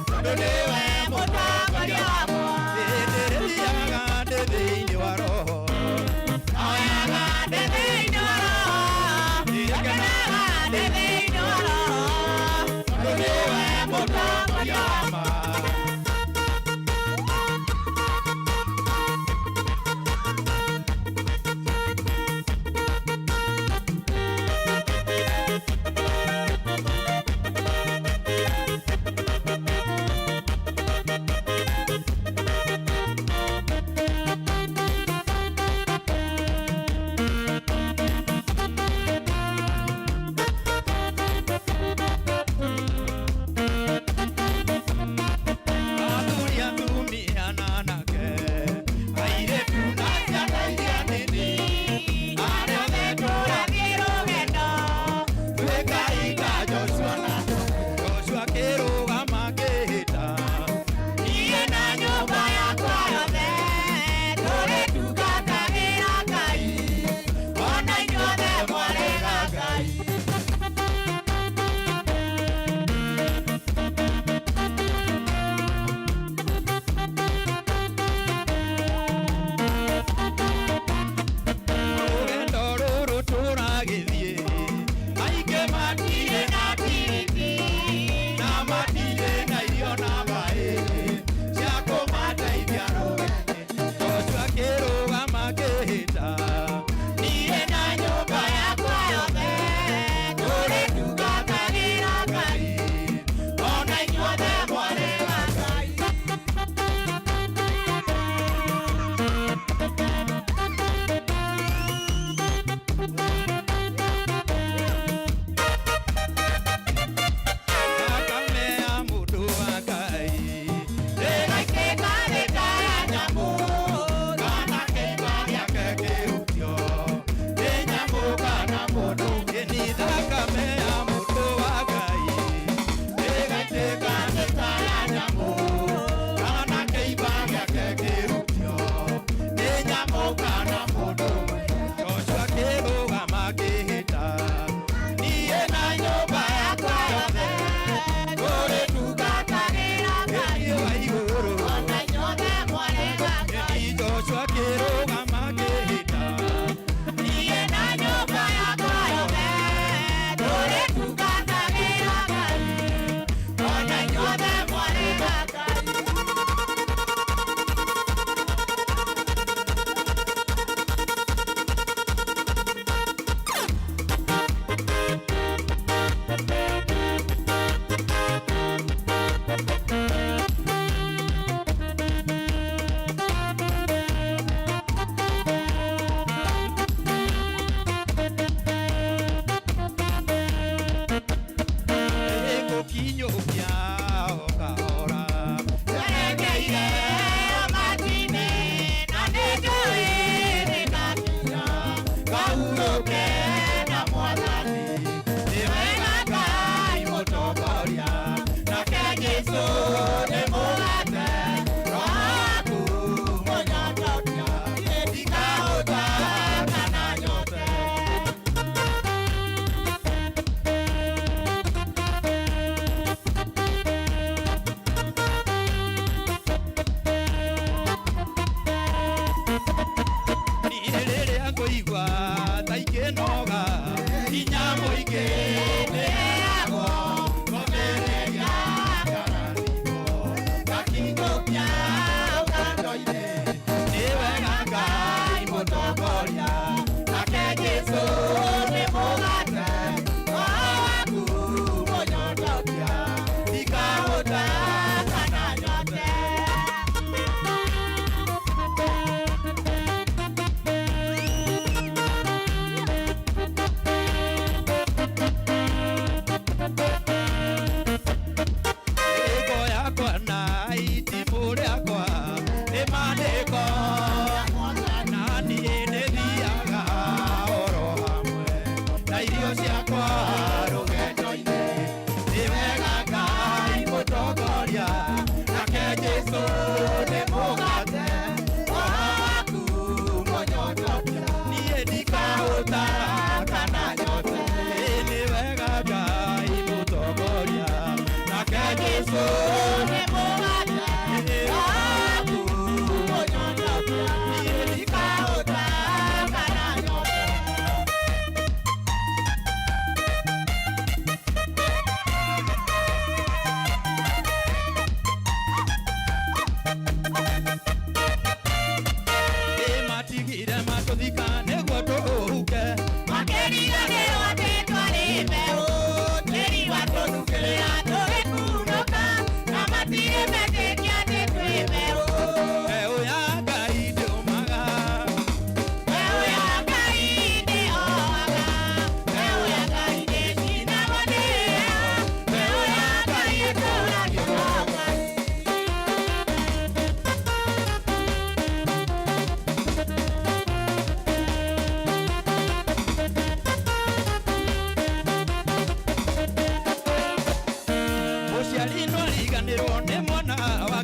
tondũ nĩwe mũtongoria wakwa ndĩthiaga ndĩ thĩinĩ wa roho ndaoyaga ndĩ thĩinĩ wa roho ndĩkenaga ndĩ thĩinĩ wa roho tondũ nĩwe mũtongoria wa ma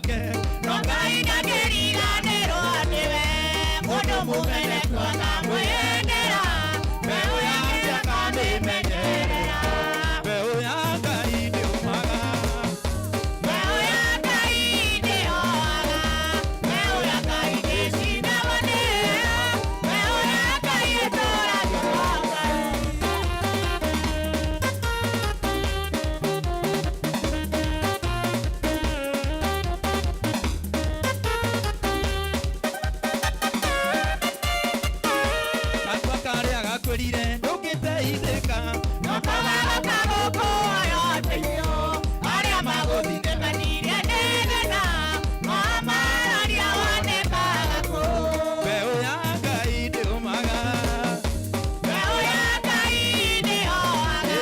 wake Ngai ndakĩriganĩrwo nĩwe mũndũ mũmene kwaga mwĩendera mbeũ yake akamĩmenyerera mbeũ ya Ngai ndĩũmaga mbeũ ya Ngai ndĩhoaga mbeũ ya Ngai ndĩcindagwo nĩyo mbeũ ya Ngai ĩtũũragio kwa Ngai Gatua karĩa gakwĩrire ndũngĩteithĩka Nokogaga gũkũ oyoteithio arĩa magũthire manirie nĩ thĩna mamararia wone mbagaku mbeũ ya Ngai ndĩũmaga mbeũ ya Ngai ndĩhoaga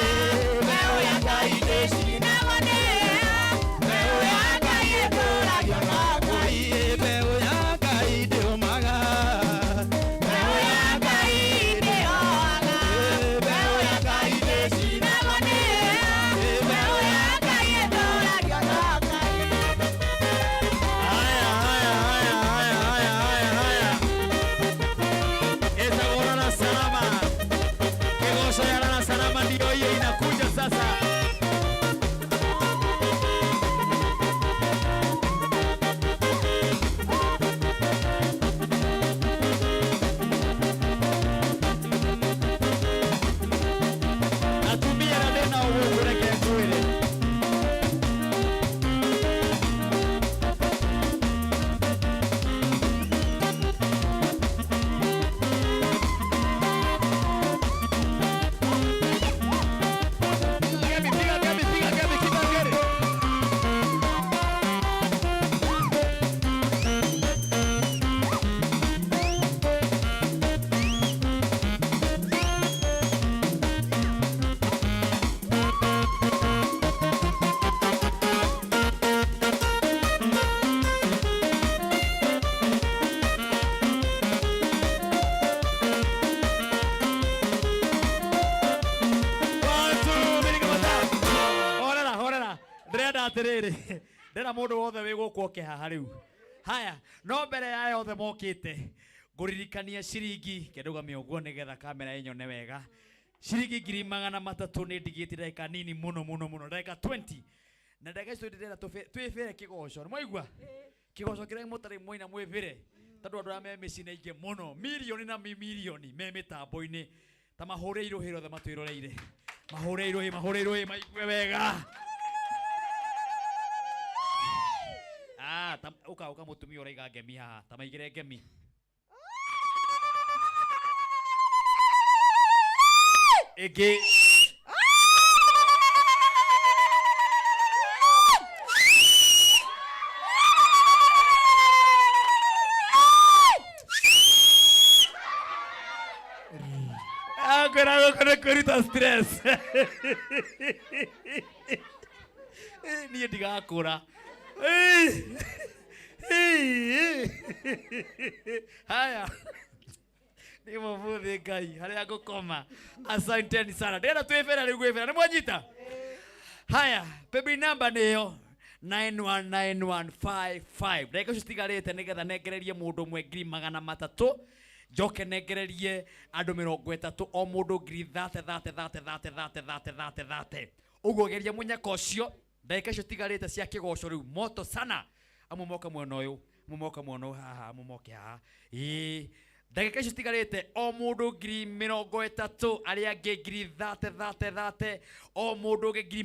mbeũ ya Ngai ndĩcindagwo nĩyo mbeũ ya Ngai ĩtũũragio kwa Ngai mbeũ ya Ngai ndĩũmaga mbeũ ya Ngai ndĩhoaga mbeũ ya Ngai ndĩcindagwo nĩyo mbeũ ya Ngai ĩtũũragio kwa Ngai Esa gorona salama. Kegosho ya lala salama ndio hiyo inakuja sasa. Natumia na tena uongo na kiakweli. Ndĩrenda atĩrĩrĩ ndĩra mũndũ wothe wĩ gũkũ oke haha rĩu haya no mbere ya yothe mokĩte ngũririkania ciringi kĩndũgamia ũguo nĩgetha kamera ĩnyone wega ciringi 300 nĩ ndigĩtie ndagĩka nini mũno ndagĩka 20 na ndagĩka icio ndĩrenda twĩbĩre kĩgoco nĩ mwaigua kĩgoco kĩrĩa mũtarĩ mũina mwĩbĩre tondũ andũ arĩa me mĩciĩ aingĩ mũno milioni na milioni me mĩtambo-inĩ ta mahũre irũhĩ rothe matwĩroreire mahũre irũhĩ maigue wega uka mutumia uraiga ngemi haha ta maigire ngemi ege agora quando corita stress ni ndigakura haya ni mubuthi Ngai haria ngukoma asanteni sana ndĩrenda twĩbĩra rĩu gwĩbĩra nĩ mwanyita haya baby number nĩyo 919155 ndagĩka icio citigarĩte nĩgetha nengererie mũndũ ũmwe 300 njoke nengererie andũ 30 o mũndũ 30 ũguo geria mũnyaka ũcio ndagĩka icio tigarĩte cia kĩgoco rĩu moto sana amumoka mwena ũyũ mumoka mwena ũyũ haha mumoke haha ndagĩka icio tigarĩte o mũndũ 30 arĩa angĩ 30 o mũndũ ũngĩ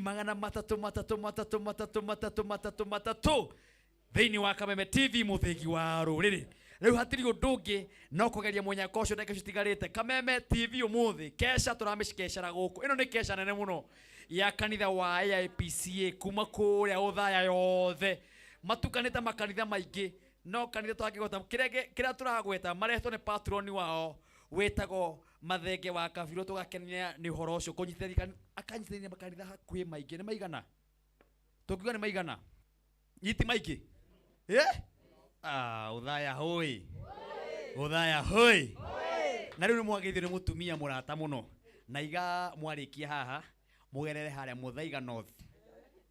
300 thĩinĩ wa Kameme TV mũthĩgi wa rũrĩrĩ rĩu hatirĩ ũndũ ũngĩ no kũgeria mũnyaka ũcio ndagĩka icio tigarĩte Kameme TV ũmũthĩ kesha tũramĩcikecera gũkũ ĩno nĩ kesha nene mũno ya kanitha wa AIPCA kuma kũrĩa ũthaya yothe matukanĩte makanitha maingĩ no kanitha twakĩgweta kĩrĩa tũragweta maretwo nĩ patroni wao wĩtagwo Mathenge wa Kabirũ tũgakenia nĩ ũhoro ũcio akanyitithania makanitha hakuhĩ maingĩ nĩ maigana tũngiuga nĩ maigana nyiti maingĩ ũthaya hoi ũthaya hoi na rĩu nĩ mwagĩithio nĩ mũtumia mũrata mũno na iga mwarĩkia haha mugerere harĩa Muthaiga North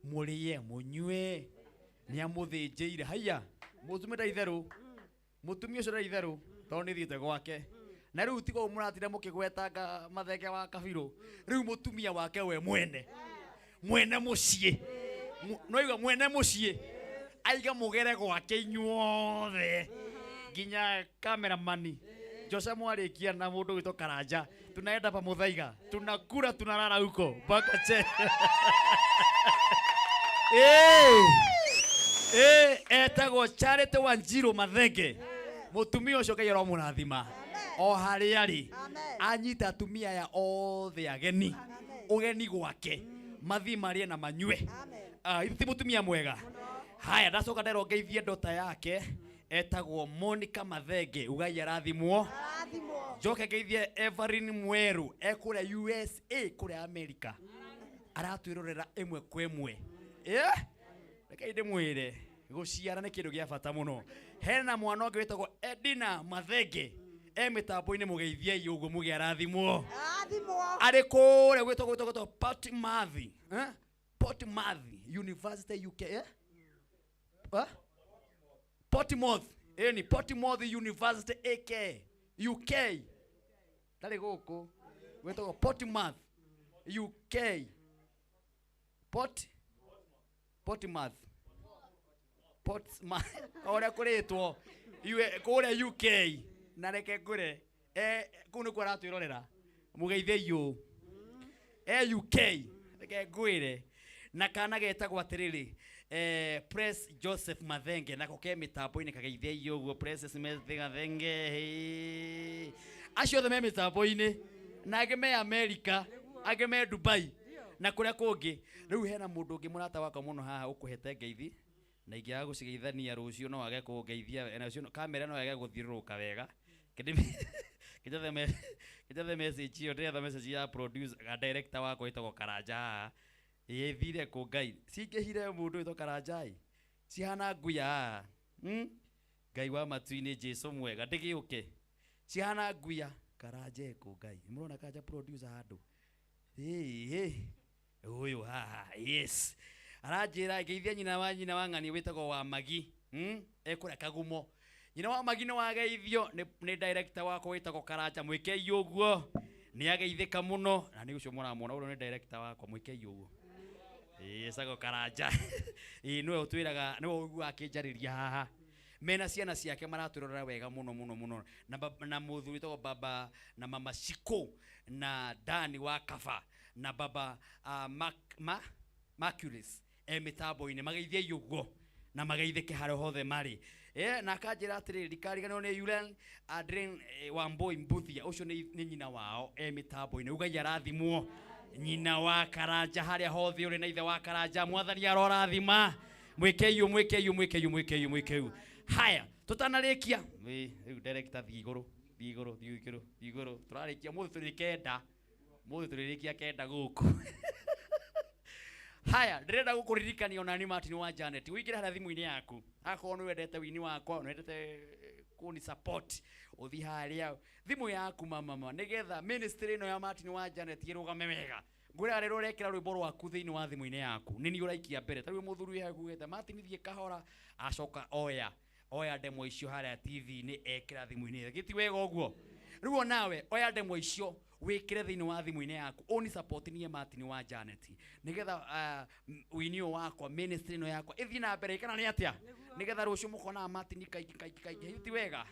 murie munyue ni amuthinjire haya mutumira itheru mutumia ucio itheru to ni thiite gwake na riu tigo muratire mukigwetanga matheke wa kabiru riu mutumia wake we mwene mucii noiga mwene mucii aiga mugere gwake inyuothe nginya cameraman Jose mwarikia na mundu wito Karanja tunaenda pa Muthaiga tunakura tunalala huko mpaka che etagwo Charity Wanjiru Mathenge mutumia ucio Ngai ro murathima o hari ari anyita atumia ya othe ageni ugeni gwake mathi marie na manyue ithi mutumia mwega haya ndacoka nderongeithie ndota yake etagwo Monica Mathenge ugai arathimwo njoke ngeithie Everin Mweru ekure USA kure America aratwirorera imwe kwa imwe reke inde mwire guciara ni kindu gia bata muno hena mwana ungi witagwo Edina Mathenge mitambo-ini mugeithie uguo muge arathimwo ari kure gwitagwo Portsmouth University UK Portsmouth ni Portsmouth University AK UK tari guku gwitagwo Portsmouth UK Portsmouth ora kuritwo kure UK na reke ngure kunu kwa ratwirorera mugeithie yu UK reke ngwire na kana getagwo atiriri Press Joseph Mathenge nako ke mitambo-ini kageithie yu Press Mathenge acio the mitambo-ini na ageme America ageme Dubai na kuria kungi riu hena mundu ungi murata wako muno haha ukuhete ngeithi na ingiaga gucigeithania rucio no age kungeithia na cio kamera no age guthiruruka wega kithe message yo the message ya producer ga director wako itagwo Karanja thire ku Ngai cingihire mundu witwo Karanja cihana nguya Ngai wa matu-ini Jesu mwega ndigiuke cihana nguya Karanja ku Ngai murona Karanja producer handu uyu haha yes aranjira ngeithia nyina wa ng'ani witagwo wa Magi ekura Kagumo nyina wa Magi no wageithio ni director wako witagwo Karanja mwikei uguo ni ageithika muno na ni ucio muramwona uyu ni director wako mwikei uguo sago Karanja niwe utwiraga niwe ugu akinjariria haha mena ciana ciake maratwirorera wega muno na muthuri witagwo baba na mama Shiko na Dani wa Kaba na baba Maculis mitambo-ini mageithie yugo na mageithike haro hothe mari na kanjira atiri rikariganwo ni Yulen Adrian Wamboi Mbuthia ucio ni nyina wao mitambo-ini ugai arathimwo nyina wa Karanja haria hothe uri na ithe wa Karanja mwathani arorathima mwikeiu haya tutanarikia riu director thiguru turarikia muthu turirikia kenda guku haya ndirenda gukuririkania onani Martin wa Janet wingire haria thimu-ini yaku akorwo ni wendete wini wakwa ni wendete kuni support uthi haria thimu yaku mama nigetha ministry ino ya Martin wa Janet irugame wega ngwira rero rekira rwimbo rwaku thiini wa thimu-ini yaku nini uraikia mbere tariwe muthuri hagugete Martin thie kahora acoka oya demo icio haria TV-ini ekira thimu-ini giti wega uguo riu nawe oya demo icio wikire thiini wa thimu-ini yaku oni support nie Martin wa Janet nigetha winio wakwa ministry no yakwa ithi na mbere kana ni atia nigetha rucio mukona Martin kaiki hiti wega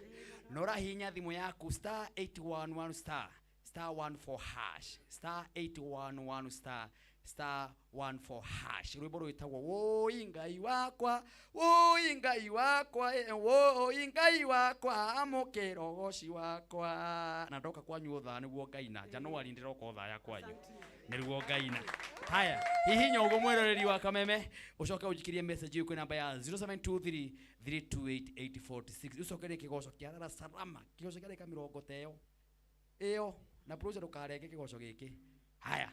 nora hinya thimu yaku *811 *811 *14# rwimbo rwitagwo woi Ngai wakwa amukirogoci wakwa na ndoka kwanyu utha niguo ngaina Januari ndiroka utha ya kwanyu niguo ngaina haya hihinya ugo mweroreri wa Kameme ucoke ujikirie message yuko namba ya 0723 328 ucoke kigoco kia Dar es Salaam kigoco kia mirongo teo iyo na producer ukarenge kigoco giki haya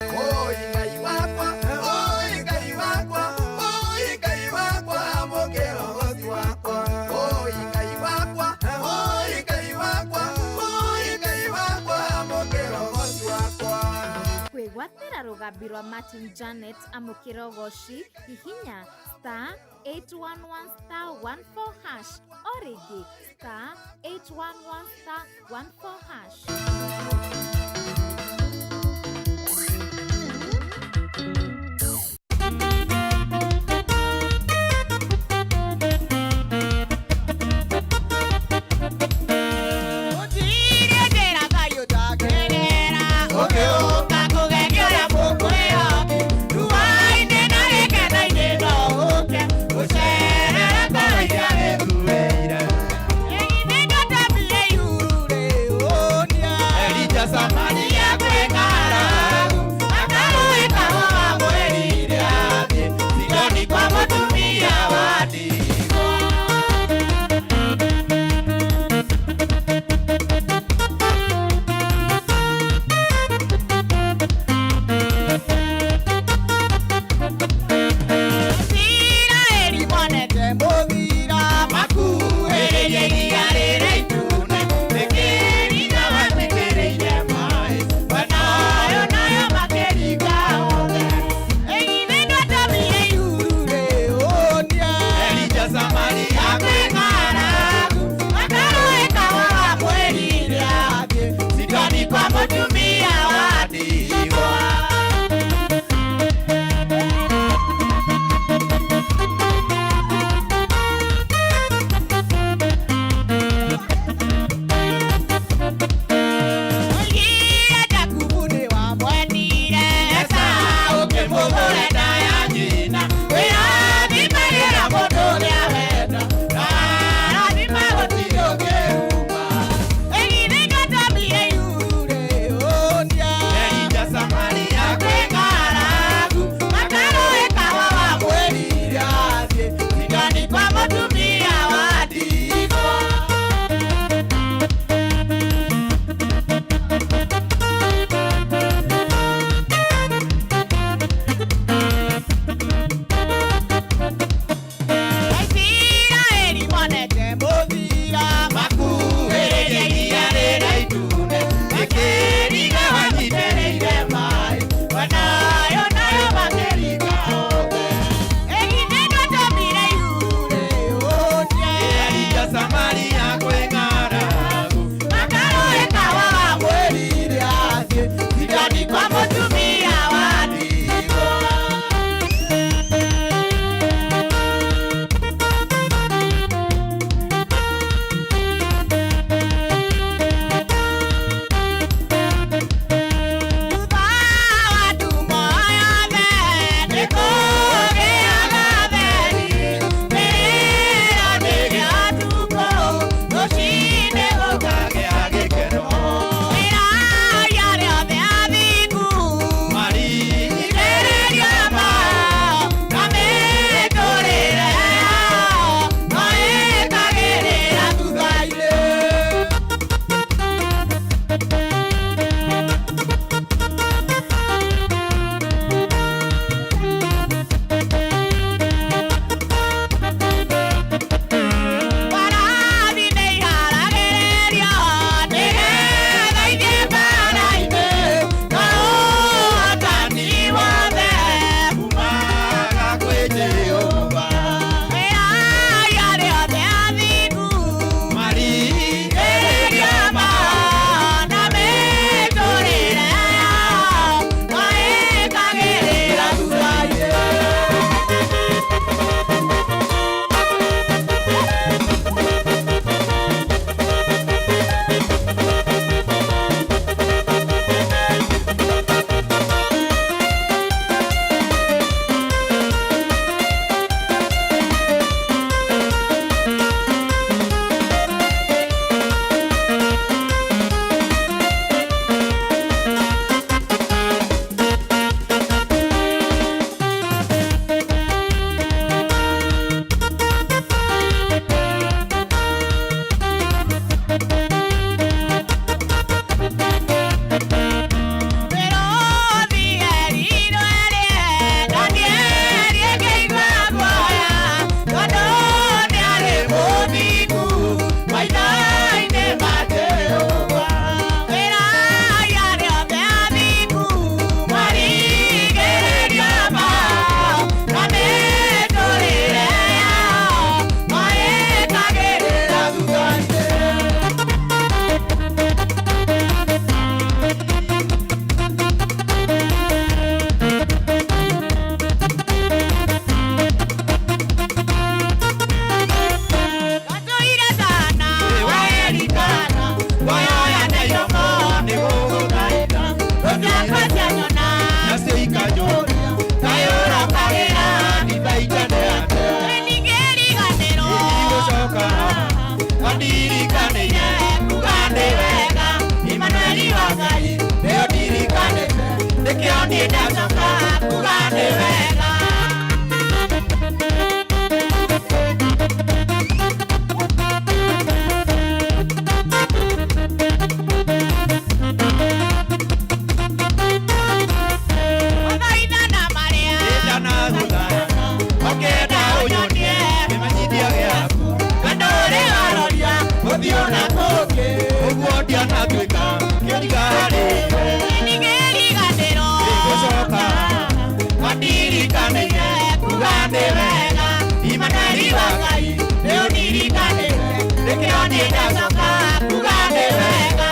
Ngai wakwa amukirogoci wakwa Ngai wakwa amukirogoci wakwa kwigwatira rũgambi rwa Martin Janet Amukirogoshi hihinya star 811 star 14 hash o rĩngĩ star 811 star 14 hash. nĩ wega Imanari wa Ngai nĩ ũndirikanĩte nĩkĩo niĩ ndacoka kuga nĩ wega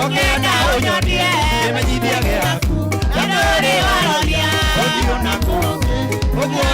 Ogenda ũnyonie kĩmenyithia gĩaku na ndũrĩ waroria ũthiũ na kũngĩ ũguo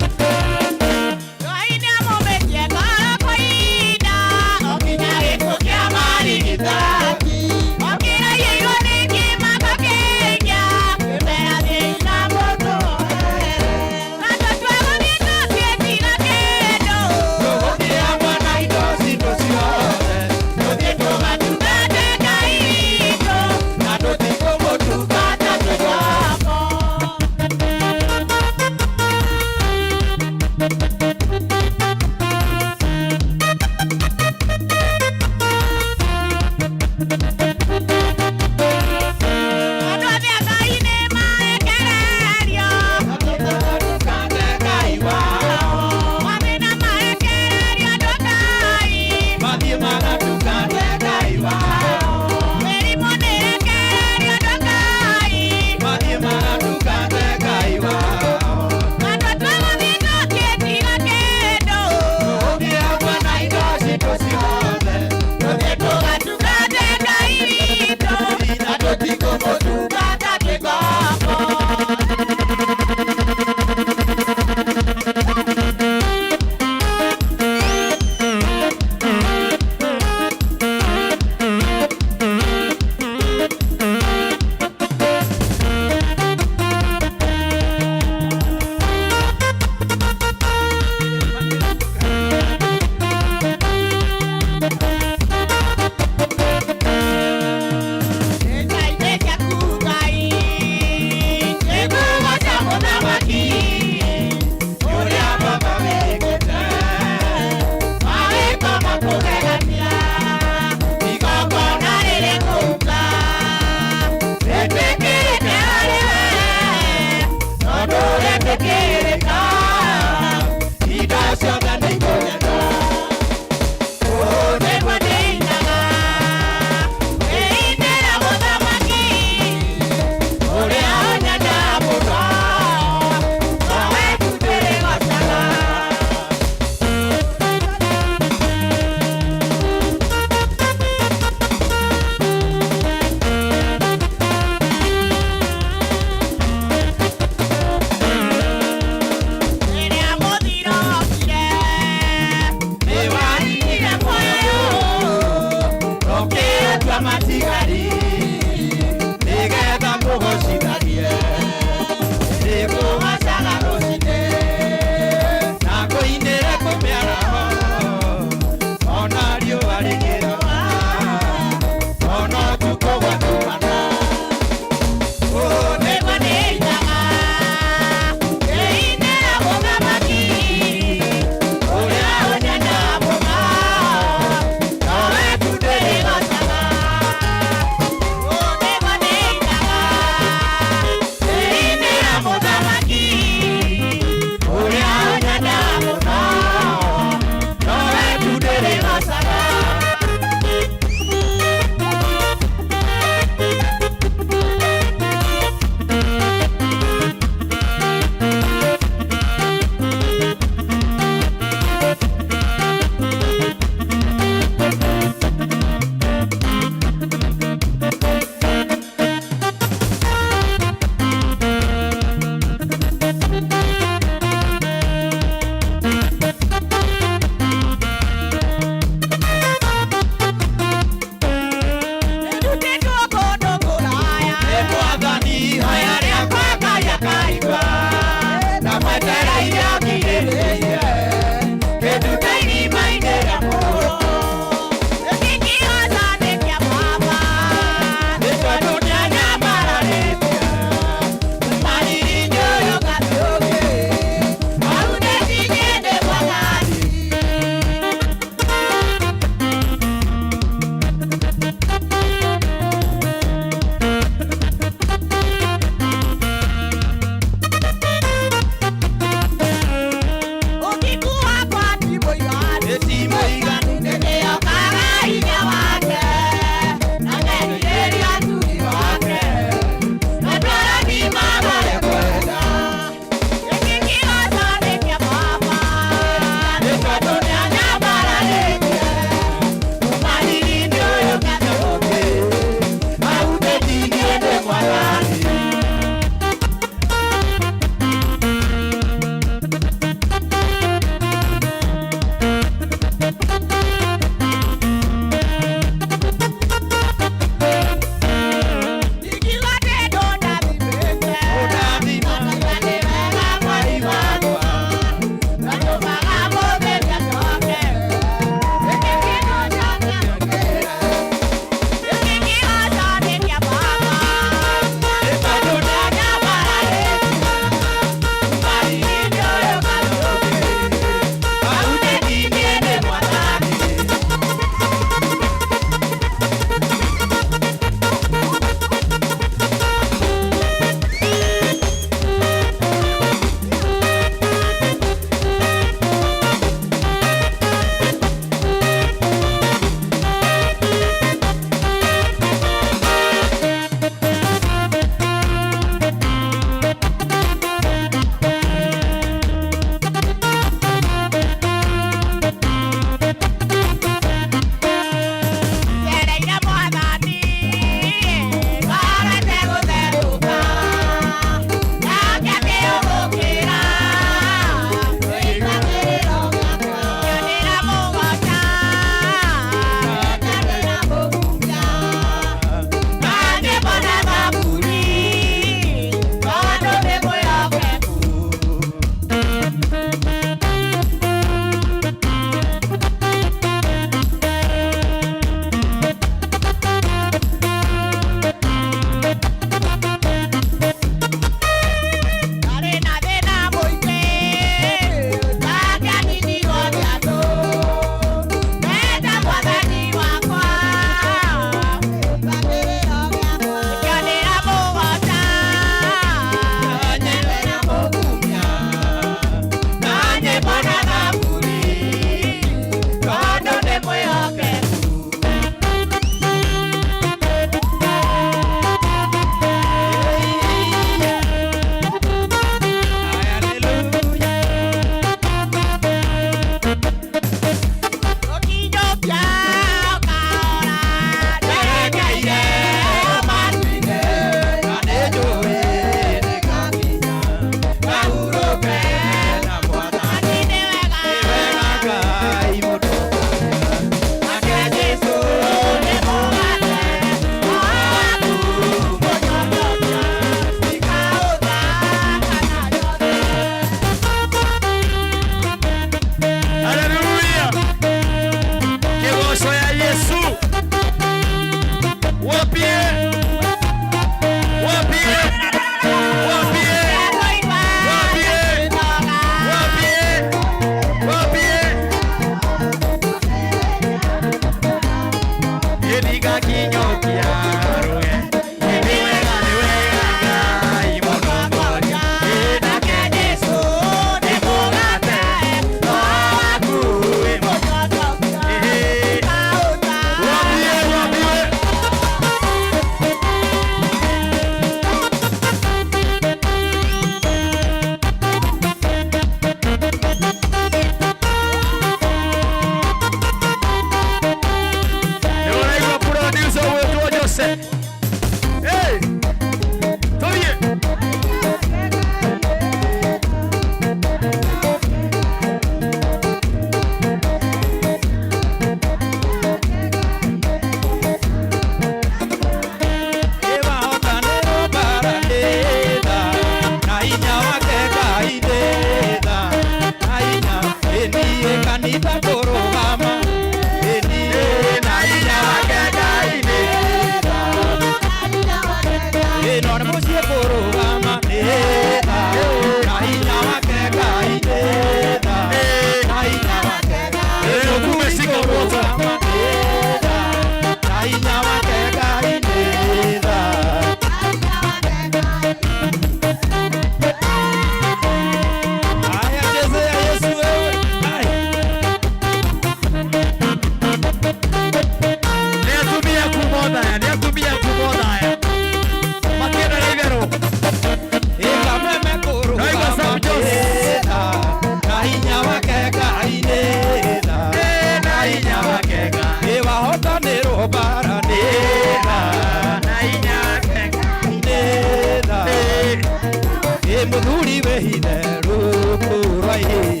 muthuri wehithe rukurai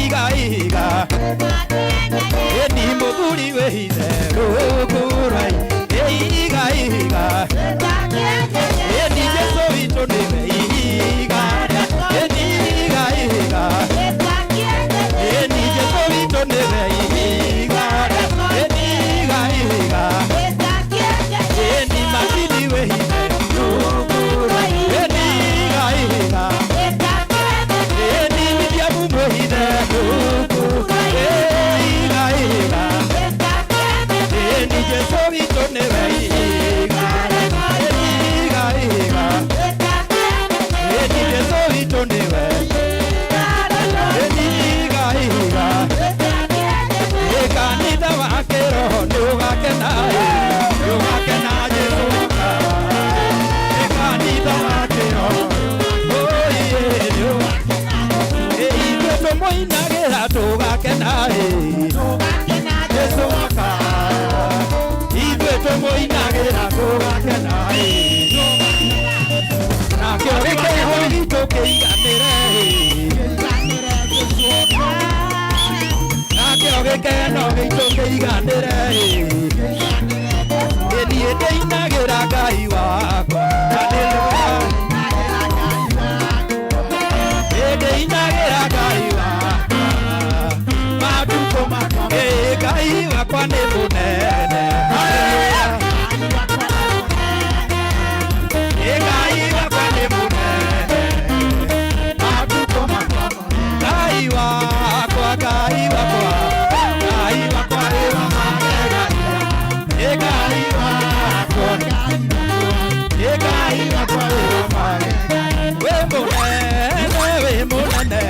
iga ni muthuri wehithe rukurai iga ni Jesu witũ nĩwe iga ni iga ni Jesu witũ nĩwe iga ni iga ni makini wehithe rukurai ni iga ni Miriamu wehithe rukurai iga ni Jesu witũ nĩwe iga ni Jesu witũ nĩwe kanitha wa kĩroho nĩũgakena Jesu kanitha wa kĩroho ithuĩ tũmũinagĩra tũgakena Jesu ithuĩ tũmũinagĩra tũgakena nakĩo gĩkeno gitũ kĩiganĩre nakĩo gĩkeno gitũ kĩiganĩre niĩ ndĩinagĩra Ngai wakwa ndĩinagĩra Ngai wakwa matukũ makwa Ngai wakwa nĩ mũnene Ngai wakwa nĩ mũnene matukũ makwa Ngai wakwa Ngai wakwa Ngai wakwa nĩ wamagegania Ngai wakwa Ngai wakwa nĩ wamagegania wĩ mũnene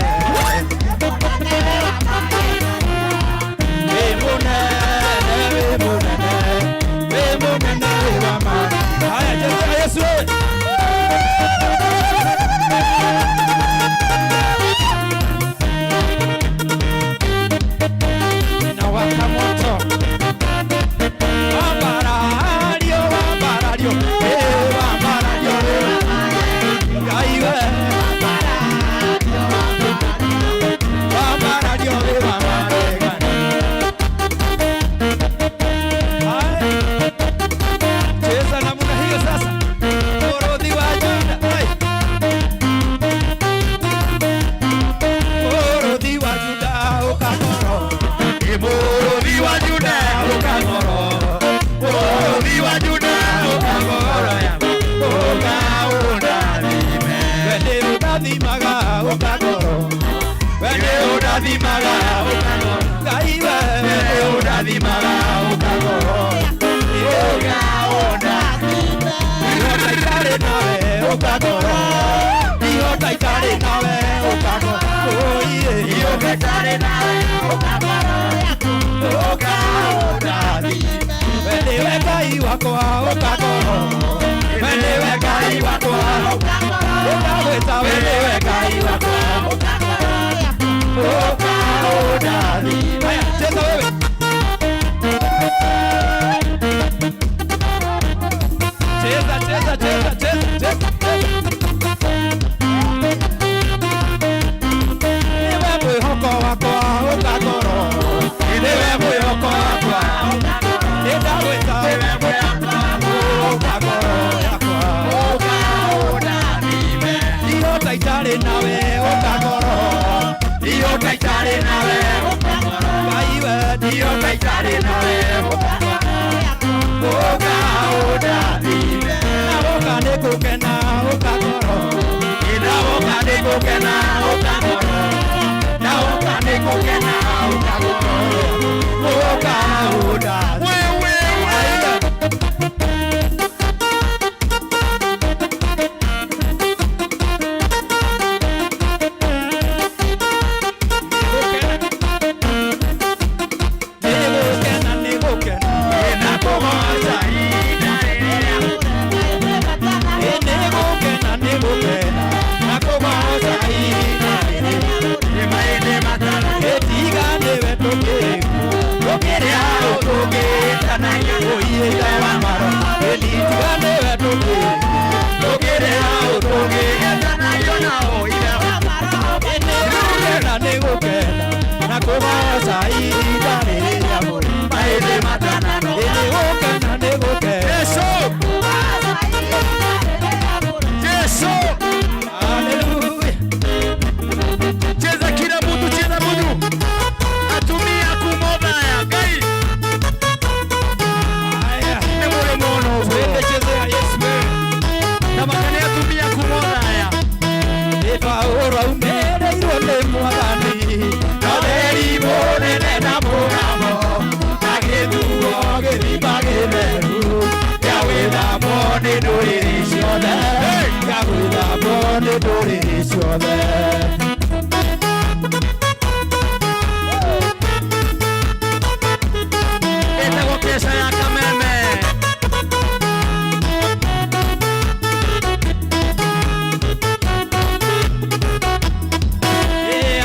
nĩ ndũrĩrĩ ciothe. Ĩtagwo Kesha ya Kameme.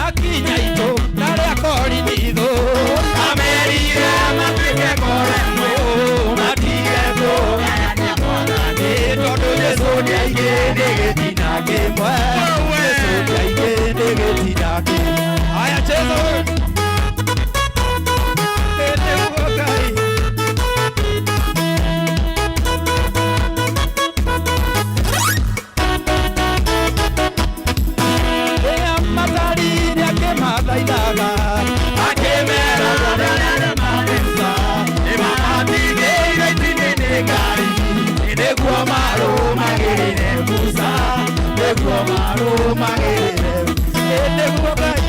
Akinya itũ narĩa kori nitũ amerire matuĩke ngoremũ matige kũgayania mwathani tondũ Jesũ nĩaigĩrĩ gĩtina kĩmwe Jesũ nĩaigĩrĩ gĩtina kĩmwe. Aya Jesũ nĩguo Ngai. Matari akĩmathaithaga akĩmeraga rĩrĩa marenza nĩmamatigĩire itinĩ nĩ Ngai nĩguo marũmagĩrĩre Musa nĩguo marũmagĩrĩre nĩguo Ngai.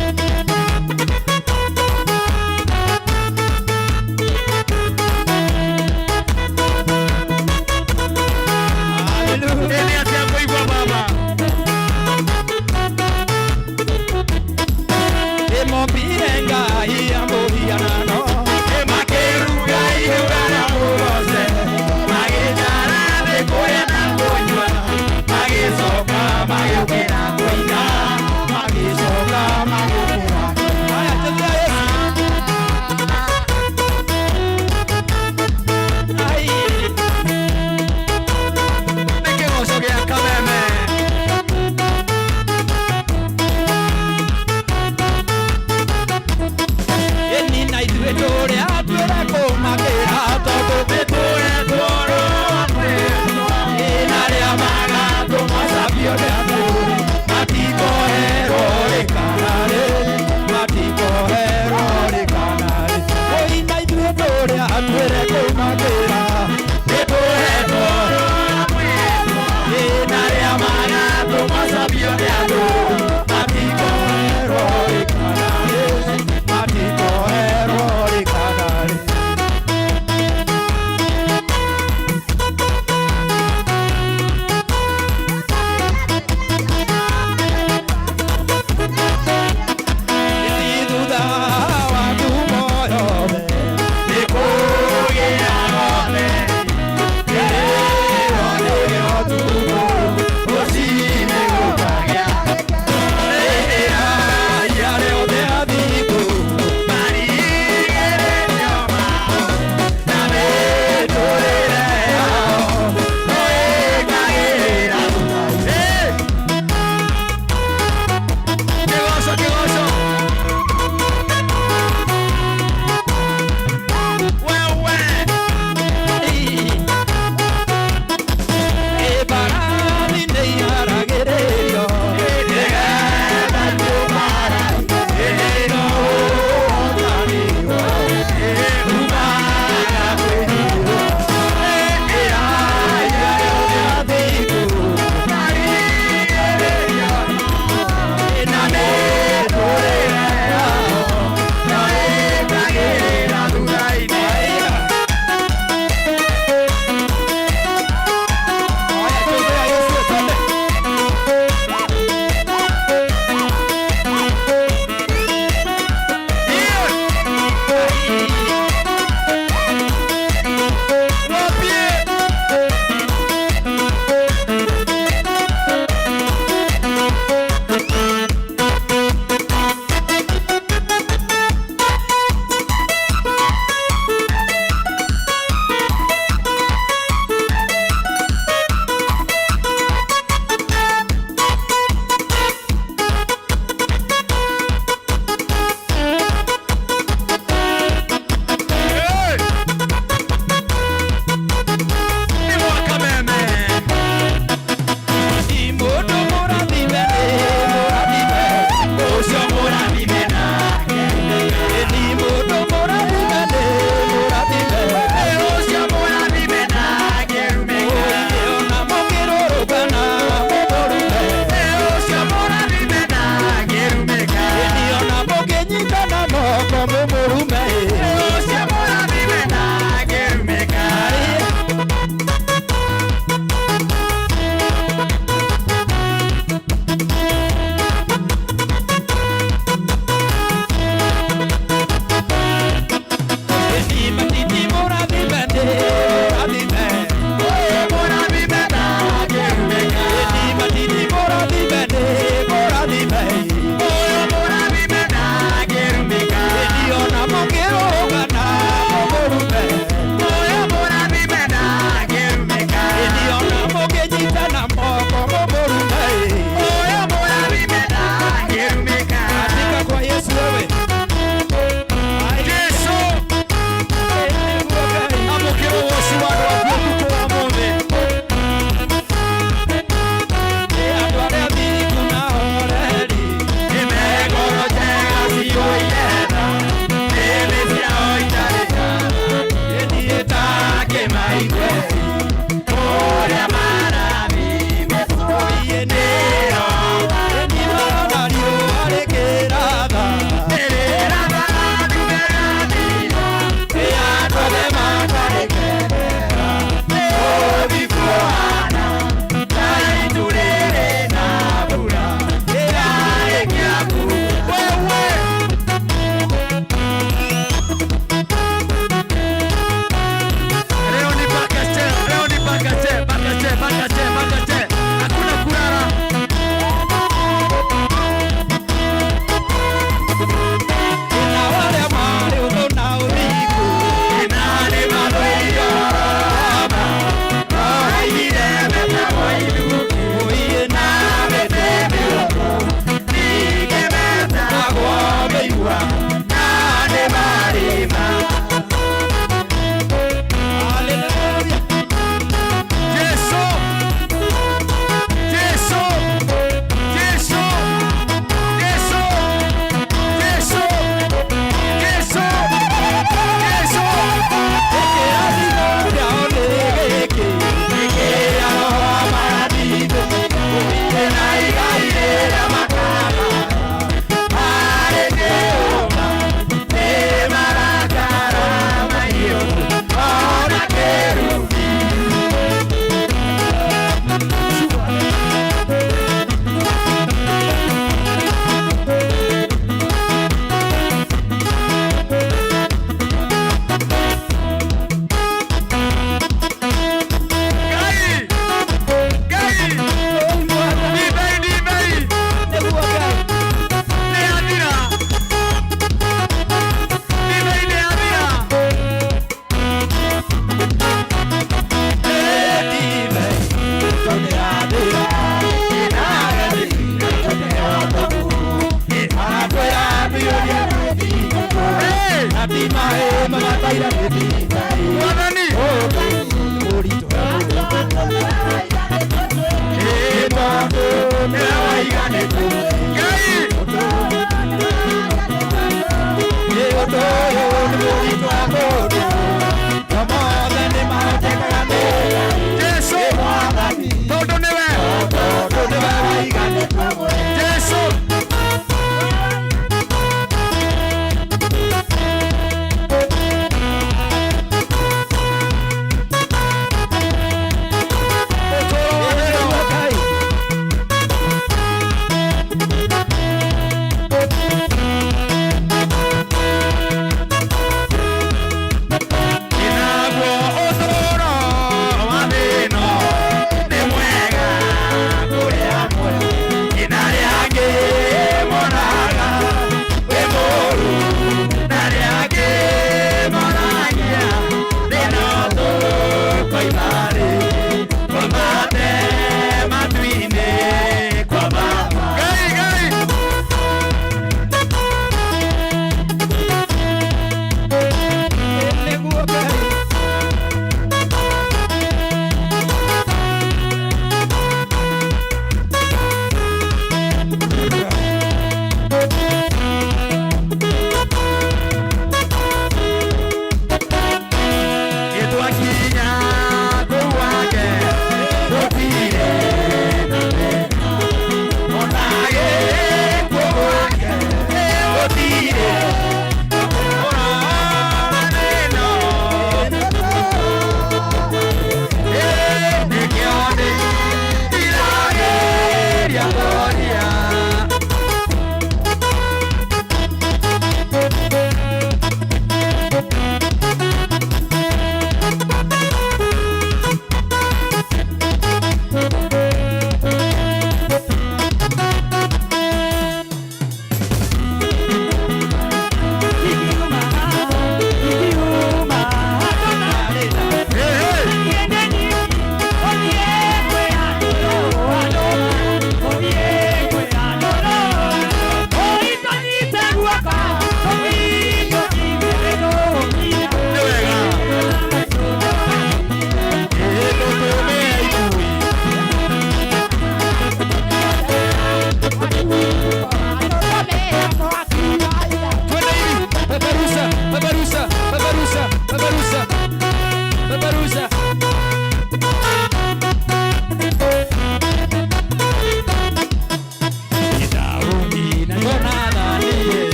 Hallelujah. Nĩ atĩa kũigua baba? Mombire Ngai amũhianano makĩruga iruga na mũgooce magĩtara thĩ kũrĩa na kũnyua magĩcoka magĩũkĩra kũina magĩcoka magĩũkĩra. Aya tũthia Yesu. Ai nĩ kĩgoco gĩa Kameme. Na ithuĩ tũrĩa twĩre kũmakĩra tondũ nĩtũretwo rũmwe na rĩa magatũmacabio nĩ andũ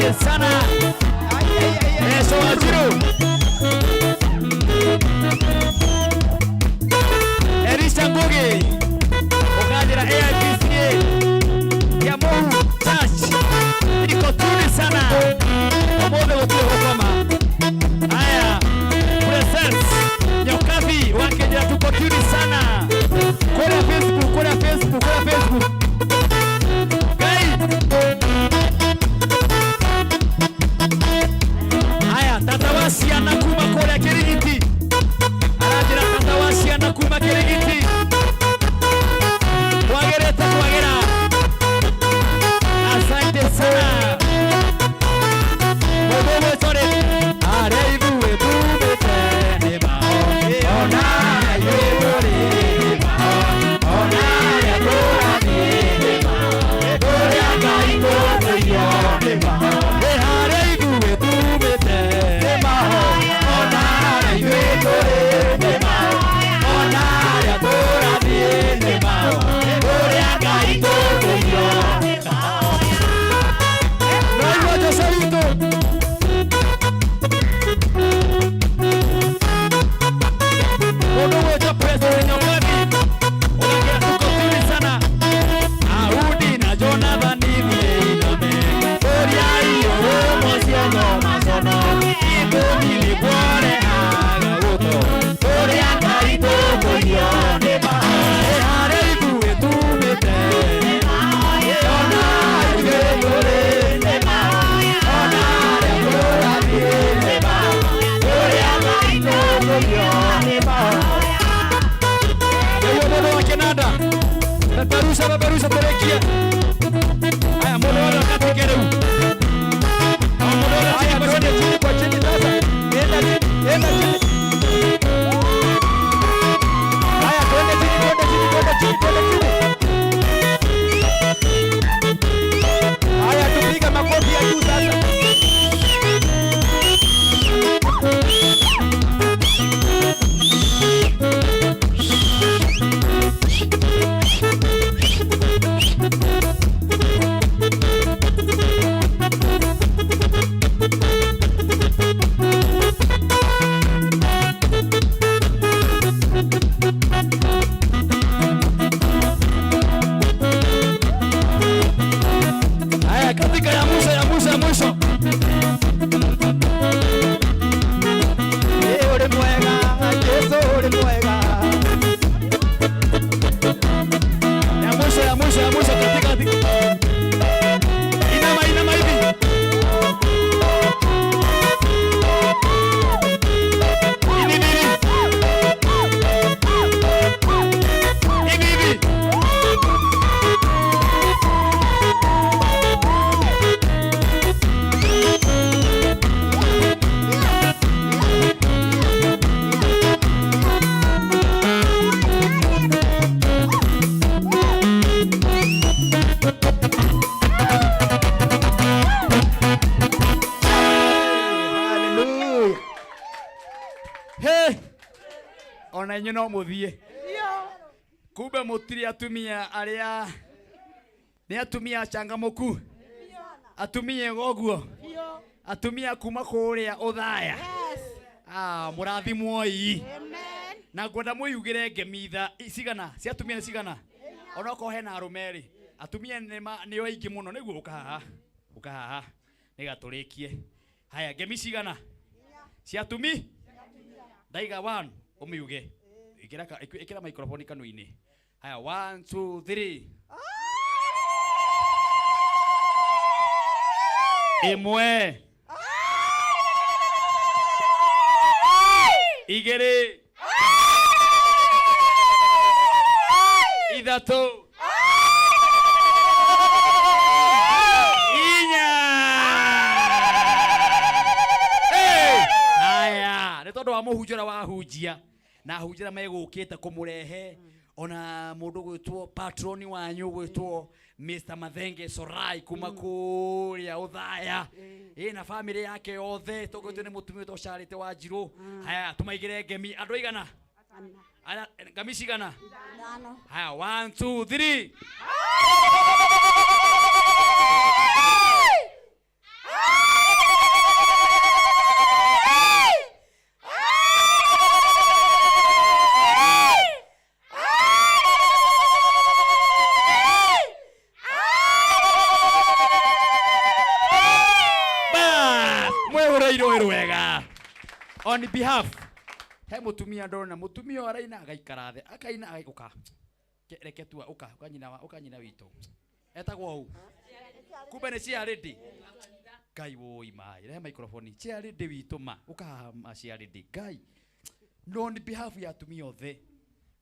asante sana. Eso Wajiro. Elisha Ngugi. Ukajira AIPCA. Ya Mungu Church. Iko tuni sana. Pamoja wote hukoma. Haya. Princess Nyokavi wakija tuko tuni sana. Kora Facebook, kora Facebook, kora Facebook. Gai. Haya, tatawasi anakuma kora Kirigiti. Arajira tatawasi anakuma Kirigiti. Wagereta wagera. Asante sana. Bobo sore. Are ibu ebu bete eba. Ona yore eba. Ona ya kora eba. Kora gai kora yo eba. Are ibu ebu bete eba. Ona ya kora eba. Ona ya kora eba. Kora gai kora yo eba. No hay otro salito. Ono wetu President Nyokavi. Unagira tuko tuli sana. Audi na Jonathan ni name. Korea iyo mosiono masono. Ibo nilipore aga woto. Korea kaito koyone ba. Hare ibu wetu bete. Ona ibe kore ba. Ona ya kora bie ba. Korea kaito koyone ba. Mono wa Canada. Babarusa terekia. Haya mono wala katikere huu. Mono wala haya twende chini kwa chini sasa. Enda chini. Haya twende chini. Haya tupiga makofi ya juu sasa. Haya katika ya mwisho. Ule mwega, Yesu ule mwega. Ya mwisho katika. Inama hivi. Hivi. Hallelujah. Hey. Ona inyo no muthie. Kumbe mutiri atumia aria ni atumia changamuku. Atumia goguo. Atumia kuma kuria uthaya. Murathimwo ii. Na ngwenda muyugire ngemitha cigana cia atumia cigana. Ona ko hena arumeri. Atumia ni oingi muno niguo uka haha. Nigaturikie. Haya ngemi cigana. Cia atumi. Ndaiga 1 umiyuge. Ikira microphone kanuini. Haya 1 2 3. Imwe. Igere. Idatu. Inya. Haya, ni tondu wa muhunjira wa hunjia na hunjira megukite kumurehe ona mundu gwitwo patroni wanyu gwitwo Mr. Mathenge Sorai kuma kuria uthaya na family yake yothe tugwitwo ni mutumia to Charity Wanjiru. Haya tumaigire ngemi andu igana. Haya ngemi cigana. Haya 1 2 3. mwĩrũ wega. On behalf he mutumia ndona mutumia araina agaikara the akaina agaiuka reke tu uka ukanyina witũ etagwo u kumbe nĩ cia ready Ngai woi mai rehe microphone cia ready witũ ma uka cia ready Ngai no on behalf ya atumia othe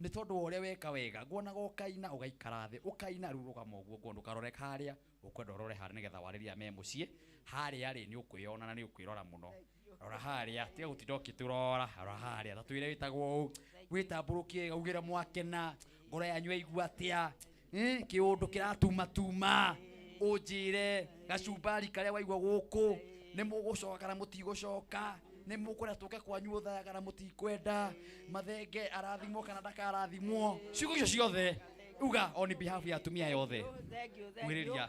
nĩ tondũ ũrĩa weka wega nguonaga ũkaina ũgaikara thĩ ũkaina rĩu rũgama ũguo ngona ũkarore harĩa ũkwenda ũrore harĩa nĩgetha warĩria me mũciĩ harĩa rĩ nĩ ũkwĩona na nĩ ũkwĩrora mũno rora harĩa tiga gũtinda ũkĩtũrora rora harĩa tatwĩre wĩtagwo wĩtambũrũkie augĩra mwakena ngoro yanyu yaigua atĩa kĩũndũ kĩratuma ũnjĩre gacumbari karĩa waigua gũkũ nĩ mũgũcoka kana mũtigũcoka nĩ mũkwenda tũke kwanyu ũthaya kana mũtikwenda mathenge arathimwo kana ndakarathimwo ciugo icio ciothe uga on behalf ya atumia yothe mwĩrĩria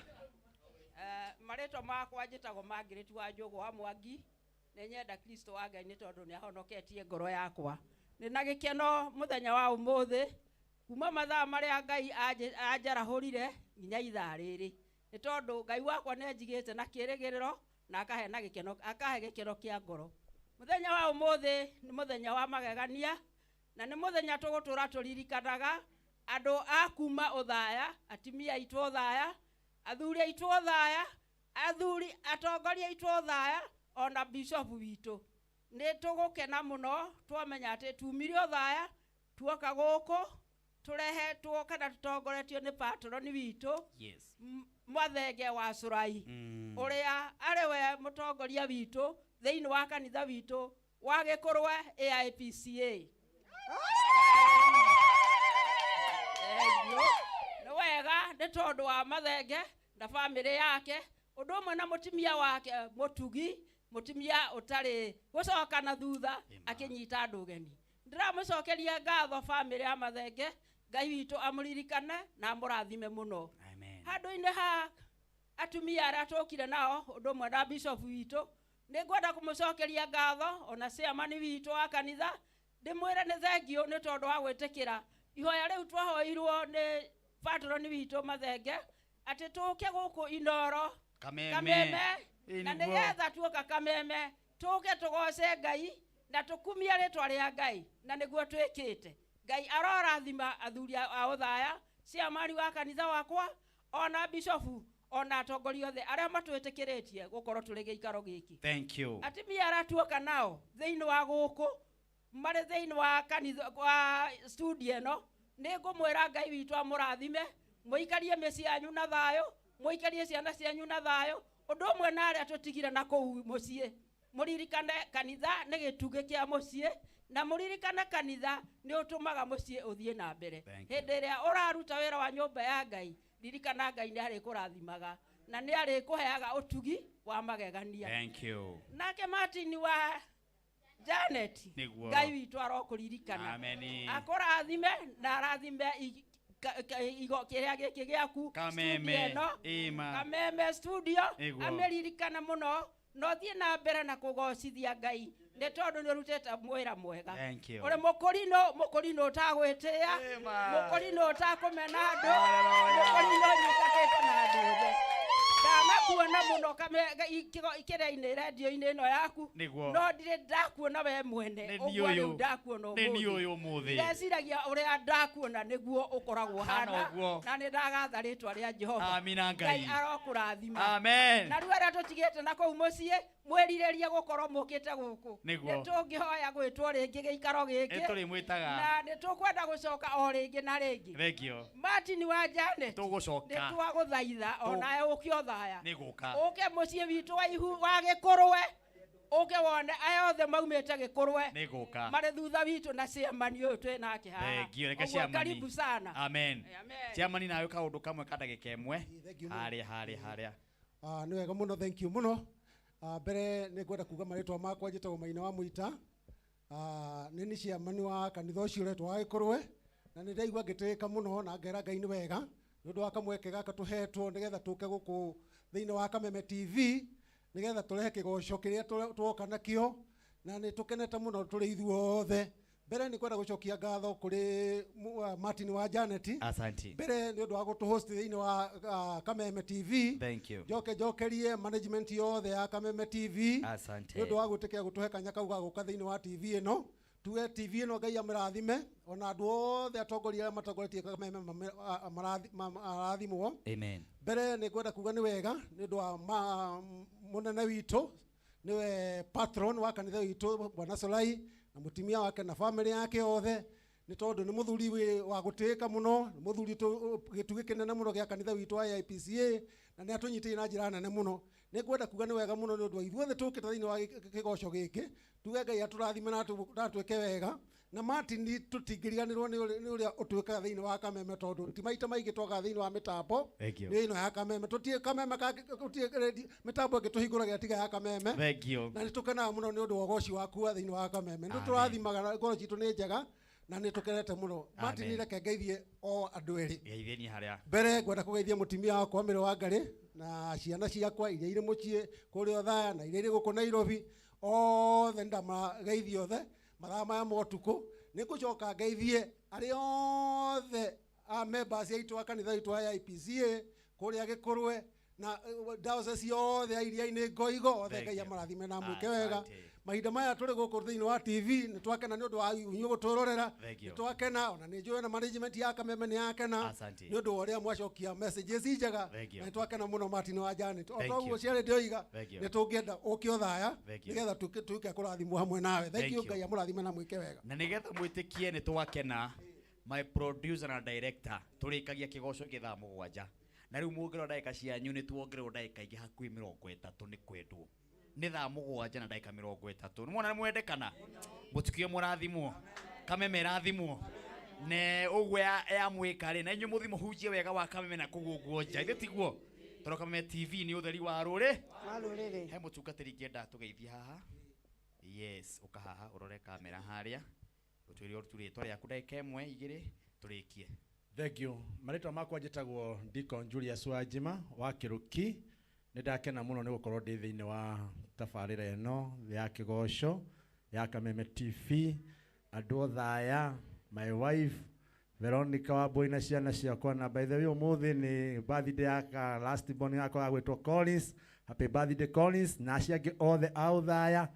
marĩtwa makwa njĩtagwo Margaret wa Njogu wa Mwangi nĩ nyenda Kristo wa Ngai nĩ tondũ nĩ ahonoketie ngoro yakwa nĩ na gĩkeno mũthenya wa ũmũthĩ kuma mathaa marĩa Ngai anjarahũrire nginya ithaa rĩrĩ nĩ tondũ Ngai wakwa nĩ njigĩte na kĩrĩgĩrĩro na akahe gĩkeno kĩa ngoro mũthenya wa ũmũthĩ nĩ mũthenya wa magegania na nĩ mũthenya tũgũtũra tũririkanaga andũ a kuma ũthaya atumia aitũ ũthaya athuri aitũ ũthaya atongoria aitũ ũthaya ona bishop witũ nĩ tũgũkena mũno twamenya atĩ tumire ũthaya tuoka gũkũ tũrehetwo kana tũtongoretio nĩ patroni witũ Mwathenge wa Surai ũrĩa arĩ we mũtongoria witũ thĩinĩ wa kanitha witũ wa Gĩkũrwe AIPCA nĩ wega nĩ tondũ wa Mathenge na bamĩrĩ yake ũndũ ũmwe na mũtumia wake Mũtugi mutumia ũtarĩ gũcoka na thutha akĩnyita andũ ũgeni ndiramũcokeria ngatho bamĩrĩ ya Mathenge Ngai witũ amũririkane na amũrathime mũno handũ-inĩ ha atumia arĩa tũkire nao ũndũ ũmwe na bishop witũ nĩ ngwenda kũmũcokeria ngatho ona chairman witũ wa kanitha ndĩmwĩre nĩ thengio nĩ tondũ wa gwĩtĩkĩra ihoya rĩu twahoirwo nĩ patroni witũ Mathenge atĩ tũke gũkũ Inoro Kameme na nĩgetha tuoka Kameme tũke tũgoce Ngai na tũkumie rĩtwa rĩa Ngai na nĩguo twĩkĩte Ngai arorathima athuri a ũthaya ciamari wa kanitha wakwa ona bishop ona atongoria othe arĩa matwĩtĩkĩrĩtie gũkorwo tũrĩ gĩikaro gĩkĩ thank you atimia aratuoka nao thĩinĩ wa gũkũ marĩ thĩinĩ wa kanitha wa studio ĩno nĩ ngũmwĩra Ngai witũ amũrathime mũikarie mĩciĩ yanyu na thayũ mũikarie ciana cianyu na thayũ ũndũ ũmwe na arĩa tũtigire na kũu mũciĩ mũririkane kanitha nĩ gĩtugĩ kĩa mũciĩ na mũririkane kanitha nĩ ũtũmaga mũciĩ ũthiĩ na mbere hĩndĩ ĩrĩa ũraruta wĩra wa nyũmba ya Ngai ririkana Ngai nĩ arĩkũrathimaga na nĩ arĩkũheaga ũtugi wa magegania thank you nake Martin wa Janet Ngai witũ arokũririkana akũrathime na arathime kĩrĩa gĩkĩ gĩaku Kameme studio ameririkana mũno no thiĩ na mbere na kũgocithia Ngai nĩ tondũ nĩ ũrutĩte mwĩra mwega ũrĩ mũkũrinũ ũtagwĩtĩĩa mũkũrinũ ũtakũmena andũ mũkũrinũ ũnyitakĩte na andũ othe ndanakuona mũno kĩrĩa-inĩ radio-inĩ ĩno yaku no ndirĩ ndakuona we mwene ũguo rĩu ndakuona ũmũthĩ ndeciragia ũrĩa ndakuona nĩguo ũkoragwo hana na nĩ ndagatha rĩtwa rĩa Jehova Ngai arokũrathima na rĩu arĩa tũtigĩte na kũu mũciĩ mwĩrirĩrie gũkorwo mũkĩte gũkũ nĩ tũngĩhoya gwĩtwo rĩngĩ gĩikaro gĩkĩ na nĩ tũkwenda gũcoka o rĩngĩ na rĩngĩ Martin wa Janet nĩ twagũthaitha onawe ũkĩ ũthaya ũke mũciĩ witũ wa ihu wa Gĩkũrwe ũke wone aya othe maumĩte Gĩkũrwe marĩ thutha witũ na ciamani ũyũ twĩ nake haha ũguo karibu sana amen ciamani nawe kaũndũ kamwe ka ndagĩka ĩmwe harĩa nĩ wega mũno thank you mũno mbere nĩ ngwenda kuga marĩtwa makwa njĩtagwo Maina wa Mũita nĩ nĩ ciamani wa kanitha ũcio ũretwo wa Gĩkũrwe na nĩ ndaigua ngĩtĩĩka mũno na ngera Ngai nĩ wega nĩ ũndũ wa kamweke gaka tũhetwo nĩgetha tũke gũkũ thĩinĩ wa Kameme TV nĩgetha tũrehe kĩgoco kĩrĩa tuoka nakĩo na nĩ tũkenete mũno tũrĩ ithuothe mbere ni kwenda gucokia ngatho kuri Martin wa Janet. Asante. Mbere ni undu wa gutu host thiini wa Kameme TV. Thank you. Jokerie management yothe ya Kameme TV. Asante. Ni undu wa gutekea gutuhe kanya kau ga guka thiini wa TV ino. Tuwe TV ino Ngai amrathime ona andu othe atongoria matongoretie Kameme marathimwo. Amen. Mbere ni kwenda kuga ni wega ni undu wa munene witu niwe patron wa kanitha witu Bwana Solai na mutimia wake na family yake othe ni tondu ni muthuri wa gutika muno ni muthuri gitugi kinene muno gia kanitha witu wa IPCA na ni atunyitire na njira nene muno ni kwenda kuga ni wega muno ni undu wa ithuothe tukite thiini wa kigoco giki tuge Ngai aturathime na tweke wega na Martin tutingiriganirwo ni uria utwikaga thiini wa Kameme tondu ti maita maingi twaga thiini wa mitambo ni ino ya Kameme tutie Kameme mitambo ngituhinguragira tiga ya Kameme. Thank you. Na nitukenaga muno ni undu wa ugoci waku thiini wa Kameme ndu turathimaga ngoro citu ni njega na ni tukenete muno. Martin reke ngeithie o andu eri. Ngeithie haria. Mbere ngwenda kugeithia mutimia wakwa Mĩrũ wa Ngarĩ na ciana ciakwa iria iri mucie kuri Othaya na iria iri guku Nairobi othe ndamageithie othe mathaa maya motuku ni gucoka ngeithie ari othe a members aitu a kanitha itu ya IPCA kuria Gikurwe na diocese yothe iria-ini Ngoigo othe Ngai amarathime na mwike wega. Mahinda maya turi guku thiini wa TV ni twakena ni undu wa inyu guturorera ni twakena ona ni njui na management ya Kameme ni yakena ni undu wa uria mwacokia messages njega na ni twakena muno Martin wa Janet oguo ciare ndioiga ni tungienda uki Othaya nigetha tuke kurathimwo hamwe nawe. Thank you. Ngai amurathime na mwike wega na nigetha mwitikie ni twakena my producer na director turikagia kigoco githaa 7 na riu mungiro ndaika cianyu ni tuongerwo ndaika ingi hakui 30 ni kwendwo ni thaa 7 na ndaika 30 nimwona ni mwendekana mutikio murathimwo Kameme rathimwo ne ugwe ya mwikari na inyu muthimo hujie wega wa Kameme na kugungwo nja ithe tiguo toro Kameme TV ni utheri wa ruriri he mutungatiri ngenda tugeithia haha. Yes ukahaha urore kamera haria utwiri oruturi tore yaku ndaika 1 2 turikie. Thank you. Marĩtwa makwa njĩtagwo Deacon Julius Wanjima wa Kĩruki. Nĩ ndakena mũno nĩ gũkorwo ndĩ thĩinĩ wa tabarĩra ĩno ya kĩgoco ya Kameme TV. Andũ Othaya, my wife Veronica Wambui na ciana ciakwa na by the way ũmũthĩ nĩ birthday ya last born yakwa gwĩtwo Collins. Happy birthday Collins na acio angĩ othe a Othaya.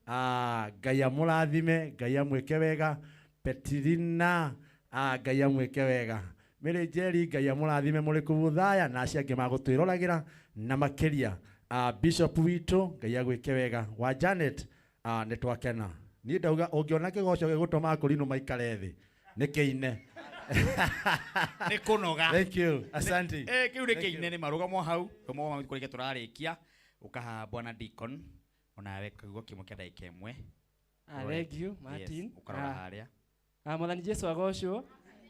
Ngai amũrathime, Ngai amwĩke wega. Petrina Ngai amwĩke wega. Mary Jerry Ngai amũrathime mũrĩ kũu Othaya na acio angĩ magũtwĩroragĩra na makĩria. Bishop witũ Ngai agwĩke wega. Wa Janet nĩ twakena. Niĩ ndauga ũngĩona kĩgoco gĩgũtũma akũrinũ maikare thĩ nĩ kĩine. Nĩ kũnoga. Thank you. Asante. Kĩu nĩ kĩine nĩ marũgamo hau ũmwe kũrĩkia tũrarĩkia ũkaha Bwana Deacon onawe kĩugo kĩmwe kĩa ndagĩka 1. Thank you Martin. Ũkarora harĩa. Mwathani Jesu agocwo.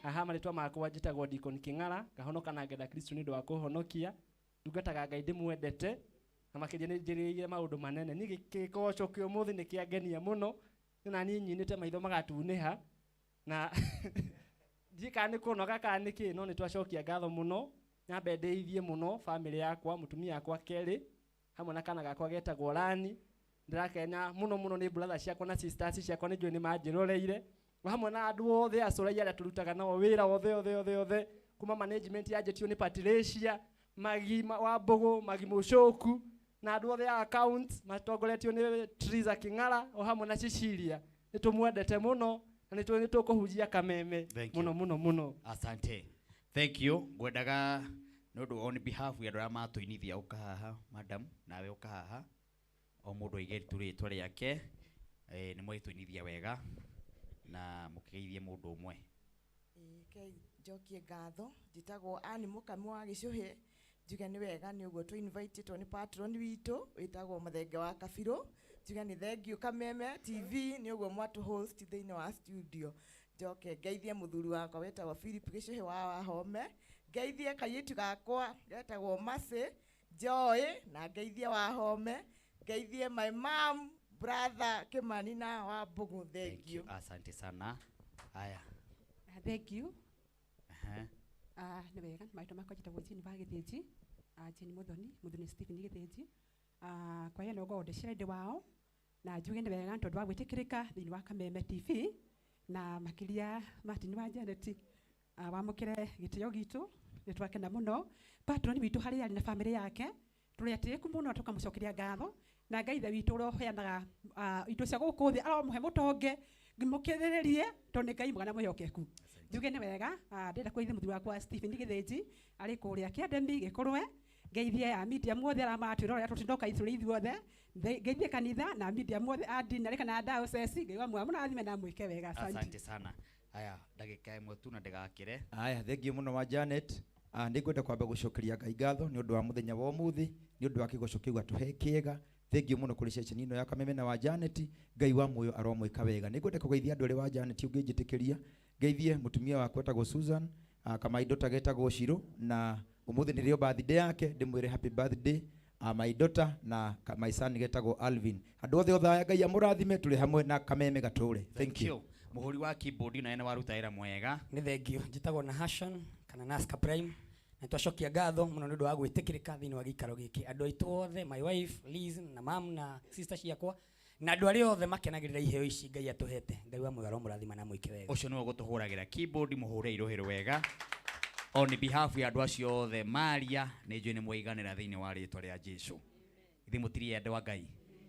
Aha marĩtwa makwa njĩtagwo Deacon Kĩng'ara ngahonoka na ngenda Kristo nĩ ũndũ wa kũhonokia. Ndungataga Ngai ndĩmwendete na makĩria nĩ njĩrĩire maũndũ manene. Niĩ gĩgoco kĩa ũmũthĩ nĩ kĩangenia mũno na niĩ nyinĩte maitho magatunĩha na njika nĩ kũnoga kana nĩ kĩ no nĩ twacokia ngatho mũno nyambe ndĩithie mũno family yakwa mutumia yakwa Kelly hamwe na kana gakwa getagwo Rani. Ndirakenya mũno nĩ brother ciakwa na sisters ciakwa nĩ njũĩ nĩ manjĩroreire hamwe na andũ othe acũraia arĩa tũrutaga nao wĩra othe kuma management yanjĩtio nĩ Patricia Magi wa Mbogo Magi Mũcoku na andũ othe a account matongoretio nĩ Triza Kĩng'ara o hamwe na Cecilia. Nĩ tũmwendete mũno na nĩ tũkũhunjia Kameme mũno. Asante. Thank you. Ngwendaga nĩ ũndũ on behalf ya andũ arĩa matũinithia ũkahaha madam nawe ũkahaha o mũndũ aige rĩtwa rĩake nĩ mwĩtũinithia wega na mũkĩgeithie mũndũ ũmwe. Njokie ngatho njĩtagwo Anne Mũkami wa Gĩcũhĩ njuge nĩ wega nĩ ũguo tũ invite nĩ patron witũ wĩtagwo Mũthenge wa Kabirũ njuge nĩ thank you Kameme TV nĩ ũguo mwatũ host thĩinĩ wa studio. Njoke ngeithie mũthuri wakwa wĩtagwo Philip Gĩcũhĩ wa Wahome ngeithie kairĩtu gakwa getagwo Mercy Joy na ngeithie Wahome ngeithie my mom brother Kimani na wa Mbogo. Thank you. Asante sana. Haya. Thank you. Nĩ wega maitho makwa njĩtagwo Jane wa Gĩthĩnji Jane Mũthoni Stephen Gĩthĩnji kwa hiyo nĩguo ndecira ndĩ wao na njuge nĩ wega tondũ wa gwĩtĩkĩrĩka thĩinĩ wa Kameme TV na makiria Martin wa Janet wamukire gitio gitu nitwakena muno patron witu hari ari na family yake turi atiku muno tukamucokeria ngatho na Ngai ithe witu ro heanaga indo cia guku thi aromuhe mutonge ngimukiririe tondu Ngai mwana muyokeku njuge ni wega ndenda kuithia muthuri wakwa Stephen Githinji ari kuria Academy Gikurwe ngeithie a media mothe ara matwira ria tutindoka ithuri ithuothe ngeithie kanitha na media mothe adinari kana diocese Ngai wa murathime na mwike wega asante sana. Aya ndagika imwe tu na ndigakire. Aya thengiũ muno wa Janet. Nĩngwenda kwamba gũcokeria Ngai ngatho nĩ ũndũ wa mũthenya wa ũmũthĩ nĩ ũndũ wa kĩgoco kĩu atuhe kĩega. Thengiũ muno kũrĩ ceceni ĩno ya Kameme wa Janet. Ngai wa muoyo aromwĩka wega. Nĩngwenda kũgeithia andũ arĩa wa Janet ũngĩnjĩtĩkĩria. Ngeithie mũtumia wakwa etagwo Susan, Kamaindo tagetagwo Shiro, na ũmũthĩ nĩ rĩo birthday yake, ndĩmwĩre happy birthday. My daughter na my son getagwo Alvin. Andũ othe othaya Ngai amũrathime tũrĩ hamwe na Kameme gatũre. Thank you. Muhuri wa keyboard na ene waruta ira mwega. Nĩ thengio njitagwo na Hashan kana Naska Prime. Na twacokia ngatho muno nĩ ũndũ wa gwĩtĩkĩrĩka thĩinĩ wa gĩikaro gĩkĩ. Andũ aitũ othe, my wife Liz na mam na sister ciakwa na andũ arĩa othe makenagĩrĩra iheo ici Ngai atũhete. Ngai wa mwega mũrathima na mwĩke wega. Ũcio nĩwe gũtũhũragĩra keyboard muhure irohero wega. On behalf ya andũ acio othe Maria nĩ njũĩ nĩ mwaiganĩra thĩinĩ wa rĩtwa rĩa Jesũ. Ithe mũtiri andũ a Ngai.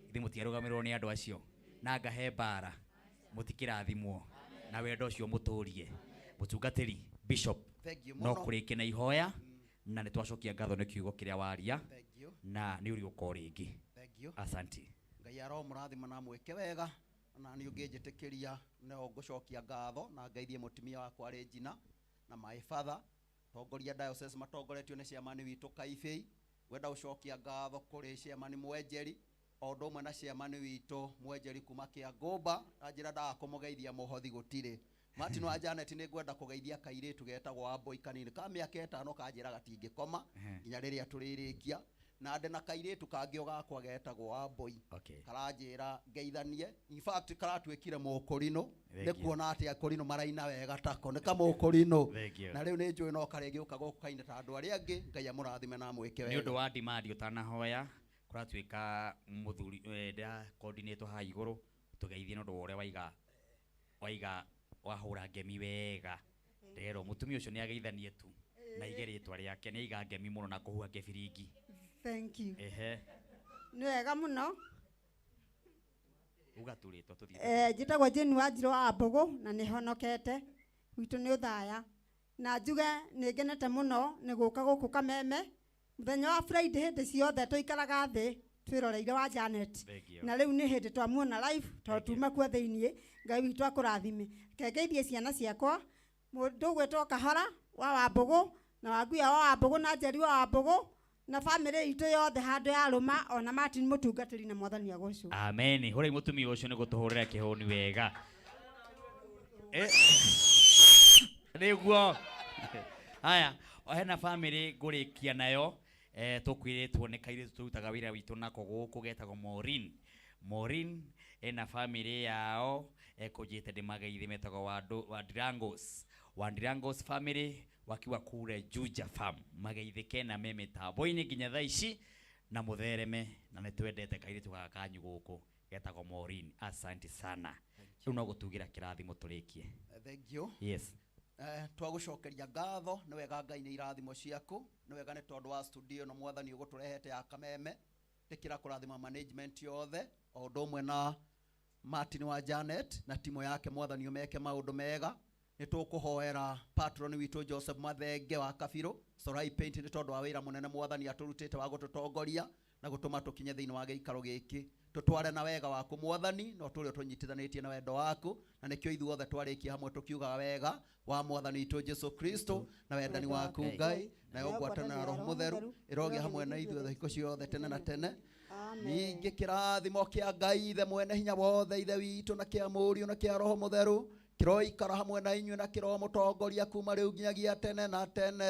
Ithe mũtiarũgamĩrĩrwo nĩ andũ acio. Na ngahe mbara. Mutikirathimwo na wendo ucio muturie mutungatiri bishop no kurike na ihoya na nitwacokia ngatho nĩ kiugo kĩrĩa waria na nĩ uri uko ringi asante Ngai aro mũrathima na mwĩke wega na nĩ ũngĩnjĩtĩkĩria no ngũcokia ngatho na ngaithie mũtumia wakwa Regina na my father tongoria diocese matongoretio nĩ ciamani witũ Kaibei wenda gũcokia ngatho kũrĩ ciamani Mwenjeri o ũndũ ũmwe na ciamani witũ Mwenjeri kuma Kĩangũmba anjĩra ndakũmũgeithia mũhothi gũtirĩ. Martin wa Janet nĩ ngwenda kũgeithia kairĩtu getagwo Wambũi kanini ka mĩaka 5 kanjĩra gatingĩkoma nginya rĩrĩa tũrĩrĩkia na ndĩ na kairĩtu kangĩ gakwa getagwo Wambũi karanjĩra ngeithanie in fact karatuĩkire mũkũrinũ nĩ kuona atĩ akũrinũ maraina wega tako nĩ kamũkũrinũ na rĩu nĩ njũĩ no karĩngĩ ũka gũkũ kaina ta andũ arĩa angĩ Ngai amũrathime na mwĩke wega. Nĩ ũndũ wa ndimandi ũtanahoya kuratuika muthuri nda coordinator ha iguru tugeithie no ndore waiga wahura ngemi wega rero mutumia ucio ni ageithanie tu na igeritwa riake ni aiga ngemi muno na kuhua ngebiringi. Thank you. Ni wega muno ugaturĩtwo tuthie njĩtagwo Jane Wanjirũ wa Mbogo na nĩ honokete witũ nĩ ũthaya na njuge nĩ ngenete muno nĩ gũka gũkũ Kameme muthenya wa Friday hĩndĩ ciothe tũikaraga thĩ twĩroreire wa Janet na rĩu nĩ hĩndĩ twamuona live tuma kuo thĩinĩ Ngai witũ akũrathime ngeithie ciana ciakwa mũndũ gwĩtwo Kahora wa Wambũgũ na Wangũya wa Wambũgũ na Njeri wa Wambũgũ na family itũ yothe handũ ya rũma ona Martin mũtungatĩri na mwathani agũcũ. Amen. Hore mutumia ũcio nĩ gũtũhũrĩra kĩhũni wega nĩguo haya hena family ngũrĩkia nayo tukwĩrĩtwo nĩ kairĩtu tũrutaga wĩra witũ nako gũkũ getagwo Maureen ena family yao ekũnjĩte ndĩmageithi metagwo Wandirangos family wakiwa kule Juja farm mageithĩke na meme tambo-inĩ nginya thaa ici na mũthereme na nĩtwendete kairĩtu gaka kanyu gũkũ getagwo Maureen. Asante sana. Rĩu no gũtugira kĩrathimo tũrĩkie. Thank you. Yes. Twagũcokeria ngatho nĩ wega Ngai nĩ irathimo ciaku nĩ wega nĩ tondũ wa studio no mwathani ũgũtũrehete ya Kameme tĩkĩra kũrathima management yothe o ũndũ ũmwe na Martin wa Janet na timu yake mwathani ũmeke maũndũ mega nĩ tũkũhoera patron witũ Joseph Mathenge wa Kabirũ Sorai Paint nĩ tondũ wa wĩra mũnene mwathani atũrutĩte wa gũtũtongoria na gũtũma tũkinye thĩinĩ wa gĩikaro gĩkĩ tutware na wega waku mwathani no tũrĩa tũnyitithanĩtie na wendo waku na nĩkĩo ithuothe twarĩkia hamwe tũkiugaga wega wa mwathani witũ Jesu Kristo na wendani waku Ngai na ũgwatana na Roho Mũtheru ĩroge hamwe na ithuothe thikũ ciothe tene na tene. Ningĩ kĩrathimo kĩa Ngai ithe mwene hinya wothe ithe witũ na kĩa Mũriũ na kĩa Roho Mũtheru kiroikara hamwe na inyuĩ na kĩroho mũtongoria kuma rĩu nginyagia tene na tene.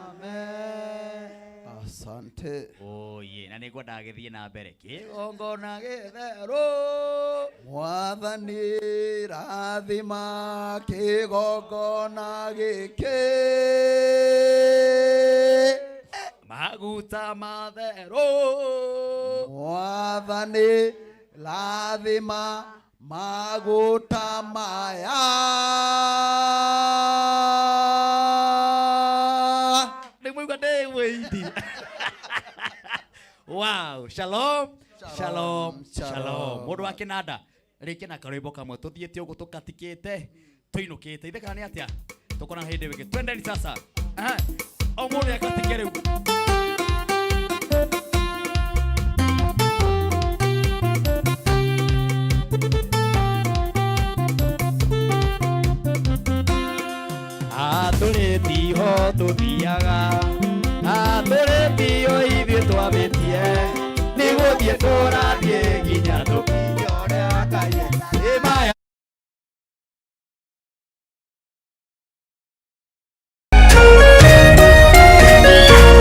Amen. Asante. Oye, na nĩguo ndagĩthiĩ na mbere kĩgongona gĩtherũ mwathani rathima kĩgongona gĩkĩ maguta matherũ mwathani rathima maguta maya ndimwigua ndi wĩiti. Wow, shalom shalom shalom. Mũndũ wa kĩnanda rĩkĩ na karwĩmbo kamwe tũthiĩte ũguo tũkatikĩte tũinũkĩte ithekana nĩ atĩa tũkona hĩndĩ wĩngĩ twendeni sasa. O mũndũ akatike rĩu. Tũrĩtiho tũthiaga tũrĩtio ithuĩ twambĩtie nĩ gũthiĩ tũrathiĩ nginya tũkinye ũrĩa Ngai ĩ maya